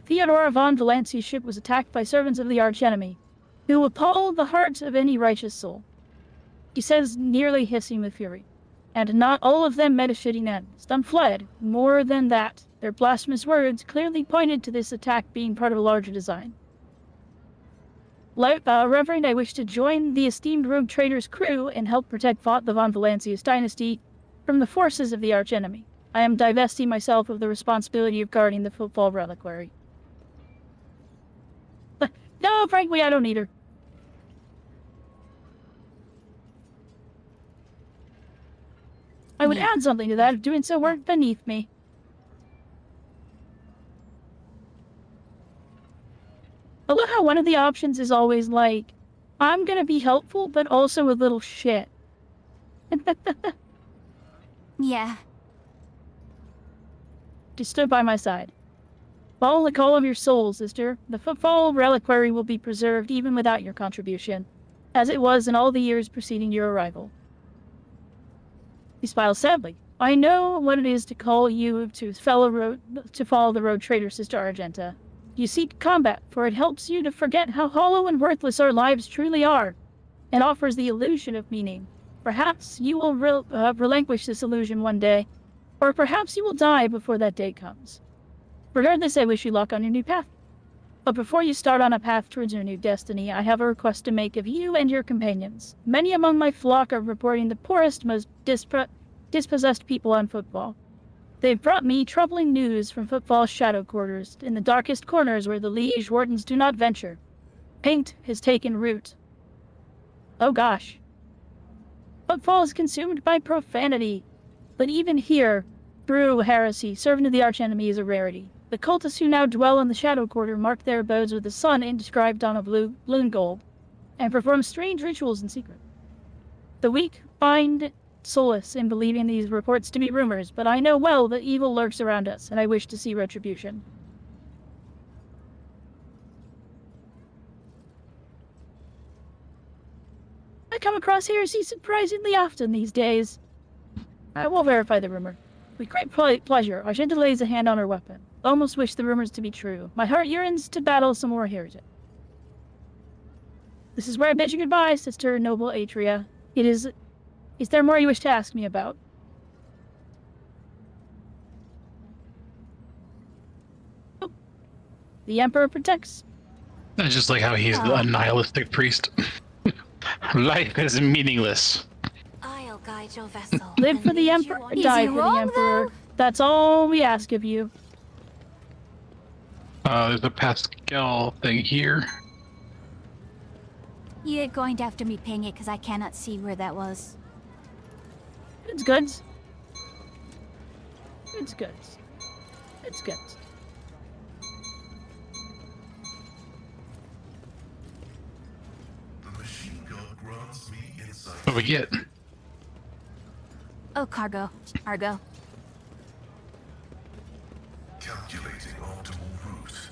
Theodora von Valancia's ship was attacked by servants of the archenemy, who appalled the heart of any righteous soul. He says, nearly hissing with fury. And not all of them met a shitting end. Some fled. More than that, their blasphemous words clearly pointed to this attack being part of a larger design. Reverend, I wish to join the esteemed rogue trader's crew and help protect the Von Valancius dynasty from the forces of the archenemy. I am divesting myself of the responsibility of guarding the football reliquary. No, frankly, I don't need her. I would add something to that if doing so weren't beneath me. I love how one of the options is always like, I'm gonna be helpful, but also a little shit. Yeah. Just stood by my side. Follow the call of your soul, sister. The footfall reliquary will be preserved even without your contribution, as it was in all the years preceding your arrival. He smiles sadly. I know what it is to call you to follow the road trader, Sister Argenta. You seek combat, for it helps you to forget how hollow and worthless our lives truly are, and offers the illusion of meaning. Perhaps you will relinquish this illusion one day, or perhaps you will die before that day comes. Regardless, I wish you luck on your new path. But before you start on a path towards your new destiny, I have a request to make of you and your companions. Many among my flock are reporting the poorest, most dispossessed people on football. They've brought me troubling news from Footfall's shadow quarters, in the darkest corners where the liege wardens do not venture. Paint has taken root. Oh gosh. Footfall is consumed by profanity. But even here, true heresy, servant of the archenemy, is a rarity. The cultists who now dwell in the shadow quarter mark their abodes with the sun inscribed on a blue gold, and perform strange rituals in secret. The weak find solace in believing these reports to be rumors, but I know well that evil lurks around us, and I wish to see retribution. I come across heresy surprisingly often these days. I will verify the rumor. With great pleasure, Argenta lays a hand on her weapon. Almost wish the rumors to be true. My heart yearns to battle some more heretic. This is where I bid you goodbye, Sister Noble Atria. Is there more you wish to ask me about? Oh. The Emperor protects. I just like how he's a nihilistic priest. Life is meaningless. I'll guide your vessel. Live and for the lead Emperor you on and Is die he for the wrong, Emperor. though? That's all we ask of you. There's a Pascal thing here. You're going to have to me ping it because I cannot see where that was. It's goods. It's goods. It's goods. The machine god grants me insight. What do we get? Oh, cargo. Cargo. Calculating optimal route.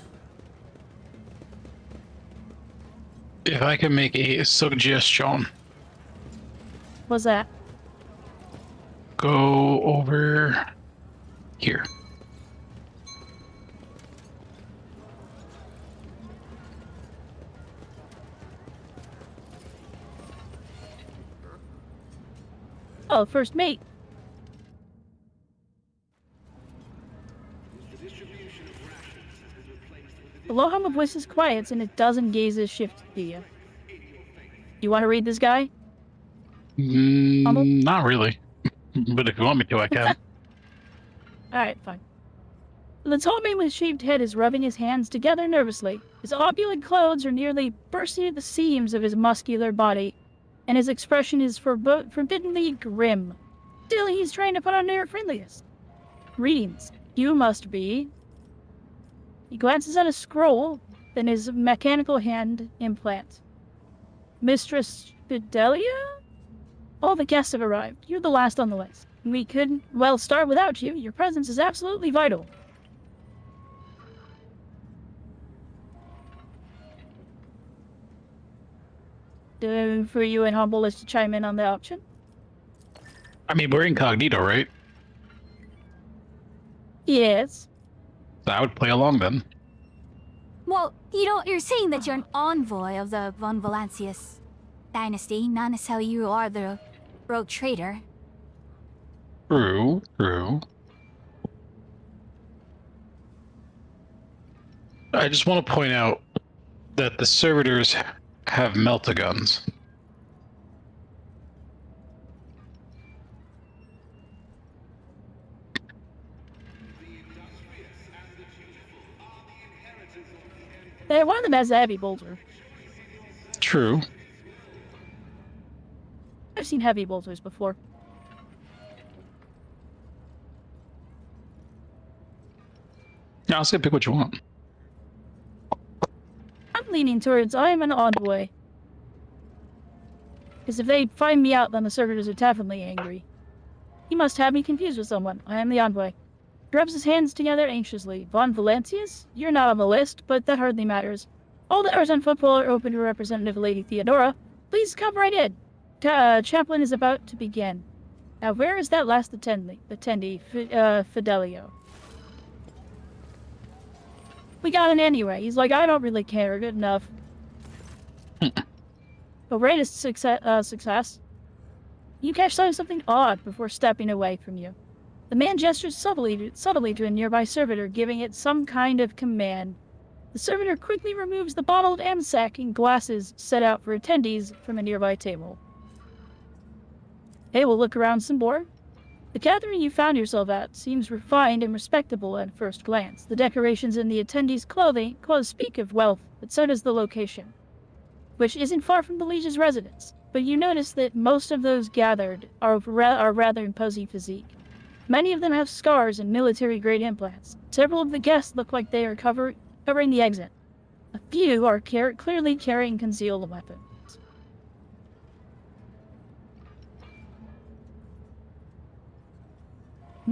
If I can make a suggestion, What's that? go over here. Oh, first mate. The low hum of voices quiets and a dozen gazes shift to you. You want to read this guy? Not really. But if you want me to, I can. Alright, fine. The tall man with shaved head is rubbing his hands together nervously. His opulent clothes are nearly bursting at the seams of his muscular body, and his expression is forbiddingly grim. Still, he's trying to put on air friendliness. Greetings. You must be... He glances at a scroll, then his mechanical hand implants. Mistress Fidelia? All the guests have arrived. You're the last on the list. We couldn't, well, start without you. Your presence is absolutely vital. For you and Humble is to chime in on the option? I mean, we're incognito, right? Yes. So I would play along then. Well, you're saying that you're an envoy of the Von Valancius dynasty, not necessarily you are the rogue trader. True, true. I just want to point out that the servitors have melt-a-guns. One of them has a heavy bolter. True. I've seen heavy bolters before. Yeah, I'll say pick what you want. I'm leaning towards I'm an envoy. Because if they find me out, then the servitors are definitely angry. He must have me confused with someone. I am the envoy. He rubs his hands together anxiously. Von Valancius? You're not on the list, but that hardly matters. All the hours on football are open to Representative Lady Theodora. Please come right in. Chaplain is about to begin. Now, where is that last attendee, Fidelio? We got it anyway. He's like, I don't really care. Good enough. But greatest success. You catch sight of something odd before stepping away from you. The man gestures subtly to a nearby servitor, giving it some kind of command. The servitor quickly removes the bottled amsac and glasses set out for attendees from a nearby table. Hey, we'll look around some more. The gathering you found yourself at seems refined and respectable at first glance. The decorations in the attendees' clothing speak of wealth, but so does the location, which isn't far from the liege's residence. But you notice that most of those gathered are rather imposing physique. Many of them have scars and military-grade implants. Several of the guests look like they are covering the exit. A few are clearly carrying concealed weapons. I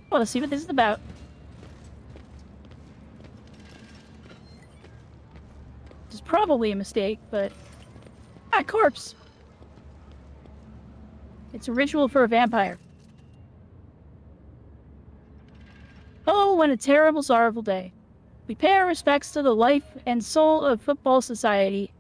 want to see what this is about. It's probably a mistake, but... Ah, corpse! It's a ritual for a vampire. Oh, what a terrible, sorrowful day. We pay our respects to the life and soul of Football Society,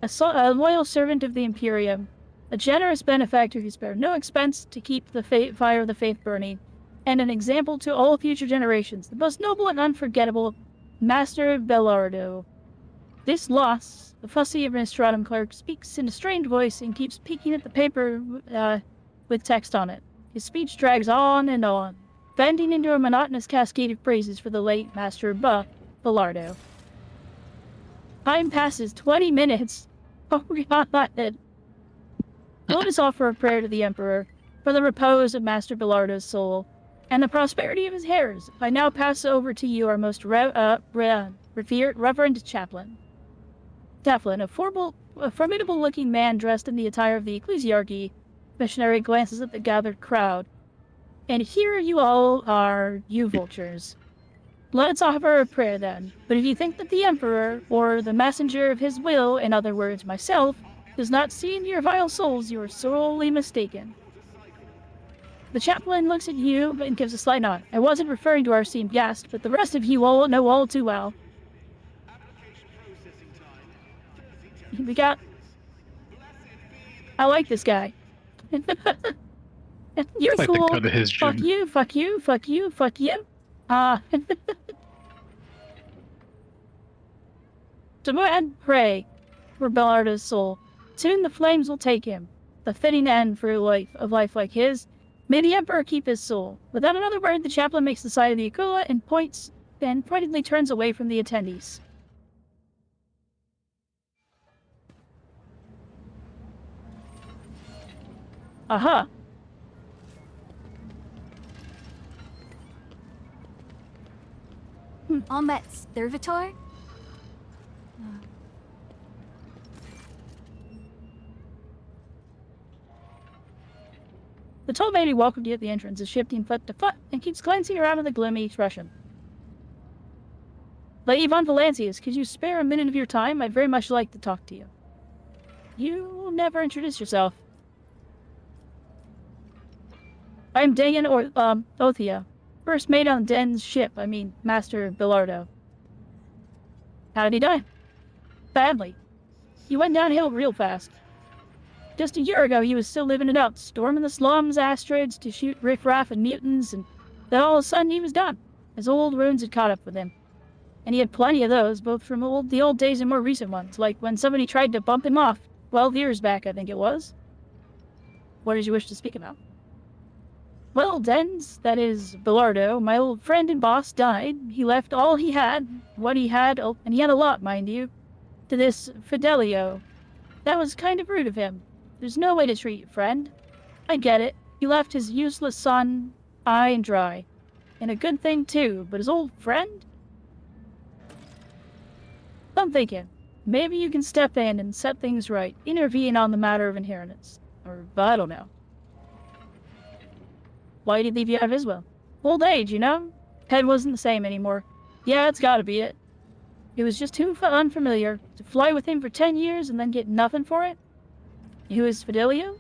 a loyal servant of the Imperium, a generous benefactor who spared no expense to keep the fire of the faith burning, and an example to all future generations, the most noble and unforgettable Master Bellardo. This loss, the fussy administratum clerk speaks in a strained voice and keeps peeking at the paper with text on it. His speech drags on, bending into a monotonous cascade of praises for the late Master Bellardo. Time passes 20 minutes. Oh, God. Let us offer a prayer to the Emperor for the repose of Master Bellardo's soul and the prosperity of his heirs. I now pass over to you our most revered chaplain. Teflin, a formidable-looking man dressed in the attire of the ecclesiarchy, missionary glances at the gathered crowd. And here you all are, you vultures. Let's offer a prayer then. But if you think that the Emperor, or the messenger of his will, in other words, myself, does not see into your vile souls, you are sorely mistaken. The chaplain looks at you and gives a slight nod. I wasn't referring to our esteemed guest, but the rest of you all know all too well. We got... I like this guy. You're like cool. the cut of his Fuck jib. you, fuck you, fuck you, fuck you. To go ahead and pray for Bellardo's soul. Soon the flames will take him. The fitting end for a life like his. May the Emperor keep his soul. Without another word, the chaplain makes the sign of the Aquila and pointedly turns away from the attendees. Aha! Combat servitor? The tall lady welcomed you at the entrance, is shifting foot to foot, and keeps glancing around with a gloomy expression. Lady Von Valancius, could you spare a minute of your time? I'd very much like to talk to you. You never introduced yourself. I'm Dayan Othia, first mate on Den's ship, Master Bellardo. How did he die? Badly. He went downhill real fast. Just a year ago, he was still living it up, storming the slums, asteroids to shoot riffraff and mutants, and then all of a sudden he was done. His old wounds had caught up with him. And he had plenty of those, both from the old days and more recent ones, like when somebody tried to bump him off 12 years back, I think it was. What did you wish to speak about? Well, Dens, that is, Bellardo, my old friend and boss, died. He left all he had, what he had, and he had a lot, mind you, to this Fidelio. That was kind of rude of him. There's no way to treat your friend. I get it. He left his useless son high and dry. And a good thing, too, but his old friend? I'm thinking, maybe you can step in and set things right, intervene on the matter of inheritance. Or, I don't know. Why'd he leave you out of his will? Old age, you know? Head wasn't the same anymore. Yeah, it's gotta be it. It was just too unfamiliar. To fly with him for 10 years and then get nothing for it? Who is Fidelio?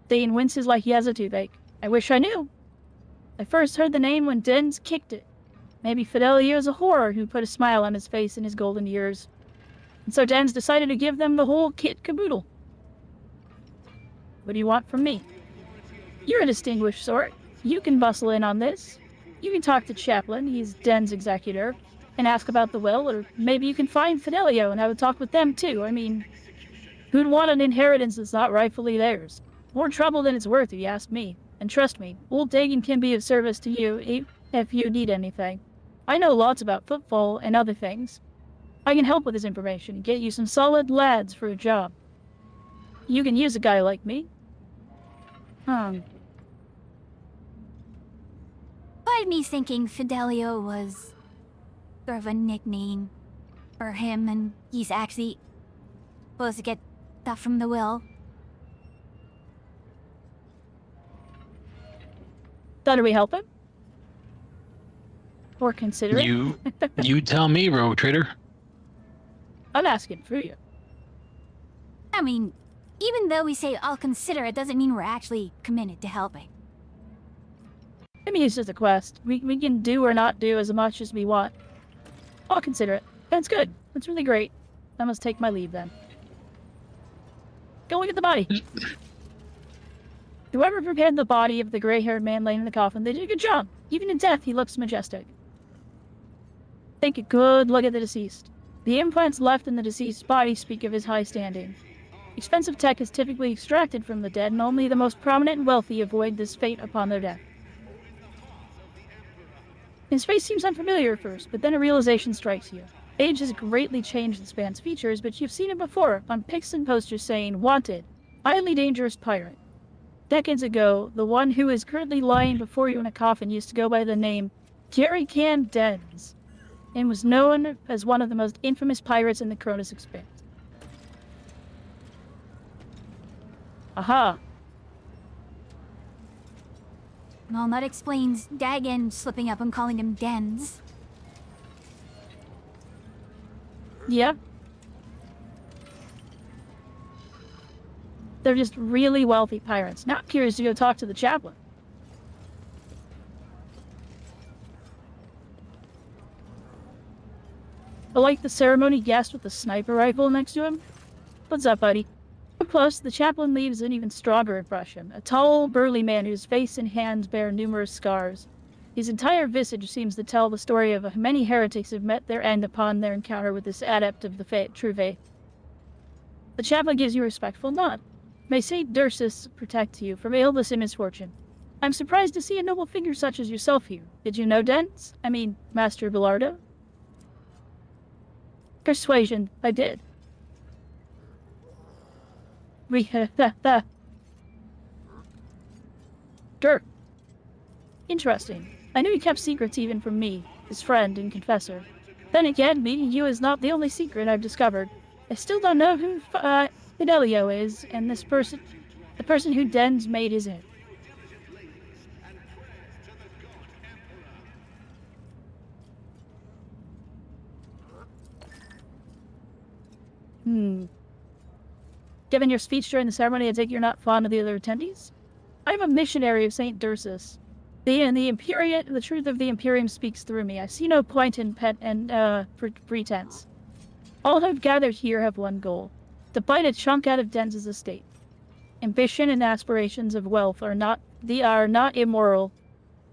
Dane winces like he has a toothache. I wish I knew. I first heard the name when Dens kicked it. Maybe Fidelio is a whore who put a smile on his face in his golden years. And so Dens decided to give them the whole kit caboodle. What do you want from me? You're a distinguished sort. You can bustle in on this. You can talk to Chaplain, he's Den's executor, and ask about the will, or maybe you can find Fidelio and have a talk with them too. Who'd want an inheritance that's not rightfully theirs? More trouble than it's worth, if you ask me. And trust me, old Dagan can be of service to you if you need anything. I know lots about football and other things. I can help with this information and get you some solid lads for a job. You can use a guy like me. Part of me thinking Fidelio was sort of a nickname for him, and he's actually supposed to get stuff from the will. Thought we help him? Or consider it? You tell me, rogue trader. I'm asking for you. Even though we say I'll consider it, doesn't mean we're actually committed to helping. It's just a quest. We can do or not do as much as we want. I'll consider it. That's good. That's really great. I must take my leave then. Go look at the body. Whoever prepared the body of the gray-haired man laying in the coffin, they did a good job. Even in death, he looks majestic. Take a good look at the deceased. The implants left in the deceased's body speak of his high standing. Expensive tech is typically extracted from the dead, and only the most prominent and wealthy avoid this fate upon their death. His face seems unfamiliar at first, but then a realization strikes you. Age has greatly changed this man's features, but you've seen him before on pics and posters saying, "Wanted, highly dangerous pirate." Decades ago, the one who is currently lying before you in a coffin used to go by the name Jerry Can Dens, and was known as one of the most infamous pirates in the Cronus Expanse. Aha! Well, that explains Dagon slipping up and calling him Dens. Yeah. They're just really wealthy pirates. Now I'm curious to go talk to the chaplain. I like the ceremony guest with the sniper rifle next to him. What's up, buddy? Up close, the chaplain leaves an even stronger impression. A tall, burly man whose face and hands bear numerous scars. His entire visage seems to tell the story of many heretics who have met their end upon their encounter with this adept of the true faith. The chaplain gives you a respectful nod. May Saint Dursus protect you from illness and misfortune. I'm surprised to see a noble figure such as yourself here. Did you know Dens? I mean, Master Bilardo? Persuasion, I did. Dirk. Interesting. I knew he kept secrets even from me, his friend and confessor. Then again, meeting you is not the only secret I've discovered. I still don't know who Fidelio is, and the person who Dens made his in. Given your speech during the ceremony, I take you're not fond of the other attendees? I'm a missionary of Saint Dursus. The truth of the Imperium speaks through me. I see no point in pretense. All who have gathered here have one goal: to bite a chunk out of Dens' estate. Ambition and aspirations of wealth are not immoral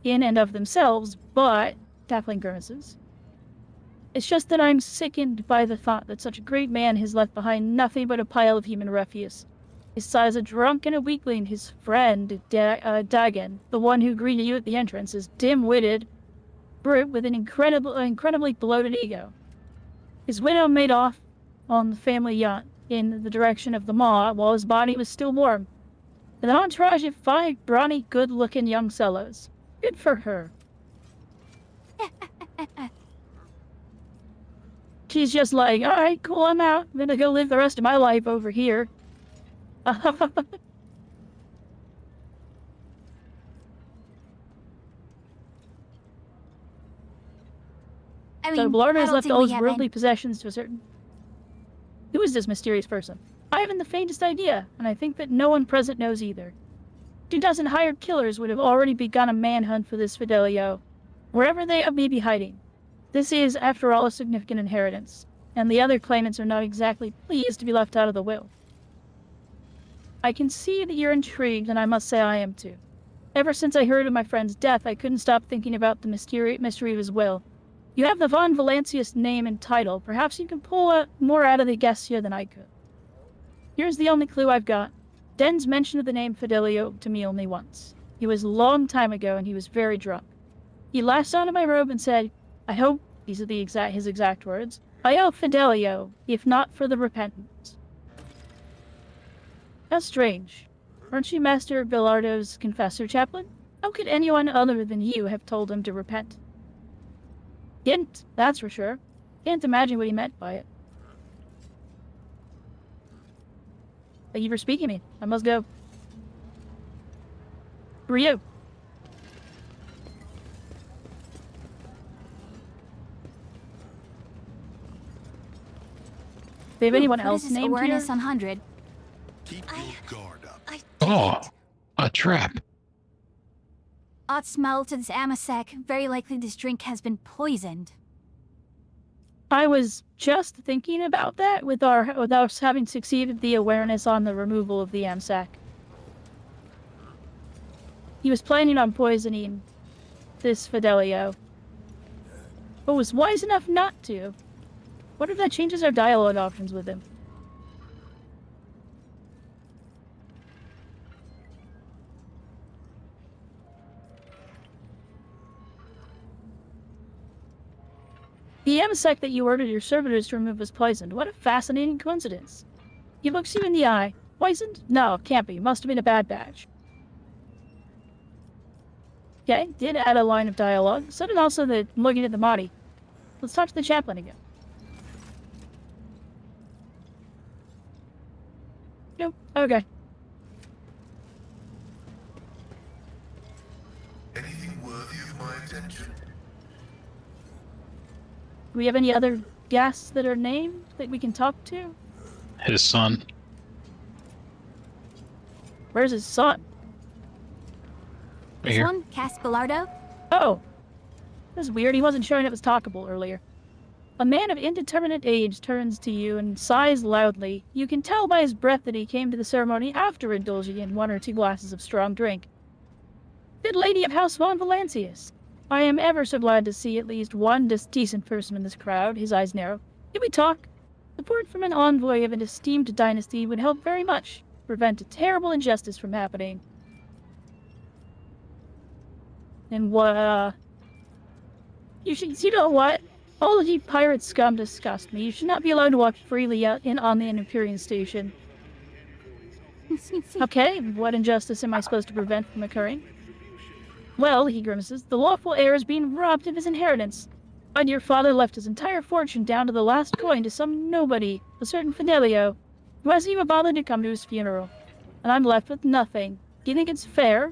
in and of themselves, but tackling grimaces. It's just that I'm sickened by the thought that such a great man has left behind nothing but a pile of human refuse. His size a drunk and a weakling, his friend, Dagon, the one who greeted you at the entrance, is dim-witted brute with an incredibly bloated ego. His widow made off on the family yacht in the direction of the maw while his body was still warm. With an entourage of 5 brawny, good-looking young fellows. Good for her. She's just like, alright, cool, I'm out. I'm gonna go live the rest of my life over here. I mean, So Blarner I has don't left think all we his have worldly possessions to a certain... Who is this mysterious person? I haven't the faintest idea, and I think that no one present knows either. 2 dozen hired killers would have already begun a manhunt for this Fidelio, wherever they may be hiding. This is, after all, a significant inheritance, and the other claimants are not exactly pleased to be left out of the will. I can see that you're intrigued, and I must say I am too. Ever since I heard of my friend's death, I couldn't stop thinking about the mystery of his will. You have the Von Valancius name and title. Perhaps you can pull more out of the guests here than I could. Here's the only clue I've got. Dens mentioned the name Fidelio to me only once. It was a long time ago, and he was very drunk. He lashed onto my robe and said, I hope, these are his exact words, I owe Fidelio, if not for the repentance. How strange. Aren't you Master Bilardo's confessor, chaplain? How could anyone other than you have told him to repent? Didn't, that's for sure. Can't imagine what he meant by it. Thank you for speaking to me. I must go. Who are you? Do you have anyone else named awareness here? on 100. Keep your guard up. Oh, a trap. Odd smell to this Amasac. Very likely this drink has been poisoned. I was just thinking about that with us having succeeded the awareness on the removal of the AMSAC. He was planning on poisoning this Fidelio, but was wise enough not to. What if that changes our dialogue options with him? The MSEC that you ordered your servitors to remove was poisoned. What a fascinating coincidence. He looks you in the eye. Poisoned? No, can't be. Must have been a bad batch. Okay, did add a line of dialogue. So did also the looking at the Mahdi. Let's talk to the chaplain again. Nope. Okay. Anything worthy of my attention? Do we have any other guests that are named that we can talk to? His son. Where's his son? Right This here. one, Cass Bellardo. Oh. That's weird. He wasn't showing up as talkable earlier. A man of indeterminate age turns to you and sighs loudly. You can tell by his breath that he came to the ceremony after indulging in 1 or 2 glasses of strong drink. Good lady of House von Valancius. I am ever so glad to see at least one decent person in this crowd. His eyes narrow. Can we talk? Support from an envoy of an esteemed dynasty would help very much. Prevent a terrible injustice from happening. And what, you know what? All of you pirate scum disgust me. You should not be allowed to walk freely out on the Imperium station. Okay, what injustice am I supposed to prevent from occurring? Well, he grimaces, the lawful heir is being robbed of his inheritance. My dear father left his entire fortune down to the last coin to some nobody, a certain Fidelio, who hasn't even bothered to come to his funeral. And I'm left with nothing. Do you think it's fair?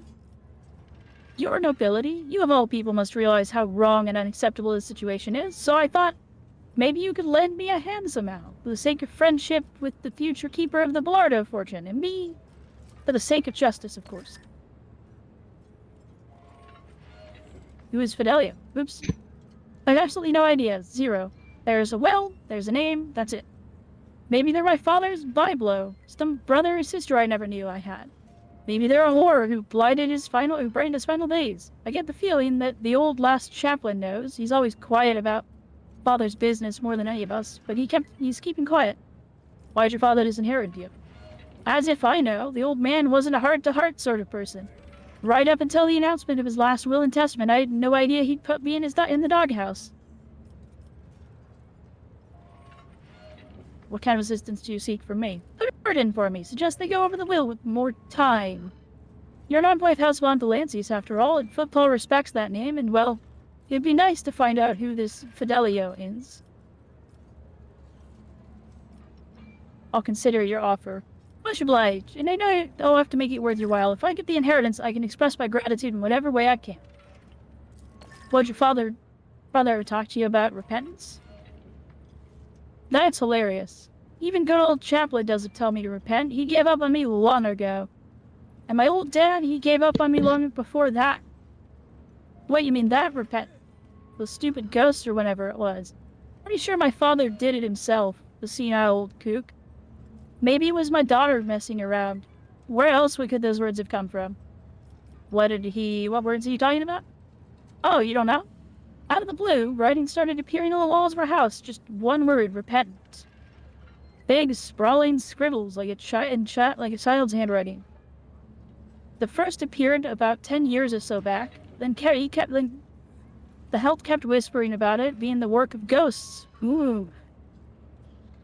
Your nobility, you of all people must realize how wrong and unacceptable this situation is, so I thought maybe you could lend me a hand somehow, for the sake of friendship with the future keeper of the Bellardo fortune, and me, for the sake of justice, of course. Who is Fidelio? Oops. I have absolutely no idea. Zero. There's a well, there's a name, that's it. Maybe they're my father's byblow, some brother or sister I never knew I had. Maybe they're a whore who brightened his final days. I get the feeling that the old last chaplain knows. He's always quiet about father's business more than any of us, but he's keeping quiet. Why'd your father disinherit you? As if I know, the old man wasn't a heart-to-heart sort of person. Right up until the announcement of his last will and testament, I had no idea he'd put me in the doghouse. What kind of assistance do you seek from me? Put a word in for me. Suggest they go over the will with more time. You're an envoy of House von Valancius, after all, and football respects that name, and, well, it'd be nice to find out who this Fidelio is. I'll consider your offer. Much obliged, and I know I'll have to make it worth your while. If I get the inheritance, I can express my gratitude in whatever way I can. What'd your father ever talk to you about repentance? That's hilarious. Even good old Chaplain doesn't tell me to repent. He gave up on me long ago. And my old dad, he gave up on me long before that. Wait, you mean that repent? The stupid ghost or whatever it was. Pretty sure my father did it himself, the senile old kook. Maybe it was my daughter messing around. Where else could those words have come from? What words are you talking about? Oh, you don't know? Out of the blue, writing started appearing on the walls of our house. Just one word, repent. Big, sprawling scribbles like a child's handwriting. The first appeared about 10 years or so back. Then the health kept whispering about it being the work of ghosts. Ooh.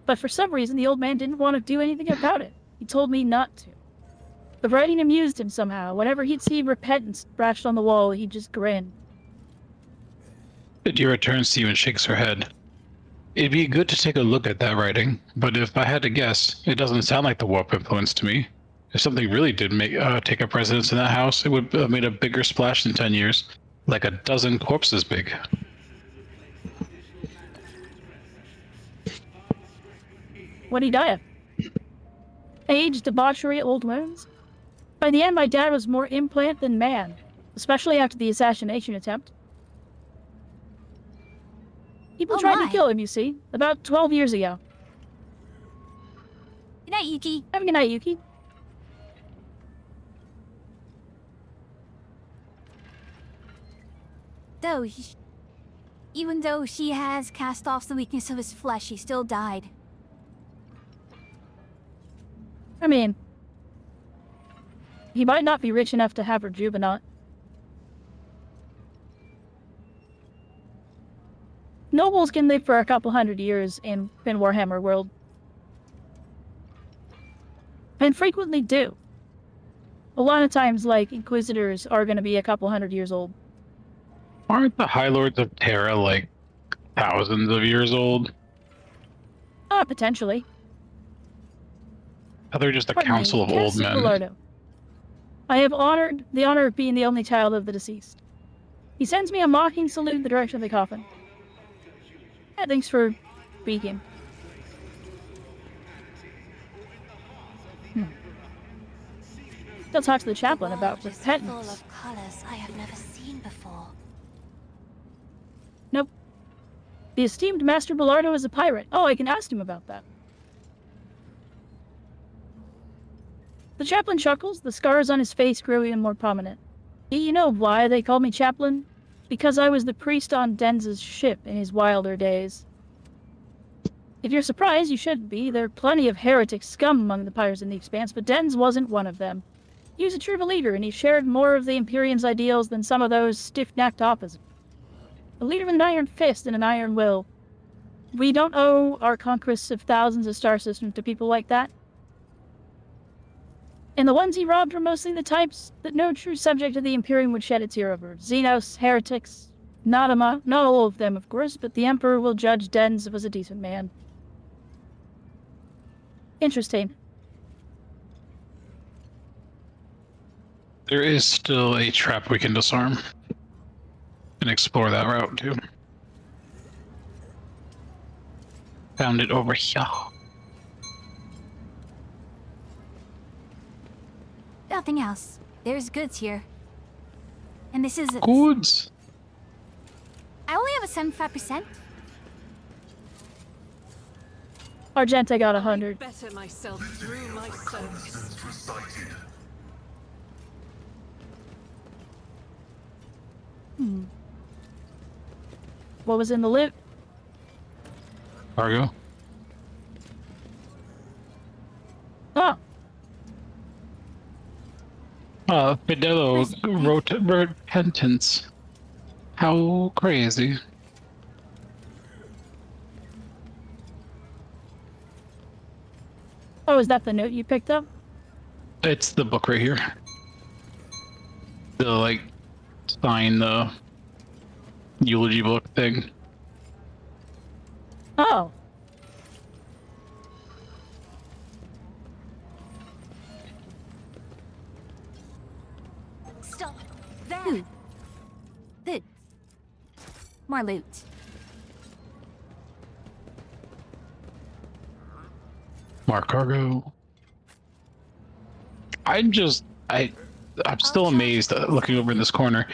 But for some reason, the old man didn't want to do anything about it. He told me not to. The writing amused him somehow. Whenever he'd see repentance scratched on the wall, he'd just grin. Adira turns to you and shakes her head. It'd be good to take a look at that writing, but if I had to guess, it doesn't sound like the warp influence to me. If something really did take up residence in that house, it would have made a bigger splash in 10 years, like a dozen corpses big. What'd he die of? Age, debauchery, old wounds? By the end, my dad was more implant than man, especially after the assassination attempt. People tried to kill him, you see, about 12 years ago. Good night, Yuki. Have a good night, Yuki. So, Even though she has cast off the weakness of his flesh, he still died. I mean, he might not be rich enough to have Rejuvenant. Nobles can live for a couple hundred years in Warhammer world. And frequently do. A lot of times, like, Inquisitors are going to be a couple hundred years old. Aren't the High Lords of Terra like thousands of years old? Potentially. They're just a Pardon me, council of old Captain men. Bellardo. I have the honor of being the only child of the deceased. He sends me a mocking salute in the direction of the coffin. Yeah, thanks for speaking. Still talk to the chaplain about Full repentance. of colors I have never seen before. Nope. The esteemed Master Bellardo is a pirate. Oh, I can ask him about that. The chaplain chuckles, the scars on his face grow even more prominent. Do you know why they call me chaplain? Because I was the priest on Denz's ship in his wilder days. If you're surprised, you shouldn't be. There are plenty of heretic scum among the pirates in the Expanse, but Denz wasn't one of them. He was a true leader, and he shared more of the Imperium's ideals than some of those stiff-necked opposites. A leader with an iron fist and an iron will. We don't owe our conquests of thousands of star systems to people like that. And the ones he robbed were mostly the types that no true subject of the Imperium would shed a tear over. Xenos, heretics, not all of them, of course, but the Emperor will judge Denz as a decent man. Interesting. There is still a trap we can disarm. And explore that route too. Found it over here. Nothing else. There's goods here. And this is... Goods. I only have a 75%. Argenta got 100. Better myself through my service. Constance recited. What was in the loot? Cargo. Oh, Fidelio wrote repentance. How crazy. oh, is that the note you picked up? It's the book right here. The, like, sign the eulogy book thing. Oh. Stop. There. Loot. More loot. More cargo. I'm still amazed looking over in this corner.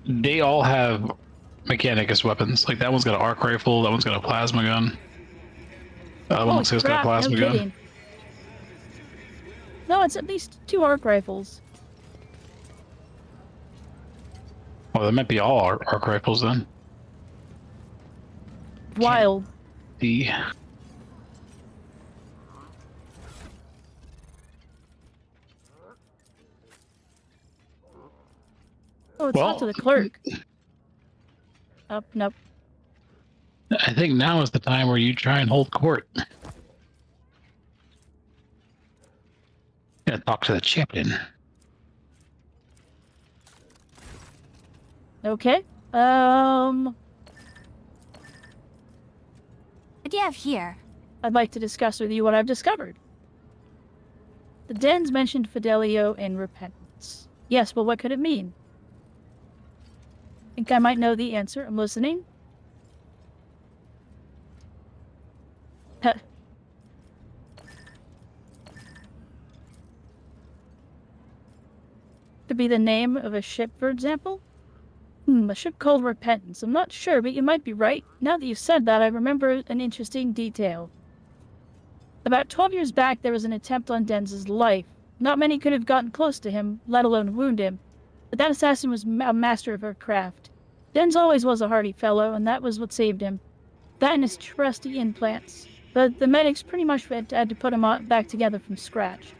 They all have Mechanicus weapons. Like, that one's got an arc rifle, that one's got a plasma gun. That one looks like it's got a plasma gun. kidding. No, it's at least 2 arc rifles. Well, that might be all arc rifles then. Wild. The Oh, it's not to the clerk. Oh, nope. I think now is the time where you try and hold court. Gonna talk to the chaplain. Okay. What do you have here? I'd like to discuss with you what I've discovered. The Dens mentioned Fidelio and repentance. Yes, but what could it mean? Think I might know the answer. I'm listening. Could be the name of a ship, for example? A ship called Repentance. I'm not sure, but you might be right. Now that you've said that, I remember an interesting detail. About 12 years back, there was an attempt on Denz's life. Not many could have gotten close to him, let alone wound him. But that assassin was a master of her craft. Den's always was a hardy fellow, and that was what saved him. That and his trusty implants. But the medics pretty much had to put him back together from scratch.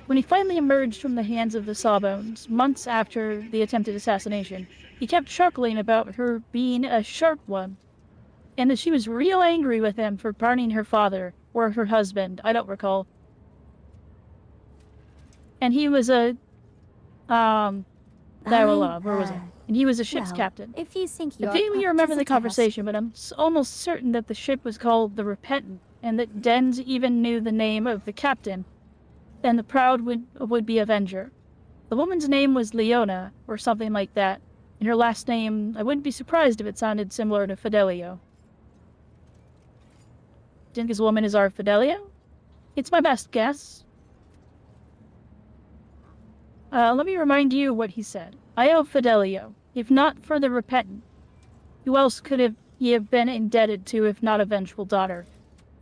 When he finally emerged from the hands of the Sawbones, months after the attempted assassination, he kept chuckling about her being a sharp one, and that she was real angry with him for burning her father, or her husband, I don't recall. And he was a, where was it? And he was a ship's captain. If you think I vaguely remember the conversation, but I'm almost certain that the ship was called the Repentant, and that Dens even knew the name of the captain, and the proud would-be Avenger. The woman's name was Leona, or something like that, and her last name, I wouldn't be surprised if it sounded similar to Fidelio. Think his woman is our Fidelio? It's my best guess. Let me remind you what he said. I owe Fidelio, if not for the Repentant. Who else could he have been indebted to if not a vengeful daughter,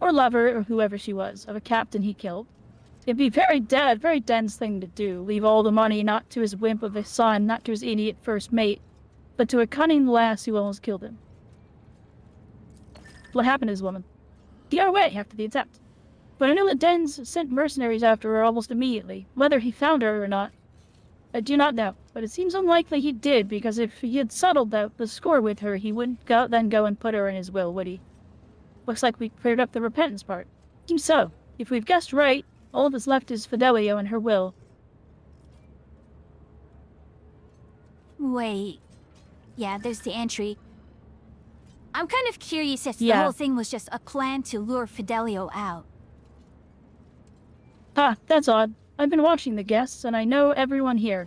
or lover, or whoever she was, of a captain he killed? It'd be very dense thing to do, leave all the money not to his wimp of a son, not to his idiot first mate, but to a cunning lass who almost killed him. What happened to his woman? He got away after the attempt. But I know that Dens sent mercenaries after her almost immediately, whether he found her or not. I do not know, but it seems unlikely he did, because if he had settled the score with her, he wouldn't then go and put her in his will, would he? Looks like we cleared up the repentance part. Seems so. If we've guessed right, all that's left is Fidelio and her will. Wait. Yeah, there's the entry. I'm kind of curious if the Yeah. whole thing was just a plan to lure Fidelio out. That's odd. I've been watching the guests, and I know everyone here.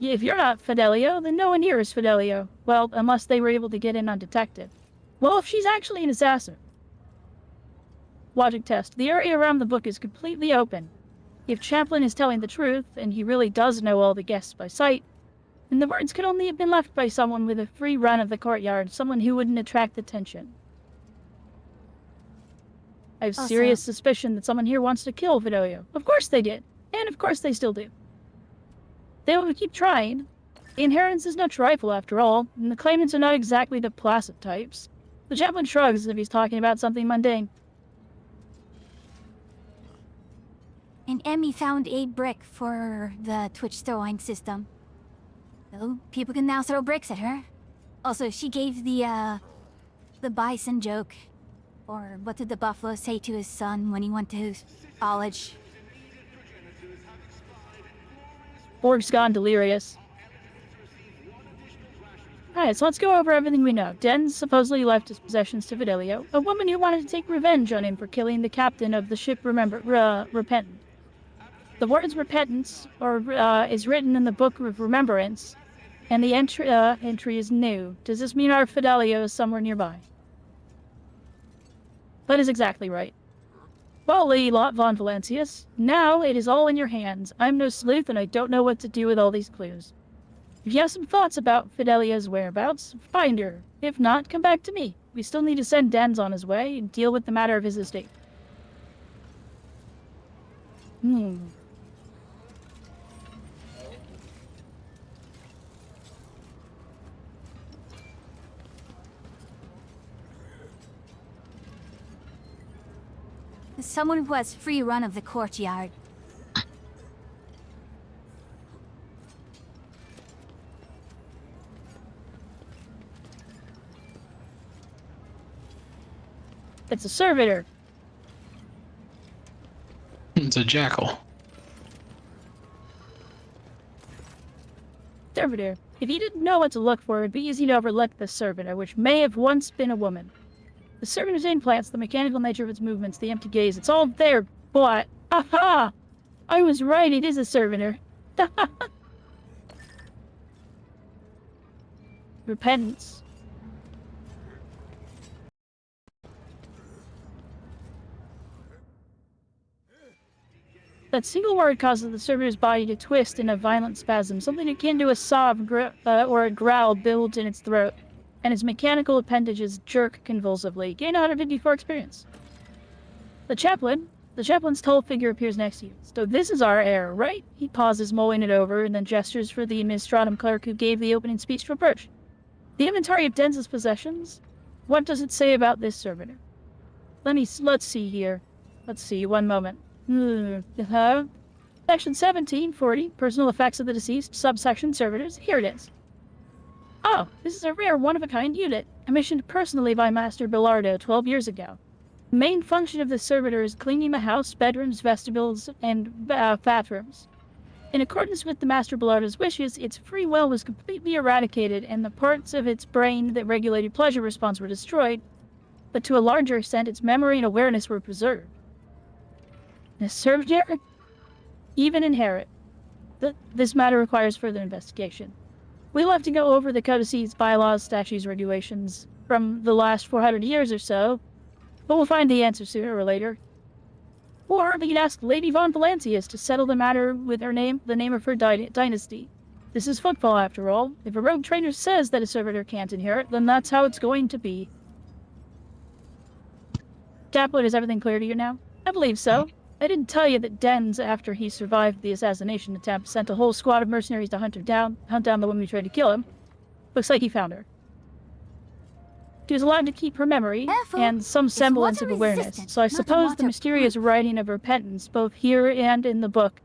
If you're not Fidelio, then no one here is Fidelio. Well, unless they were able to get in undetected. Well, if she's actually an assassin. Logic test. The area around the book is completely open. If Chaplin is telling the truth, and he really does know all the guests by sight, then the words could only have been left by someone with a free run of the courtyard, someone who wouldn't attract attention. I have serious suspicion that someone here wants to kill Fidelio. Of course they did. And of course they still do. They will keep trying. The inheritance is no trifle after all, and the claimants are not exactly the placid types. The chaplain shrugs as if he's talking about something mundane. And Emmy found a brick for the Twitch throwing system. So people can now throw bricks at her. Also, she gave the bison joke. Or what did the buffalo say to his son when he went to college? Borg's gone delirious. Alright, so let's go over everything we know. Den supposedly left his possessions to Fidelio, a woman who wanted to take revenge on him for killing the captain of the ship Repentant. The words repentance is written in the Book of Remembrance, and the entry is new. Does this mean our Fidelio is somewhere nearby? That is exactly right. Well, Lady Lot von Valancius, now it is all in your hands. I'm no sleuth, and I don't know what to do with all these clues. If you have some thoughts about Fidelia's whereabouts, find her. If not, come back to me. We still need to send Dens on his way and deal with the matter of his estate. Someone who has free run of the courtyard. It's a servitor. It's a jackal. Servitor. If you didn't know what to look for, it'd be easy to overlook the servitor, which may have once been a woman. The servitor's implants, the mechanical nature of its movements, the empty gaze, it's all there, but... Aha! I was right, it is a servitor. Repentance. That single word causes the servitor's body to twist in a violent spasm, something akin to a sob or a growl builds in its throat, and its mechanical appendages jerk convulsively. Gain 154 experience. The chaplain's tall figure appears next to you. So this is our heir, right? He pauses, mulling it over, and then gestures for the administratum clerk who gave the opening speech to approach. The inventory of Den's possessions? What does it say about this servitor? Let's see here. Let's see, one moment. Section 1740, Personal Effects of the Deceased, subsection Servitors. Here it is. Oh, this is a rare one-of-a-kind unit, commissioned personally by Master Bellardo 12 years ago. The main function of this servitor is cleaning the house, bedrooms, vestibules, and bathrooms. In accordance with the Master Bellardo's wishes, its free will was completely eradicated and the parts of its brain that regulated pleasure response were destroyed, but to a larger extent its memory and awareness were preserved. This servitor even inherit. This matter requires further investigation. We'll have to go over the codices, bylaws, statutes, regulations from the last 400 years or so, but we'll find the answer sooner or later. Or we can ask Lady Von Valancius to settle the matter with the name of her dynasty. This is football, after all. If a rogue trader says that a servitor can't inherit, then that's how it's going to be. Tapwood, is everything clear to you now? I believe so. I didn't tell you that Dens, after he survived the assassination attempt, sent a whole squad of mercenaries to hunt down the woman who tried to kill him. Looks like he found her. She was allowed to keep her memory and some semblance of awareness, so I suppose the mysterious writing of repentance, both here and in the book,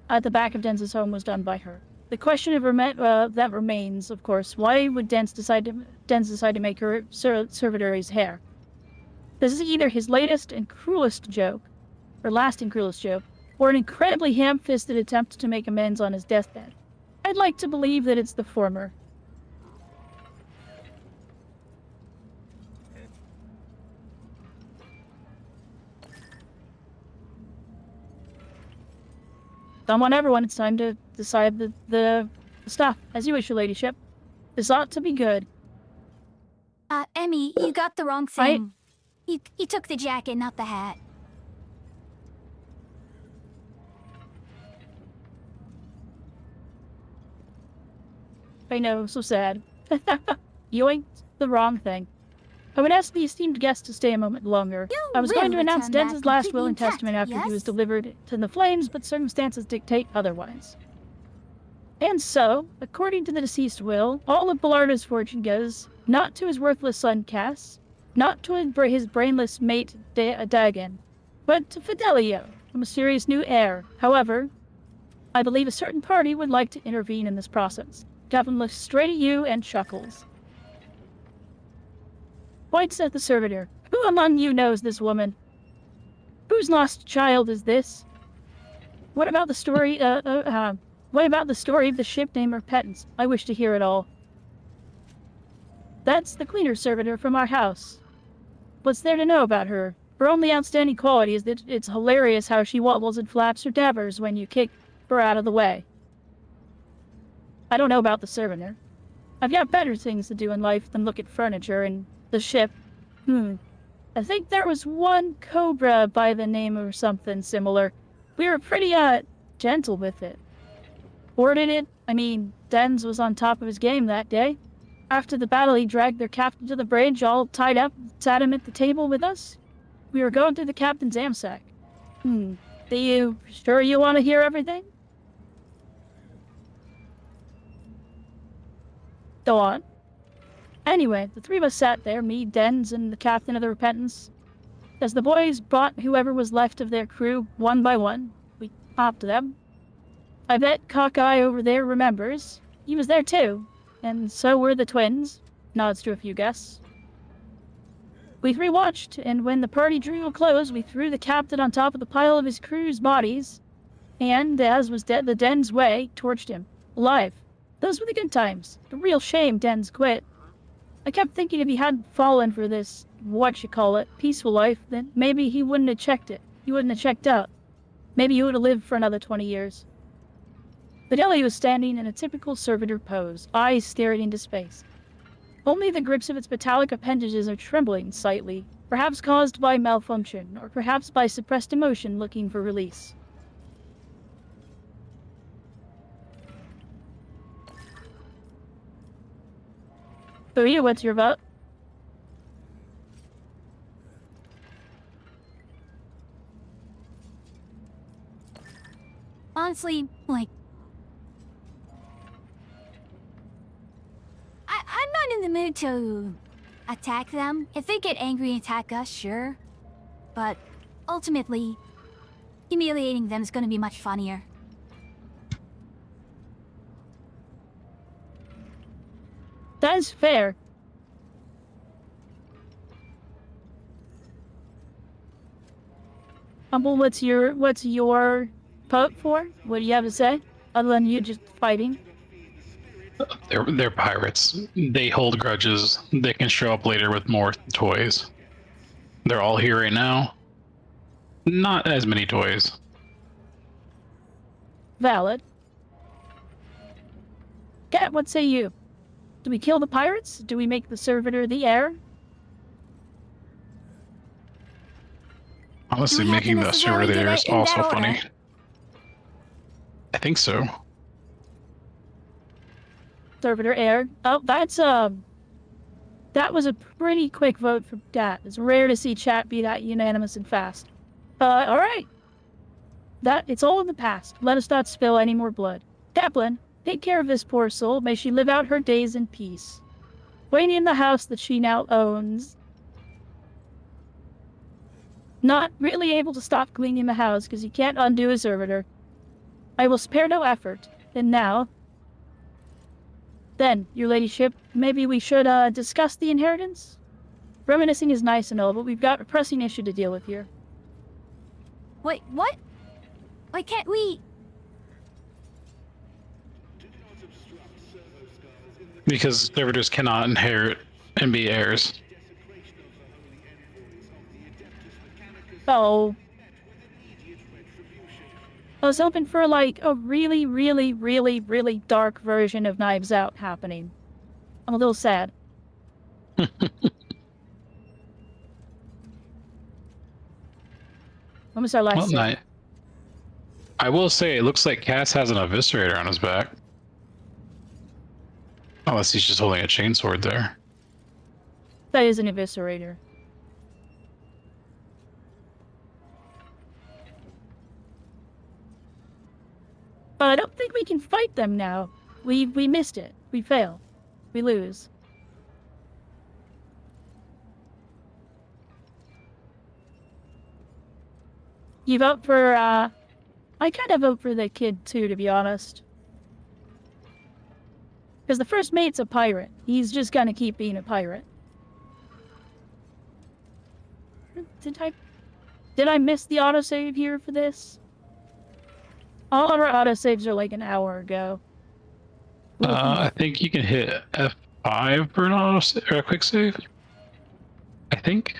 at the back of Dens's home, was done by her. The question of that remains, of course, why would Dens decide to make her servitor his heir? This is either his latest and cruelest joke, or last and cruelest joke, or an incredibly ham-fisted attempt to make amends on his deathbed. I'd like to believe that it's the former. Everyone, it's time to decide the stuff. As you wish, your ladyship. This ought to be good. Emmy, you got the wrong thing. You took the jacket, not the hat. I know, so sad. You ain't the wrong thing. I would ask the esteemed guest to stay a moment longer. I was going to announce Dens's last will and testament after he was delivered to the flames, but circumstances dictate otherwise. And so, according to the deceased will, all of Bellardo's fortune goes not to his worthless son Cass, not to his brainless mate Dagon, but to Fidelio, a mysterious new heir. However, I believe a certain party would like to intervene in this process. Gavin looks straight at you and chuckles. Points at the servitor. Who among you knows this woman? Whose lost child is this? What about the story, what about the story of the ship named Repentance? I wish to hear it all. That's the cleaner servitor from our house. What's there to know about her? Her only outstanding quality is that it's hilarious how she wobbles and flaps her dabbers when you kick her out of the way. I don't know about the servitor. I've got better things to do in life than look at furniture and the ship. I think there was one Cobra by the name of something similar. We were pretty, gentle with it. Boarded it. I mean, Dens was on top of his game that day. After the battle, he dragged their captain to the bridge, all tied up, sat him at the table with us. We were going through the captain's AMSAC. Are you sure you want to hear everything? Go on. Anyway, the three of us sat there, me, Dens, and the captain of the Repentance. As the boys brought whoever was left of their crew, one by one, we popped them. I bet Cockeye over there remembers. He was there too, and so were the twins. Nods to a few guests. We three watched, and when the party drew to a close, we threw the captain on top of the pile of his crew's bodies, and, as was the Den's way, torched him. Alive. Those were the good times. The real shame Den's quit. I kept thinking if he hadn't fallen for this, peaceful life, then maybe he wouldn't have checked it. He wouldn't have checked out. Maybe he would have lived for another 20 years. Fidelio was standing in a typical servitor pose, eyes staring into space. Only the grips of its metallic appendages are trembling slightly, perhaps caused by malfunction, or perhaps by suppressed emotion looking for release. Burrito, what's your vote? Honestly, I'm not in in the mood to attack them. If they get angry and attack us, sure. But ultimately, humiliating them is gonna be much funnier. That is fair. Humble, what's your vote for? What do you have to say? Other than you just fighting? They're pirates. They hold grudges. They can show up later with more toys. They're all here right now. Not as many toys. Valid. Cat, what say you? Do we kill the pirates? Do we make the servitor the heir? Honestly, Do we have making to the server necessarily do there it is in that also order? funny. I think so. Servitor heir. Oh, that was a pretty quick vote for Dat. It's rare to see chat be that unanimous and fast. Alright. It's all in the past. Let us not spill any more blood. Taplin, take care of this poor soul. May she live out her days in peace. Waiting in the house that she now owns. Not really able to stop cleaning the house because you can't undo a servitor. I will spare no effort. And now... Then, your ladyship, maybe we should discuss the inheritance? Reminiscing is nice and all, but we've got a pressing issue to deal with here. Wait, what? Why can't we? Because servitors cannot inherit and be heirs. Oh. I was hoping for, like, a really, really, really, really dark version of Knives Out happening. I'm a little sad. When was our last Well, save? night. I will say, it looks like Cass has an eviscerator on his back. Unless he's just holding a chainsword there. That is an eviscerator. But I don't think we can fight them now. We missed it. We fail. We lose. You vote for, I kind of vote for the kid too, to be honest. Because the first mate's a pirate. He's just gonna keep being a pirate. Did I miss the autosave here for this? All of our autosaves are like an hour ago. I think you can hit F5 for an or a quick save. I think.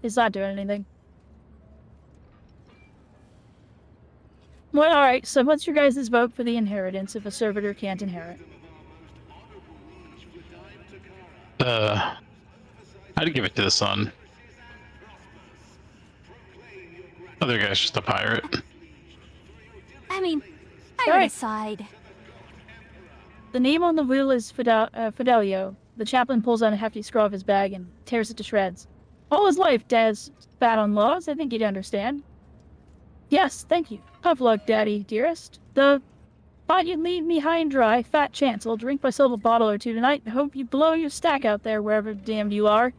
It's not doing anything. Well, alright, so what's your guys' vote for the inheritance if a servitor can't inherit? I'd give it to the son. Other guy's just a pirate. I mean, I Alright. decide. The name on the wheel is Fidelio. The chaplain pulls out a hefty scroll of his bag and tears it to shreds. All his life, Dad's bad on laws. I think you'd understand. Yes, thank you. Tough luck, Daddy, dearest. Thought you'd leave me high and dry. Fat chance. I'll drink myself a bottle or two tonight and hope you blow your stack out there wherever damned you are.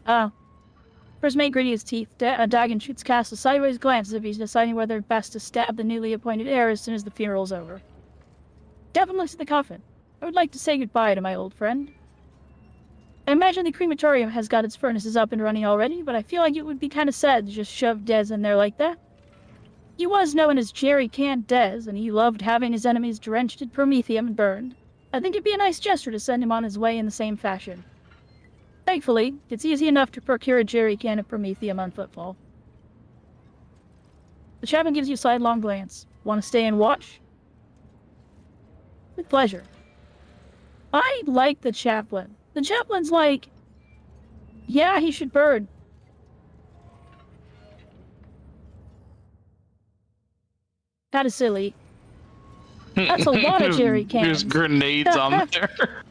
First mate gritty his teeth. Dagon shoots Cass a sideways glance as if he's deciding whether best to stab the newly appointed heir as soon as the funeral's over. Devin looks at the coffin. I would like to say goodbye to my old friend. I imagine the crematorium has got its furnaces up and running already, but I feel like it would be kind of sad to just shove Dez in there like that. He was known as Jerry Can Dez, and he loved having his enemies drenched in promethium and burned. I think it'd be a nice gesture to send him on his way in the same fashion. Thankfully, it's easy enough to procure a jerry can of promethium on footfall. The chaplain gives you a sidelong glance. Want to stay and watch? With pleasure. I like the chaplain. The chaplain's like, yeah, he should burn. That is silly. That's a lot of jerry cans. There's grenades on there.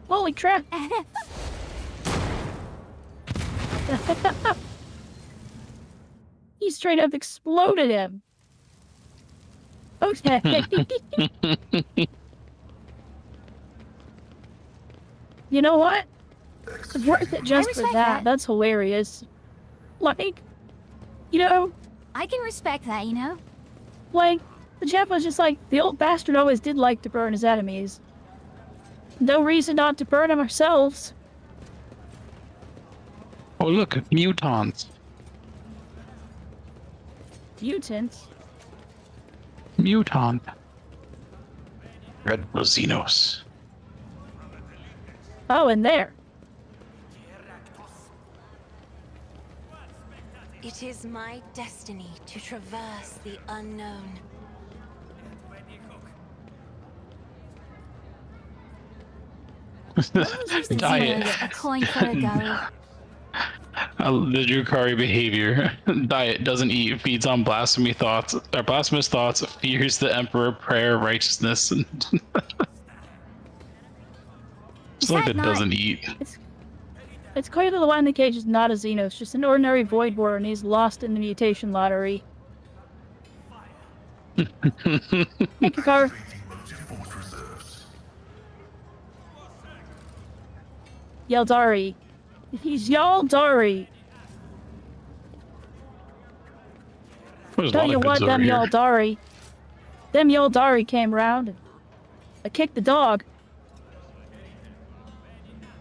Holy crap. He straight up exploded him. Okay. You know what? It's worth it just for respect that. that. That's hilarious. Like, you know, I can respect that, you know? like, the chap was just like, the old bastard always did like to burn his enemies. No reason not to burn them ourselves. Oh, look, mutants. Mutants. Mutant. Red Rosinos. Oh, and there. It is my destiny to traverse the unknown. Diet. A coin for a go. The Drukari behavior. Diet doesn't eat, feeds on blasphemy thoughts, or blasphemous thoughts, fears the Emperor, prayer, righteousness. It's like that that not- doesn't eat. It's clear that the one in the cage is not a Xenos, just an ordinary Void War, and he's lost in the mutation lottery. Thank you, Car. Yaldari. He's Yaldari. There's a Tell lot you of what, goods over them here. Yaldari. Them Yaldari came round and I kicked the dog.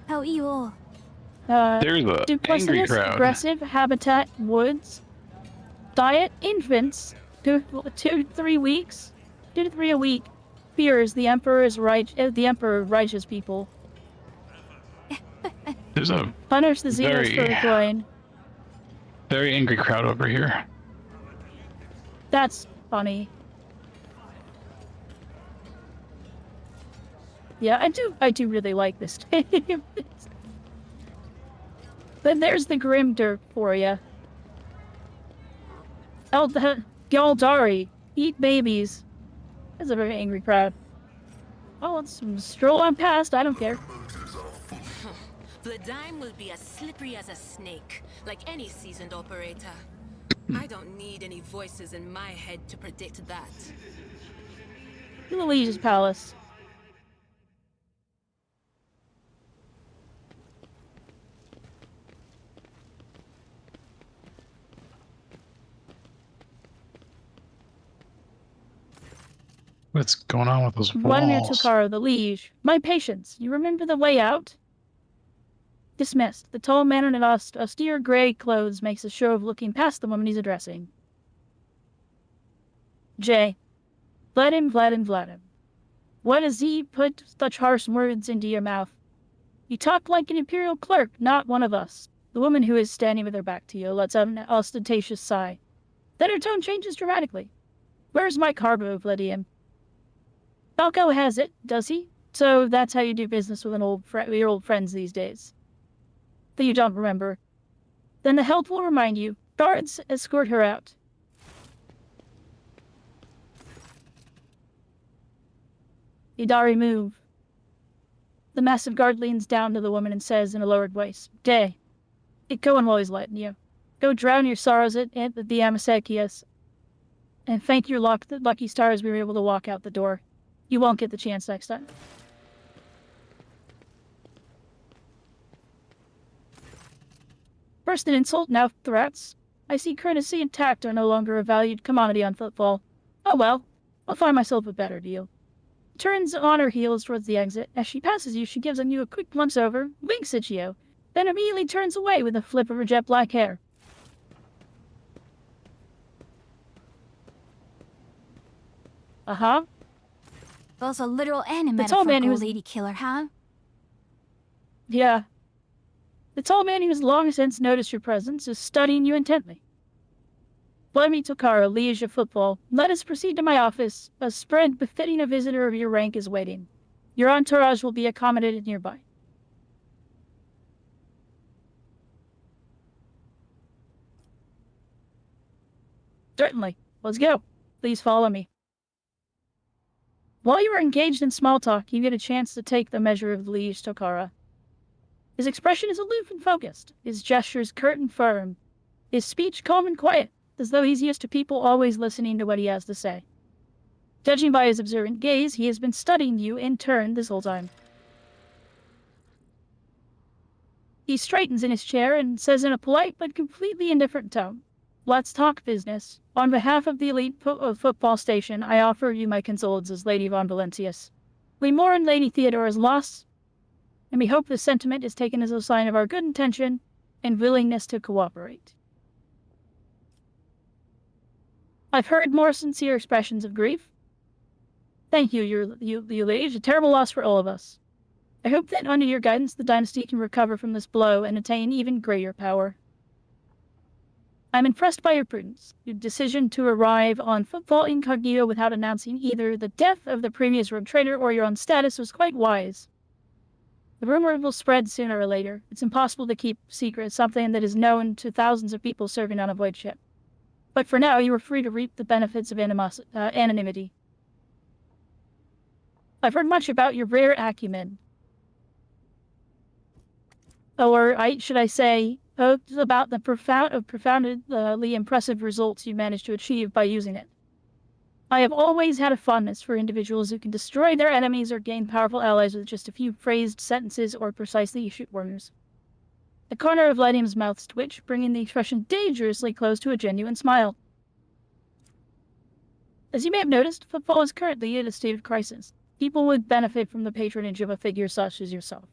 How evil. There's a angry Duplicitous, crowd. aggressive, habitat, woods. Diet, infants. 2 to 3 weeks. 2 to 3 a week. Fears the Emperor is right. The Emperor righteous people. There's a Punish the Xenos for the Very- coin. very angry crowd over here. That's funny. Yeah, I do really like this game. But there's the Grim Dirt for you. Galdari, eat babies. That's a very angry crowd. Oh, let's stroll on past. I don't care. Vladime will be as slippery as a snake, like any seasoned operator. I don't need any voices in my head to predict that. To the Liege's Palace. What's going on with those Vladimir walls? Tokaro, the Liege. My patience, you remember the way out? Dismissed. The tall man in austere gray clothes makes a show of looking past the woman he's addressing. Jay. Vladim. What does he put such harsh words into your mouth? You talk like an imperial clerk, not one of us. The woman who is standing with her back to you lets out an ostentatious sigh. Then her tone changes dramatically. Where's my carbo, Vladim? Falco has it, does he? So that's how you do business with your old friends these days. That you don't remember. Then the help will remind you. Guards, escort her out. Idari, move. The massive guard leans down to the woman and says in a lowered voice, Day, get going while he's letting you. Go drown your sorrows at the Amasekias. And thank your lucky stars we were able to walk out the door. You won't get the chance next time. First an insult, now threats. I see courtesy and tact are no longer a valued commodity on football. Oh well, I'll find myself a better deal. Turns on her heels towards the exit. As she passes you, she gives on you a quick once over, winks at you, then immediately turns away with a flip of her jet black hair. Uh-huh. Both a literal and a The tall man metaphorical who's- lady killer, huh? Yeah. The tall man who has long since noticed your presence is studying you intently. Vladimir Tokaro, Liege of Football, let us proceed to my office. A spread befitting a visitor of your rank is waiting. Your entourage will be accommodated nearby. Certainly. Let's go. Please follow me. While you are engaged in small talk, you get a chance to take the measure of Liege Tokara. His expression is aloof and focused, his gestures curt and firm, his speech calm and quiet, as though he's used to people always listening to what he has to say. Judging by his observant gaze, he has been studying you in turn this whole time. He straightens in his chair and says in a polite but completely indifferent tone, "Let's talk business. On behalf of the elite football station, I offer you my condolences, Lady von Valentius. We mourn Lady Theodora's loss, and we hope the sentiment is taken as a sign of our good intention and willingness to cooperate." I've heard more sincere expressions of grief. Thank you, you lady. A terrible loss for all of us. I hope that under your guidance, the dynasty can recover from this blow and attain even greater power. I'm impressed by your prudence. Your decision to arrive on football incognito without announcing either the death of the previous rogue trader or your own status was quite wise. The rumor will spread sooner or later. It's impossible to keep secret something that is known to thousands of people serving on a void ship. But for now, you are free to reap the benefits of anonymity. I've heard much about your rare acumen. Or should I say, about the profoundly impressive results you managed to achieve by using it. I have always had a fondness for individuals who can destroy their enemies or gain powerful allies with just a few phrased sentences or precisely issued orders. The corner of Lydium's mouth twitched, bringing the expression dangerously close to a genuine smile. As you may have noticed, football is currently in a state of crisis. People would benefit from the patronage of a figure such as yourself.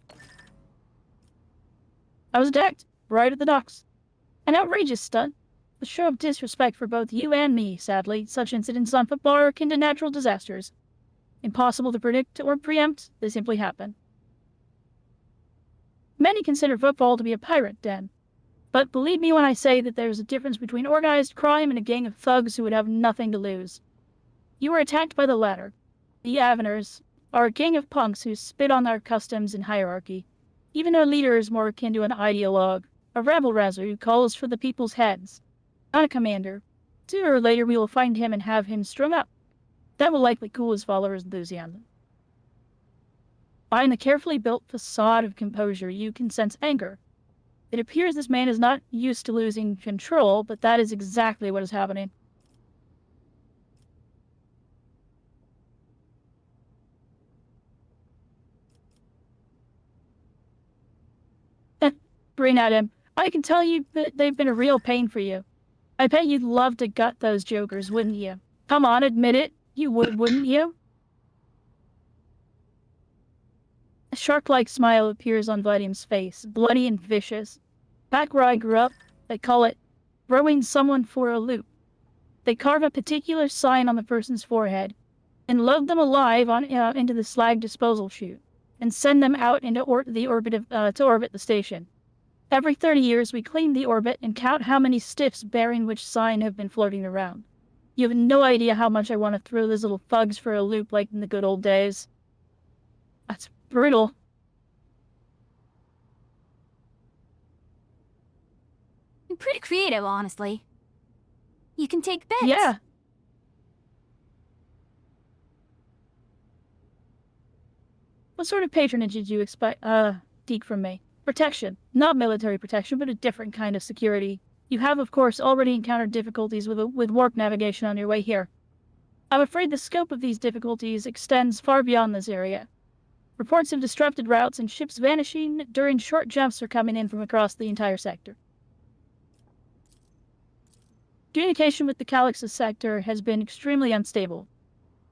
I was attacked, right at the docks. An outrageous stunt. A show of disrespect for both you and me, sadly. Such incidents on football are akin to natural disasters. Impossible to predict or preempt, they simply happen. Many consider football to be a pirate den. But believe me when I say that there's a difference between organized crime and a gang of thugs who would have nothing to lose. You were attacked by the latter. The Aveners are a gang of punks who spit on our customs and hierarchy. Even our leader is more akin to an ideologue, a rabble-rouser who calls for the people's heads. Not a commander. Sooner or later we will find him and have him strung up. That will likely cool his followers' enthusiasm. Behind the carefully built facade of composure, you can sense anger. It appears this man is not used to losing control, but that is exactly what is happening. Bring at him. I can tell you that they've been a real pain for you. I bet you'd love to gut those jokers, wouldn't you? Come on, admit it. You would, wouldn't you? A shark-like smile appears on Vladim's face, bloody and vicious. Back where I grew up, they call it throwing someone for a loop. They carve a particular sign on the person's forehead and load them alive into the slag disposal chute and send them out into to orbit the station. Every 30 years, we clean the orbit and count how many stiffs bearing which sign have been floating around. You have no idea how much I want to throw those little thugs for a loop like in the good old days. That's brutal. Pretty creative, honestly. You can take bets. Yeah. What sort of patronage did you expect, seek from me? Protection. Not military protection, but a different kind of security. You have, of course, already encountered difficulties with warp navigation on your way here. I'm afraid the scope of these difficulties extends far beyond this area. Reports of disrupted routes and ships vanishing during short jumps are coming in from across the entire sector. Communication with the Calixus sector has been extremely unstable.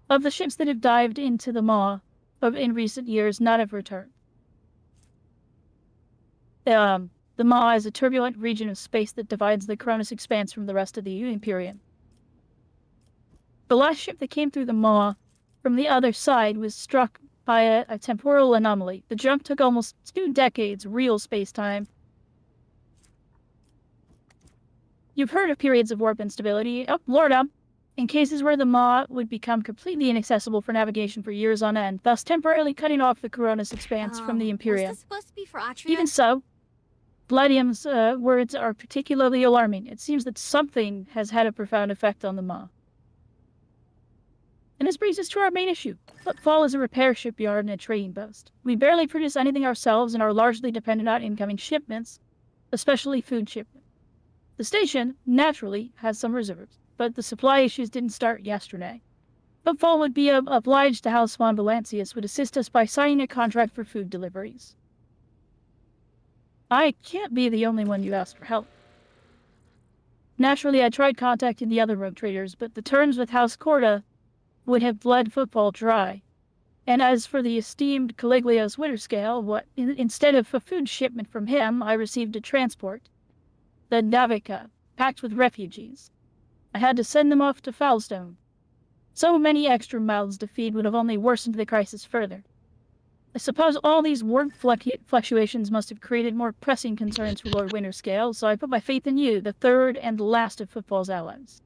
Of the ships that have dived into the Maw in recent years, none have returned. The Maw is a turbulent region of space that divides the Cronus expanse from the rest of the Imperium. The last ship that came through the Maw from the other side was struck by a temporal anomaly. The jump took almost 2 decades real space-time. You've heard of periods of warp instability. Loredump, in cases where the Maw would become completely inaccessible for navigation for years on end, thus temporarily cutting off the Coronis expanse from the Imperium. Was this supposed to be for Atria? Even so, Vladim's words are particularly alarming. It seems that something has had a profound effect on the Maw. And this brings us to our main issue. Footfall is a repair shipyard and a trading post. We barely produce anything ourselves and are largely dependent on incoming shipments, especially food shipments. The station, naturally, has some reserves, but the supply issues didn't start yesterday. Footfall would be obliged to House von Valancius would assist us by signing a contract for food deliveries. I can't be the only one you asked for help. Naturally, I tried contacting the other rogue traders, but the terms with House Corda would have bled Footfall dry. And as for the esteemed Caliglia's Winterscale, instead of a food shipment from him, I received a transport, the Navica, packed with refugees. I had to send them off to Foulstone. So many extra mouths to feed would have only worsened the crisis further. I suppose all these war fluctuations must have created more pressing concerns for Lord Winterscale, so I put my faith in you, the third and last of Footfall's allies.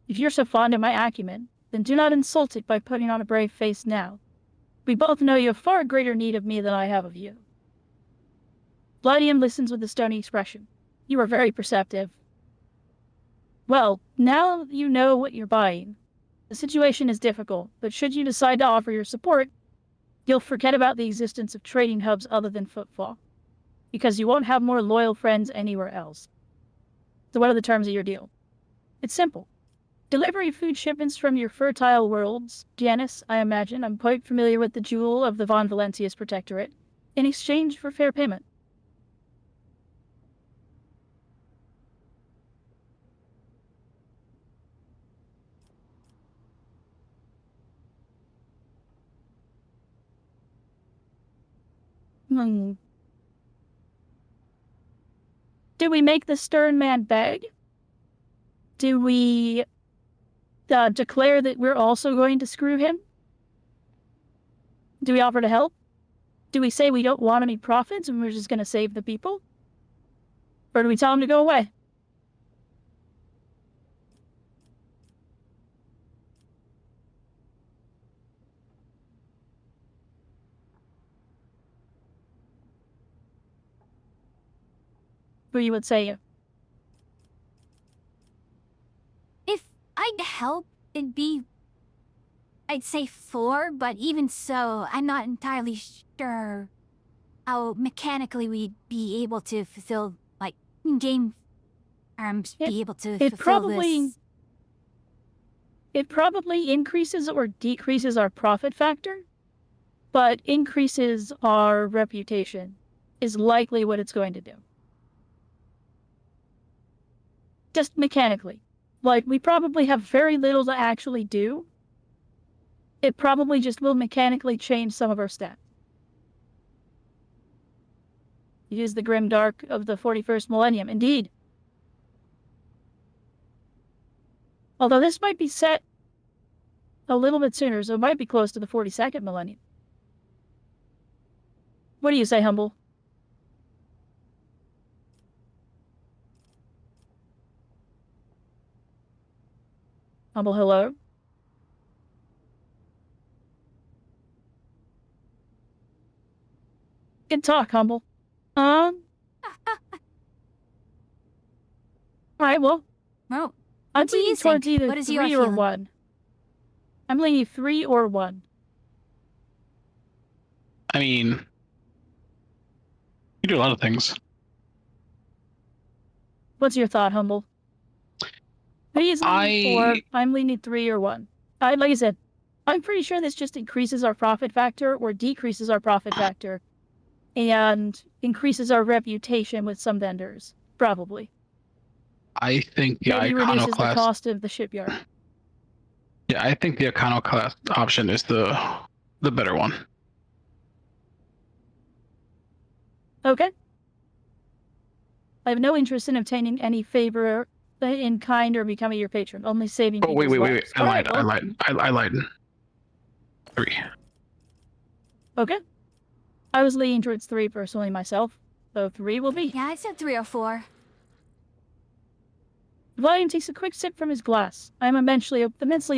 If you're so fond of my acumen, then do not insult it by putting on a brave face now. We both know you have far greater need of me than I have of you. Gladium listens with a stony expression. You are very perceptive. Well, now you know what you're buying. The situation is difficult, but should you decide to offer your support, you'll forget about the existence of trading hubs other than Footfall, because you won't have more loyal friends anywhere else. So what are the terms of your deal? It's simple. Delivery food shipments from your fertile worlds, Janus, I imagine, I'm quite familiar with the jewel of the Von Valancius Protectorate, in exchange for fair payment. Do we make the stern man beg? Do we declare that we're also going to screw him? Do we offer to help? Do we say we don't want any profits and we're just going to save the people? Or do we tell him to go away? What you would say? If I'd help, it'd be... I'd say 4, but even so, I'm not entirely sure how mechanically we'd be able to fulfill, like, in-game terms, be able to fulfill this. It probably increases or decreases our profit factor, but increases our reputation is likely what it's going to do. Just mechanically. Like, we probably have very little to actually do. It probably just will mechanically change some of our stats. Use the grim dark of the 41st millennium, indeed. Although this might be set a little bit sooner, so it might be close to the 42nd millennium. What do you say, Humble? Humble, hello? Good talk, Humble. Alright, well. Well, I'm what do you leaning towards think? either What is your 3 or feeling? 1. I'm leaning 3 or 1. I mean, you do a lot of things. What's your thought, Humble? He's leaning 4. I'm leaning 3 or 1. Like I said, I'm pretty sure this just increases our profit factor or decreases our profit factor and increases our reputation with some vendors. Probably. I think the Maybe reduces the iconoclast. cost of the shipyard. Yeah, I think the iconoclast option is the better one. Okay. I have no interest in obtaining any favor in kind or becoming your patron. Only saving Oh, people's wait. lives. I lied. 3. Okay. I was leaning towards 3 personally myself, so 3 will be. Yeah, I said 3 or 4. Valium takes a quick sip from his glass. I am immensely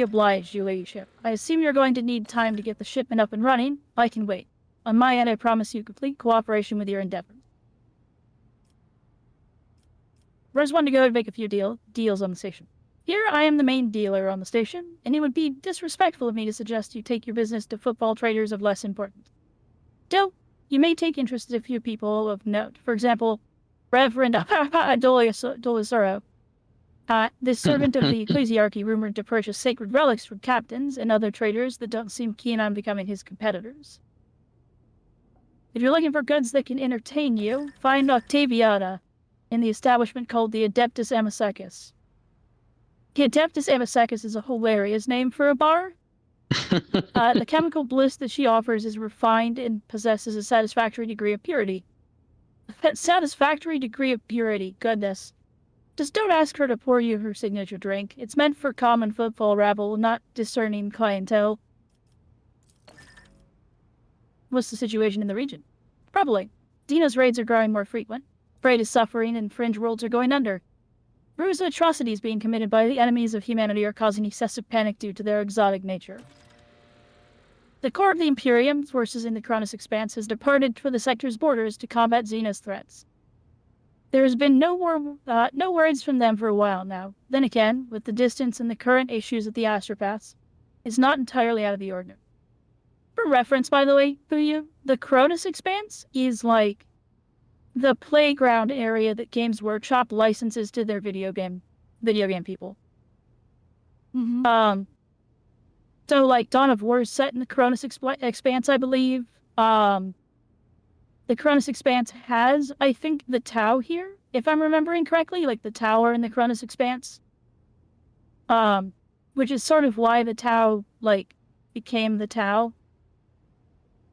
obliged, your ladyship. I assume you're going to need time to get the shipment up and running. I can wait. On my end, I promise you complete cooperation with your endeavors. Rose wanted to go and make a few deals on the station. Here, I am the main dealer on the station, and it would be disrespectful of me to suggest you take your business to football traders of less importance. Still, you may take interest in a few people of note. For example, Reverend Dolisoro. This servant of the ecclesiarchy rumored to purchase sacred relics from captains and other traders that don't seem keen on becoming his competitors. If you're looking for goods that can entertain you, find Octaviana in the establishment called the Adeptus Amosecus. The Adeptus Amosecus is a hilarious name for a bar. The chemical bliss that she offers is refined and possesses a satisfactory degree of purity. A satisfactory degree of purity, goodness. Just don't ask her to pour you her signature drink. It's meant for common footfall rabble, not discerning clientele. What's the situation in the region? Troubling. Dina's raids are growing more frequent. Trade is suffering and fringe worlds are going under. Brutal atrocities being committed by the enemies of humanity are causing excessive panic due to their exotic nature. The core of the Imperium, forces in the Cronus Expanse, has departed for the sector's borders to combat Xena's threats. There has been no words from them for a while now. Then again, with the distance and the current issues at the Astropaths, it's not entirely out of the ordinary. For reference, by the way, for you, the Cronus Expanse is like the playground area that Games Workshop licenses to their video game people. Mm-hmm. So like Dawn of War is set in the Cronus Expanse, I believe. The Cronus Expanse has, I think, the Tau here, if I'm remembering correctly, like the tower in the Cronus Expanse. Which is sort of why the Tau, like, became the Tau.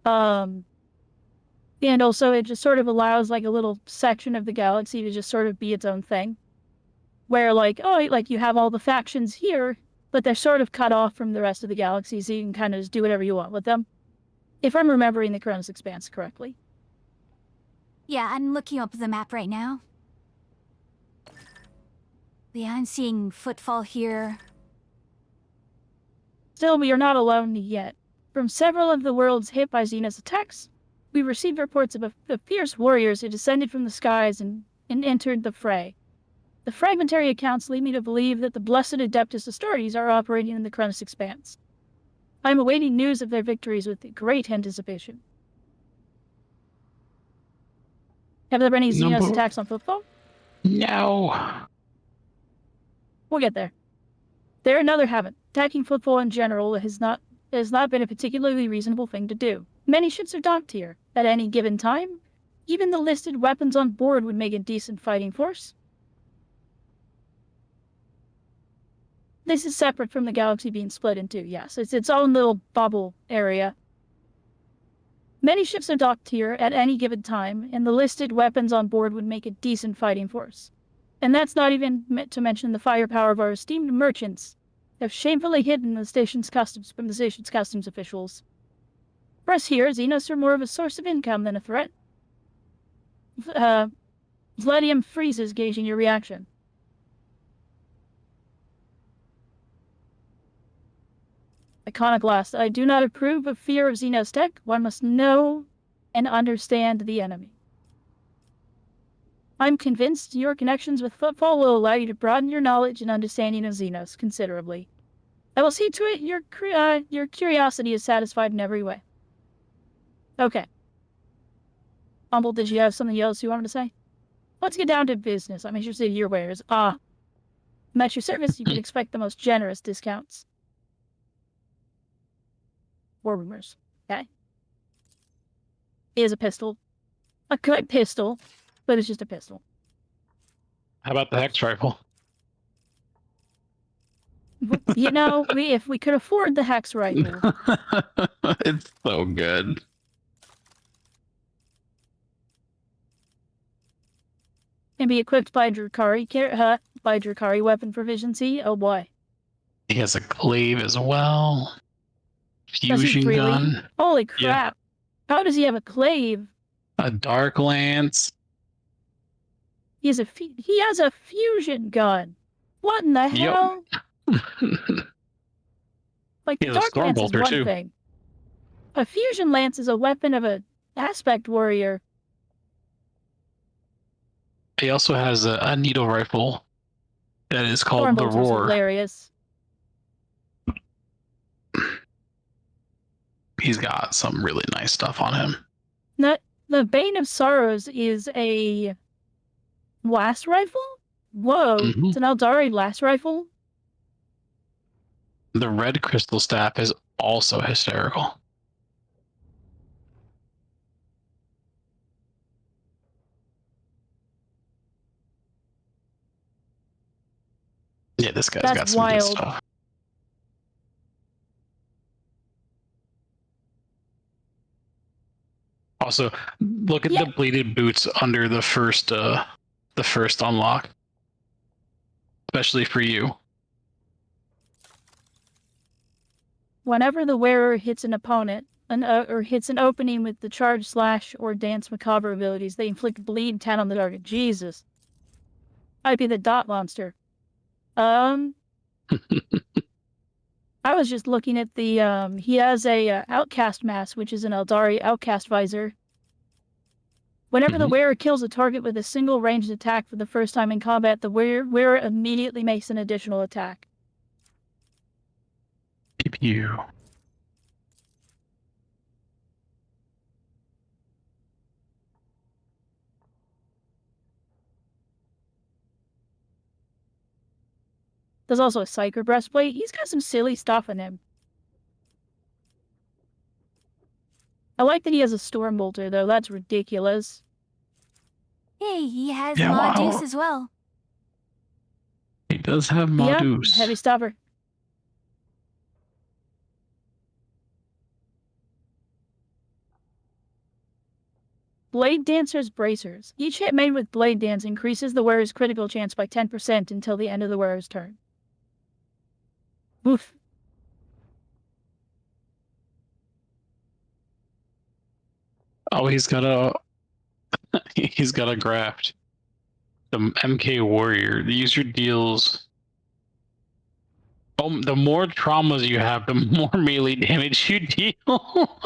And also it just sort of allows, like, a little section of the galaxy to just sort of be its own thing. Where, like, oh, like, you have all the factions here, but they're sort of cut off from the rest of the galaxy, so you can kind of just do whatever you want with them. If I'm remembering the Cronus Expanse correctly. Yeah, I'm looking up the map right now. Yeah, I'm seeing footfall here. Still, we are not alone yet. From several of the worlds hit by Xena's attacks, we received reports of fierce warriors who descended from the skies and entered the fray. The fragmentary accounts lead me to believe that the blessed Adeptus Astartes are operating in the Cronus Expanse. I am awaiting news of their victories with great anticipation. Have there been any Xenos attacks on footfall? No. We'll get there. There and other haven't. Attacking footfall in general has not been a particularly reasonable thing to do. Many ships are docked here. At any given time, even the listed weapons on board would make a decent fighting force. This is separate from the galaxy being split in two, yes. It's its own little bubble area. Many ships are docked here at any given time, and the listed weapons on board would make a decent fighting force. And that's not even meant to mention the firepower of our esteemed merchants, have shamefully hidden the station's customs from the station's customs officials. For us here, Xenos are more of a source of income than a threat. Vladium freezes, gauging your reaction. Iconoclast, I do not approve of fear of Xenos tech. One must know and understand the enemy. I'm convinced your connections with Footfall will allow you to broaden your knowledge and understanding of Xenos considerably. I will see to it your curiosity is satisfied in every way. Okay. Humble, did you have something else you wanted to say? Let's get down to business. I'm interested in your wares. I'm at your service. You can expect the most generous discounts. War rumors. Okay. It is a pistol. A good pistol, but it's just a pistol. How about the hex rifle? You know, if we could afford the hex rifle. It's so good. Can be equipped by Drakari weapon proficiency. Oh boy. He has a glaive as well. Does he Fusion freely? gun. Holy crap. Yeah. How does he have a glaive? A dark lance. He has a fusion gun. What in the hell? Like, the dark lance is one thing. A fusion lance is a weapon of an aspect warrior. He also has a needle rifle that is called the Roar. Hilarious. He's got some really nice stuff on him. The Bane of Sorrows is a Blast rifle? Whoa, Mhm. it's an Eldari blast rifle? The red crystal staff is also hysterical. Yeah, this guy's That's got some good wild. stuff. Also, look at Yeah. the bleeded boots under the first unlock, especially for you. Whenever the wearer hits an opponent, or hits an opening with the charge, slash, or dance macabre abilities, they inflict bleed 10 on the target. Jesus. I'd be the dot monster. I was just looking at the, he has a outcast mask, which is an Eldari outcast visor. Whenever the wearer kills a target with a single ranged attack for the first time in combat, the wearer immediately makes an additional attack. You. There's also a Psyker breastplate. He's got some silly stuff in him. I like that he has a Storm Bolter, though. That's ridiculous. Hey, he has Yeah, wow. Modus as well. He does have Yeah, Modus. heavy stopper. Blade Dancer's Bracers. Each hit made with Blade Dance increases the wearer's critical chance by 10% until the end of the wearer's turn. Oof. Oh, he's got a graft. The MK Warrior. The user deals. Oh, the more traumas you have, the more melee damage you deal.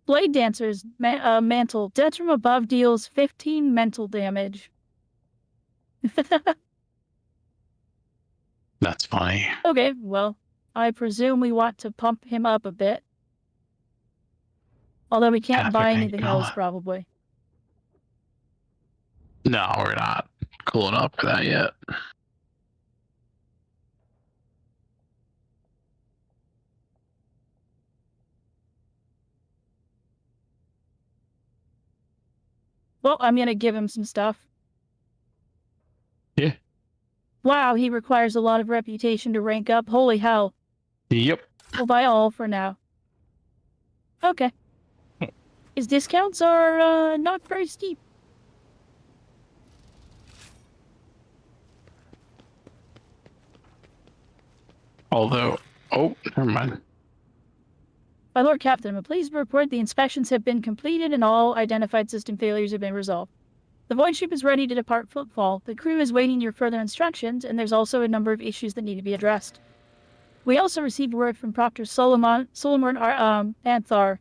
Blade Dancer's Mantle. Death from above deals 15 mental damage. That's funny. Okay, well, I presume we want to pump him up a bit. Although we can't buy anything else, probably. No, we're not cool enough for that yet. Well, I'm gonna give him some stuff. Yeah. Wow, he requires a lot of reputation to rank up. Holy hell. Yep. We'll buy all for now. Okay. His discounts are not very steep. Although, oh, never mind. My Lord Captain, I'm pleased to report the inspections have been completed and all identified system failures have been resolved. The void ship is ready to depart Footfall. The crew is waiting your further instructions, and there's also a number of issues that need to be addressed. We also received word from Proctor Solomon Anthar,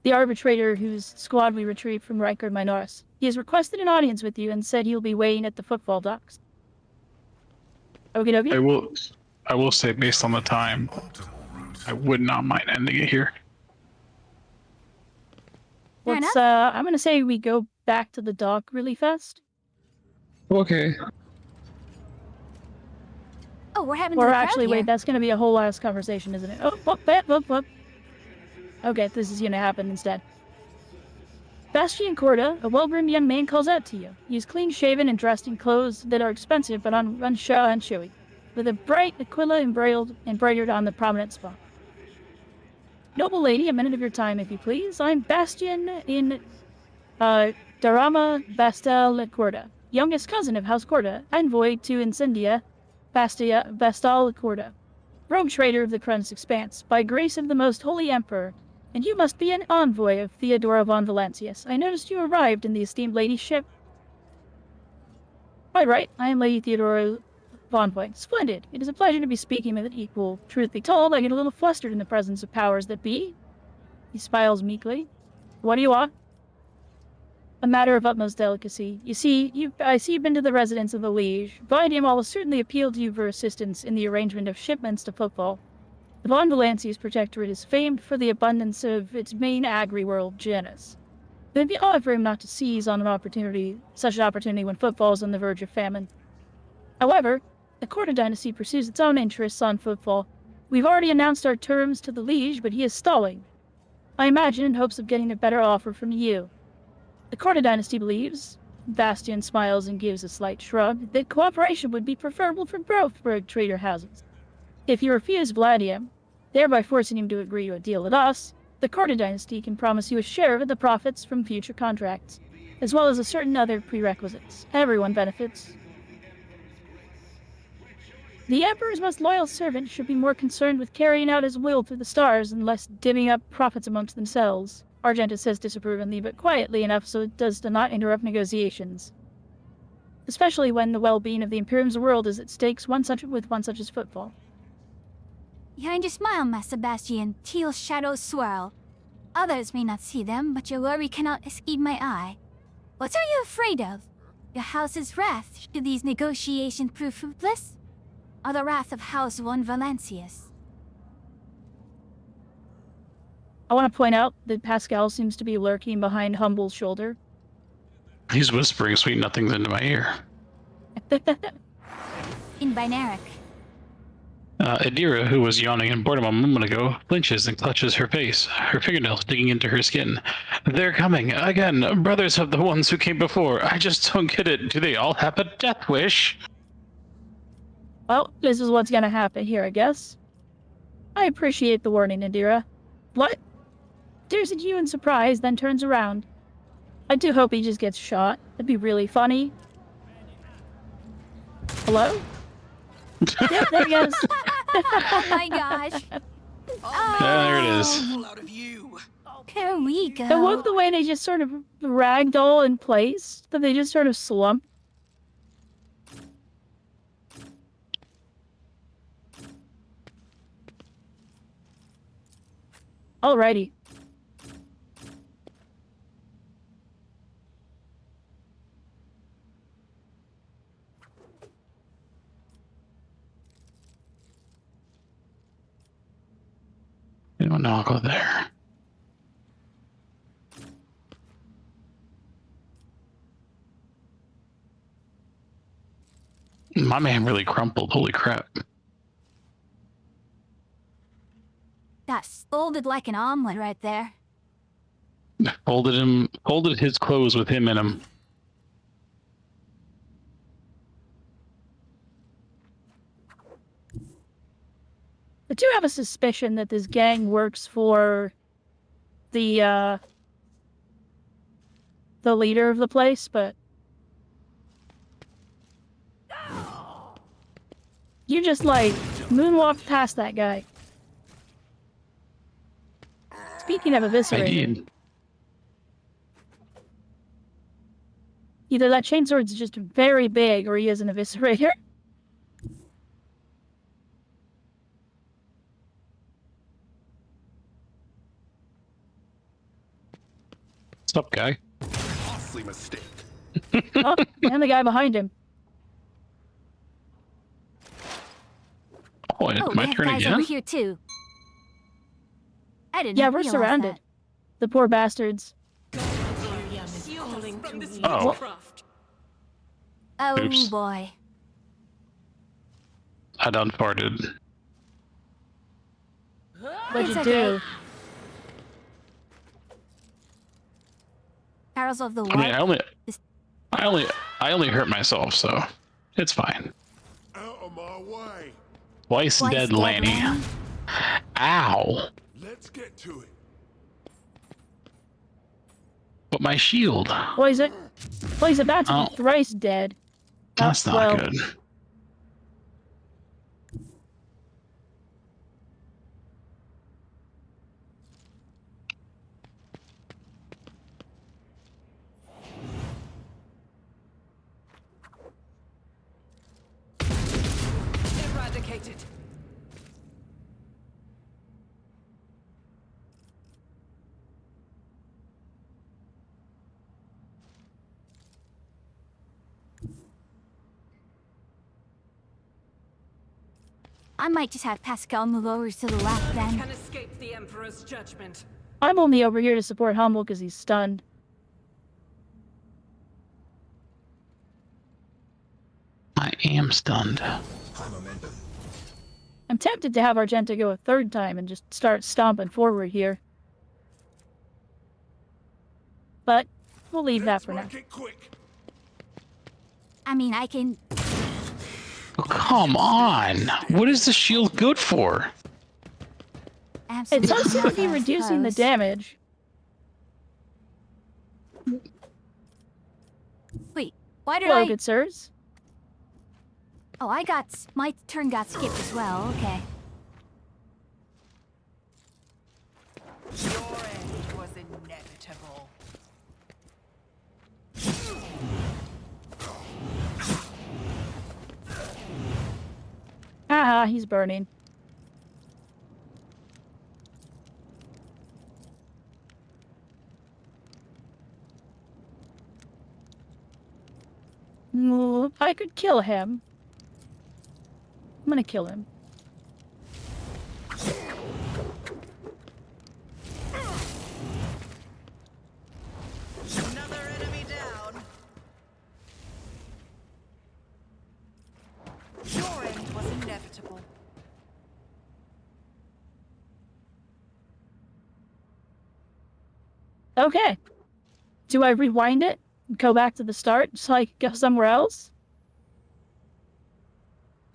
the arbitrator whose squad we retrieved from Rykard Minoris. He has requested an audience with you and said he'll be waiting at the Footfall docks. Okie dokie. I will say, based on the time, I would not mind ending it here. Let's, I'm gonna say we go back to the dock really fast. Okay. Oh, we're having Or to actually, wait, that's gonna be a whole ass conversation, isn't it? Oh, whoop. Okay, this is gonna happen instead. Bastian Corda, a well-groomed young man, calls out to you. He is clean-shaven and dressed in clothes that are expensive but unshowy, with a bright aquila embroidered on the prominent spot. Noble lady, a minute of your time, if you please. I'm Bastian in Darama Bastal Corda, youngest cousin of House Corda, envoy to Incendia Bastal Corda, rogue trader of the Krun's Expanse, by grace of the most holy emperor, and you must be an envoy of Theodora von Valancius. I noticed you arrived in the esteemed lady's ship. Quite right, I am Lady Theodora Vonpoint. Splendid. It is a pleasure to be speaking with an equal. Truth be told, I get a little flustered in the presence of powers that be. He smiles meekly. What do you want? A matter of utmost delicacy. You see, I see you've been to the residence of the Liege. Vidium will certainly appeal to you for assistance in the arrangement of shipments to Footfall. The Von Valancius Protectorate is famed for the abundance of its main agri-world, Janus. It'd be odd for him not to seize on such an opportunity when football is on the verge of famine. However, the Corda dynasty pursues its own interests on football. We've already announced our terms to the liege, but he is stalling. I imagine in hopes of getting a better offer from you. The Corda dynasty believes, Bastian smiles and gives a slight shrug, that cooperation would be preferable for both trader houses. If you refuse Vladium, thereby forcing him to agree to a deal with us, the Corda dynasty can promise you a share of the profits from future contracts, as well as a certain other prerequisites. Everyone benefits. The Emperor's most loyal servant should be more concerned with carrying out his will through the stars and less divvying up profits amongst themselves. Argenta says disapprovingly, but quietly enough so it does not interrupt negotiations. Especially when the well-being of the Imperium's world is at stakes with one such as football. Behind your smile, Master Bastian, teal shadows swirl. Others may not see them, but your worry cannot escape my eye. What are you afraid of? Your house's wrath should these negotiations prove fruitless? Or the wrath of House von Valancius? I want to point out that Pascal seems to be lurking behind Humble's shoulder. He's whispering sweet nothings into my ear. In Binaric. Adira, who was yawning in boredom a moment ago, flinches and clutches her face, her fingernails digging into her skin. They're coming, again, brothers of the ones who came before. I just don't get it. Do they all have a death wish? Well, this is what's gonna happen here, I guess. I appreciate the warning, Adira. What? Stares at you in surprise, then turns around. I do hope he just gets shot. That'd be really funny. Hello? Yep, there he goes. Oh my gosh. There it is. There we go. I love the way they just sort of ragdoll in place, that they just sort of slump. Alrighty. No, I'll go there. My man really crumpled. Holy crap. That's folded like an omelet right there. Folded his clothes with him in them. I do have a suspicion that this gang works for the leader of the place, but you just like moonwalked past that guy. Speaking of I eviscerated, did. either that chainsword's just very big or he is an eviscerator. What's up, guy? Costly mistake. Oh, and the guy behind him. Oh, it's Oh, my they have turn guys again? over here too. I didn't Yeah, we're realize surrounded. that. The poor bastards. Oh, Oh Oops. boy. I done farted. What'd It's you okay. do? Arrows of the I mean, what? I only hurt myself, so it's fine. Out of my way. Twice Twice dead, dead, Lanny. Lanny. Ow! Let's get to it. But my shield. Well, he's about to Oh. be thrice dead. That's not well, good. Eradicated. I might just have Pascal move over to the left then. Can escape the Emperor's judgment. I'm only over here to support Humble because he's stunned. am stunned. High momentum. I'm tempted to have Argenta go a third time and just start stomping forward here. But we'll leave that Let's for now. make it quick. I mean, I can. Oh, come on! What is the shield good for? It's Absolutely supposed to be nothing, I reducing the suppose. damage. Wait, why did Hello, I? good sirs. Oh, my turn got skipped as well. Okay. Your end was inevitable. Haha, he's burning. If I could kill him. I'm gonna kill him. Another enemy down. Your end was inevitable. Okay. Do I rewind it? Go back to the start so I can go somewhere else?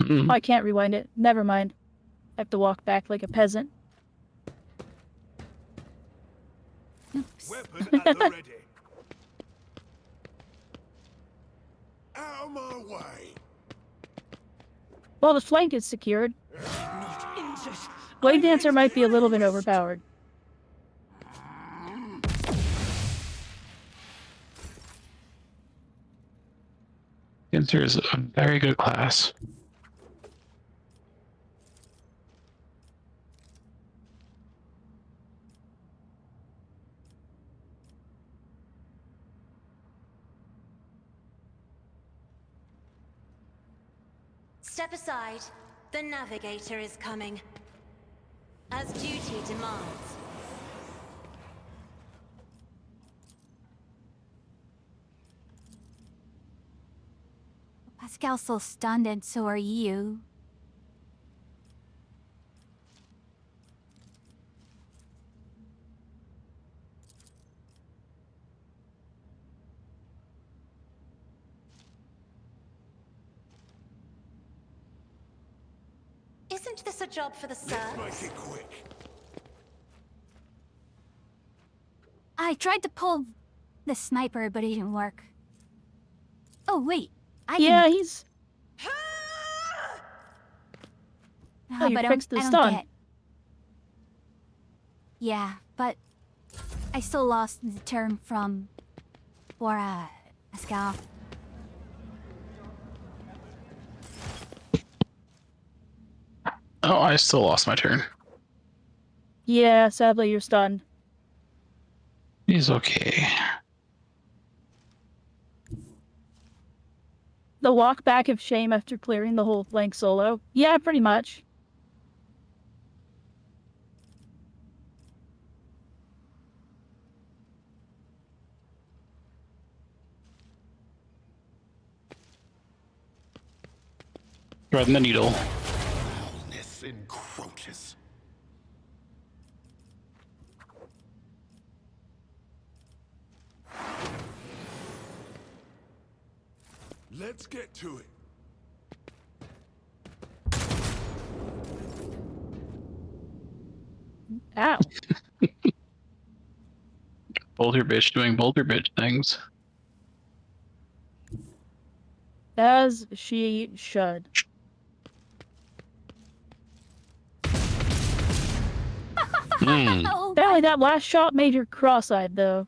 Mm-mm. Oh, I can't rewind it. Never mind. I have to walk back like a peasant. Oops. Weapon at the ready. Out of my way. Well, the flank is secured. Not injured. Blade Dancer might be a little bit overpowered. Dancer is a very good class. Step aside. The navigator is coming. As duty demands. Pascal's so stunned, and so are you. Isn't this a job for the Let's make serfs? it quick. I tried to pull the sniper, but it didn't work. Oh wait, I Yeah, can. he's... Ah, you but fixed the I don't stun. get. Yeah, but I still lost the term from Pascal. Oh, I still lost my turn. Yeah, sadly you're stunned. He's okay. The walk back of shame after clearing the whole flank solo? Yeah, pretty much. Threading the needle. Foulness encroaches. Let's get to it. Ow. Boulder bitch doing boulder bitch things. As she should. Hmm. Oh, Apparently that last shot made her cross-eyed, though.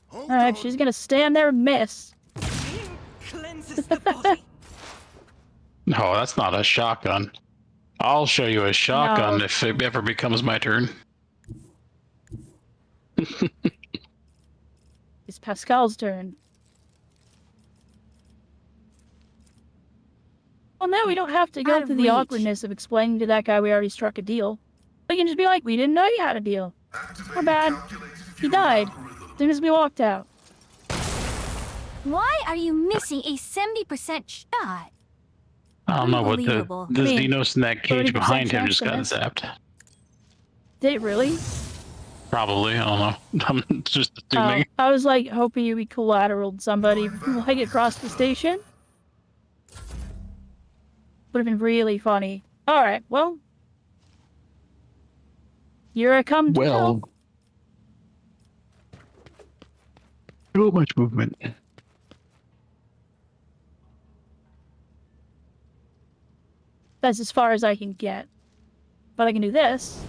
Hold Alright, on. she's gonna stand there and miss. Being cleanses the body. No, that's not a shotgun. I'll show you a shotgun No. if it ever becomes my turn. It's Pascal's turn. Well, now we don't have to go Out of through the reach. awkwardness of explaining to that guy we already struck a deal. We can just be like, we didn't know you had a deal. We're bad. He died as soon as we walked out. Why are you missing a 70% shot? I don't know what the Unbelievable. the I mean, Xenos in that cage 30% behind him chance just to got miss. zapped. Did it really? Probably, I don't know. I'm just assuming. I was like hoping we collateraled somebody like across the station. Would have been really funny. Alright, well. Here I come to Well, too much movement. That's as far as I can get. But I can do this.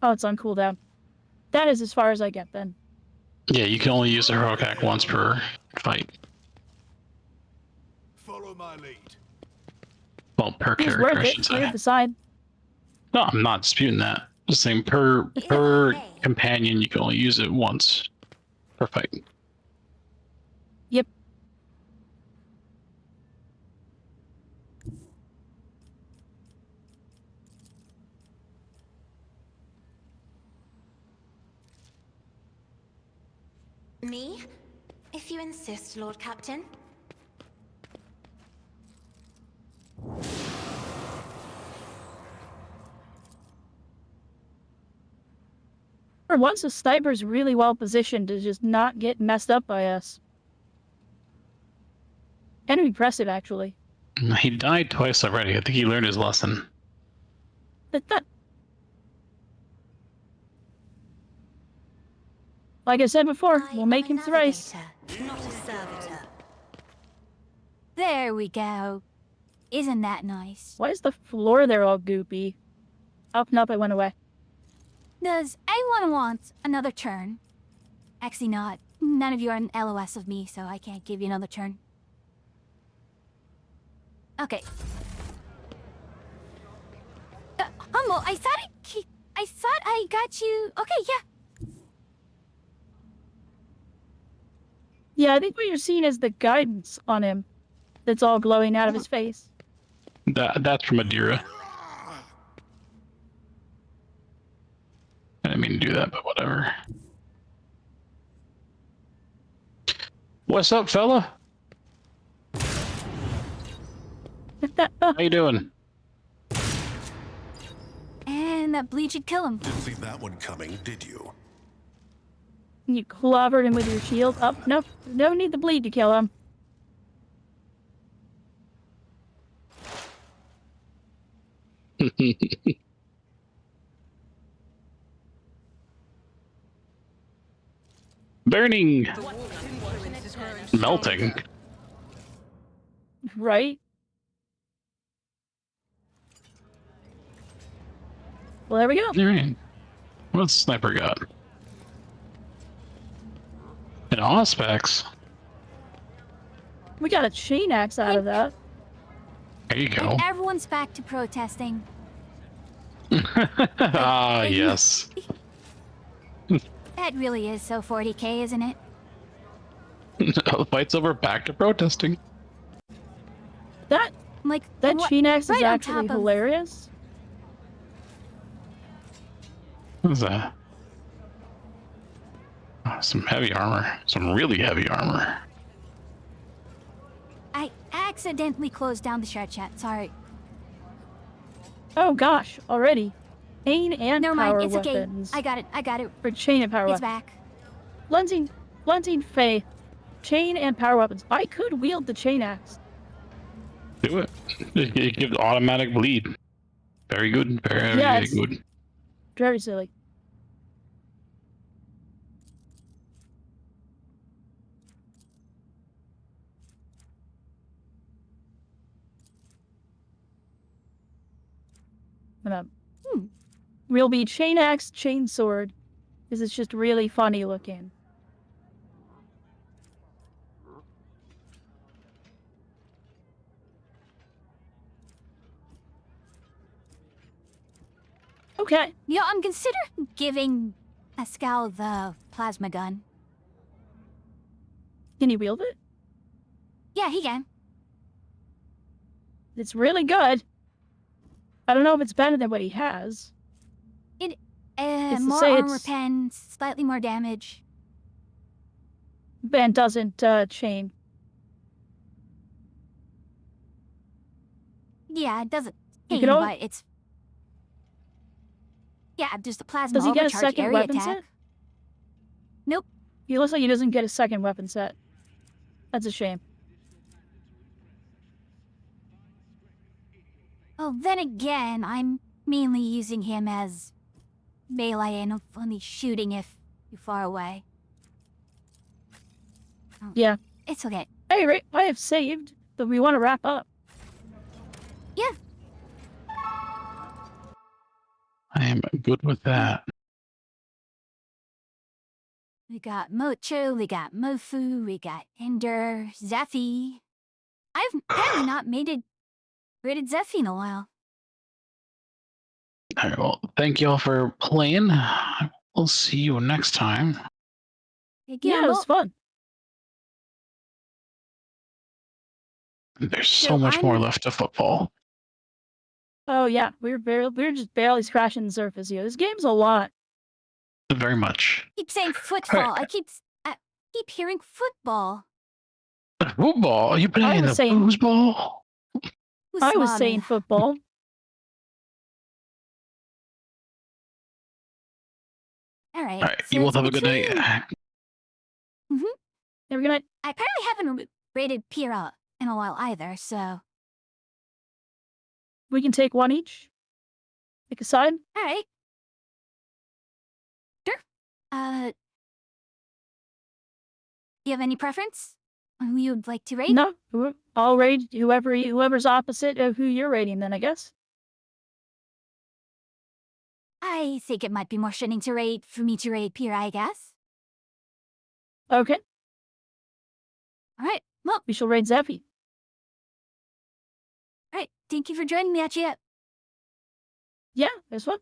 Oh, it's on cooldown. That is as far as I get then. Yeah, you can only use the heroic act once per fight. Follow my lead. Well, per It's character, worth I it. should Clear say. the side. No, I'm not disputing that. Just saying per companion, you can only use it once per fight. Yep. Me? If you insist, Lord Captain. For once, the sniper's really well positioned to just not get messed up by us. Kind of impressive, actually. He died twice already. I think he learned his lesson. But that... Like I said before, I we'll am make a him thrice. navigator, not a servitor. There we go. Isn't that nice? Why is the floor there all goopy? Up and up it went away. Does anyone want another turn? Actually not. None of you are an LOS of me, so I can't give you another turn. Okay. Humble, I thought I got you. Okay, yeah. Yeah, I think what you're seeing is the guidance on him that's all glowing out of his face. That's from Adira. I didn't mean to do that, but whatever. What's up, fella? How you doing? And that bleach would kill him. Didn't see that one coming, did you? You clobbered him with your shield. Up, nope. No need the bleed to kill him. Burning. Melting. Right? Well, there we go. Alright. What's Sniper got? An Auspex. We got a chain axe out of that. There you go. And everyone's back to protesting. Ah, yes. That really is so 40k, isn't it? The fight's over, back to protesting. That Like that chain axe is right on actually top of- hilarious. What is that? Oh, some heavy armor. Some really heavy armor. I accidentally closed down the share chat. Sorry. Oh gosh, already. Chain and Never power mind. It's okay. weapons. I got it. I got it. For chain and power It's weapons. back. Blending faith. Chain and power weapons. I could wield the chain axe. Do it. It gives automatic bleed. Very good. Very, Yeah, very it's- good. Very silly. We'll be chain axe, chain sword. Because it's just really funny looking. Okay. Yeah, I'm considering giving Pascal the plasma gun. Can he wield it? Yeah, he can. It's really good. I don't know if it's better than what he has. It's to More say armor it's- pen, slightly more damage. Ben doesn't chain. Yeah, it doesn't You chain, can but it's... Yeah, just the plasma Does he get a overcharge second area weapon attack. set? Nope. He looks like he doesn't get a second weapon set. That's a shame. Well, then again, I'm mainly using him as melee and only shooting if you're far away. Oh, Yeah. it's okay. Hey, Ray, I have saved, but we want to wrap up. Yeah. I am good with that. We got Mocho, we got Mofu, we got Ender, Zephy. I've apparently not rated Zephy in a while. All right, well, thank you all for playing. We'll see you next time. Yeah, it was fun. There's so So much more I'm- left to football. Oh yeah, we're just barely scratching the surface here. This game's a lot. Very much. Keep saying football. I keep hearing football. Football? You playing was the saying- foosball? Who's I was smarter? saying football. All right. All right, so you all it's have a good night. between- Have a good night. I apparently haven't rated Pira in a while either, so... We can take one each. Pick a side. All right. Sure. You have any preference on who you'd like to rate? No, I'll rate whoever's opposite of who you're rating. Then I guess. I think it might be more fitting for me to rate Pira, I guess. Okay, All right. Well, we shall rate Zeffy. all right. Thank you for joining me, Achia. Yeah, there's one.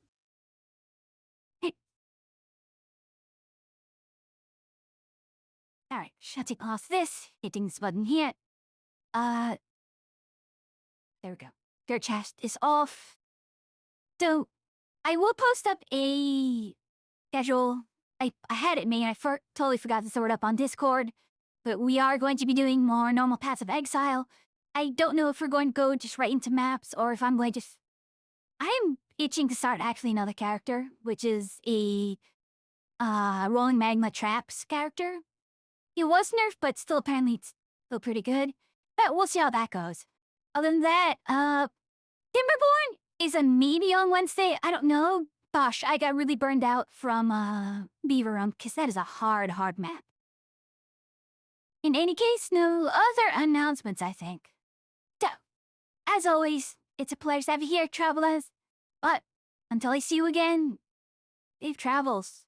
All right. Shutting off this. Hitting this button here. There we go. Their chest is off. So, I will post up a schedule. I had it made. I totally forgot to throw it up on Discord. But we are going to be doing more normal Paths of Exile. I don't know if we're going to go just right into maps or if I'm going to... I'm itching to start actually another character, which is a Rolling Magma Traps character. He was nerfed, but still apparently it's still pretty good. But we'll see how that goes. Other than that, Timberborn is a maybe on Wednesday. I don't know. Gosh, I got really burned out from Beaver Room because that is a hard map. In any case, no other announcements, I think. So, as always, it's a pleasure to have you here, travelers. But until I see you again, safe travels.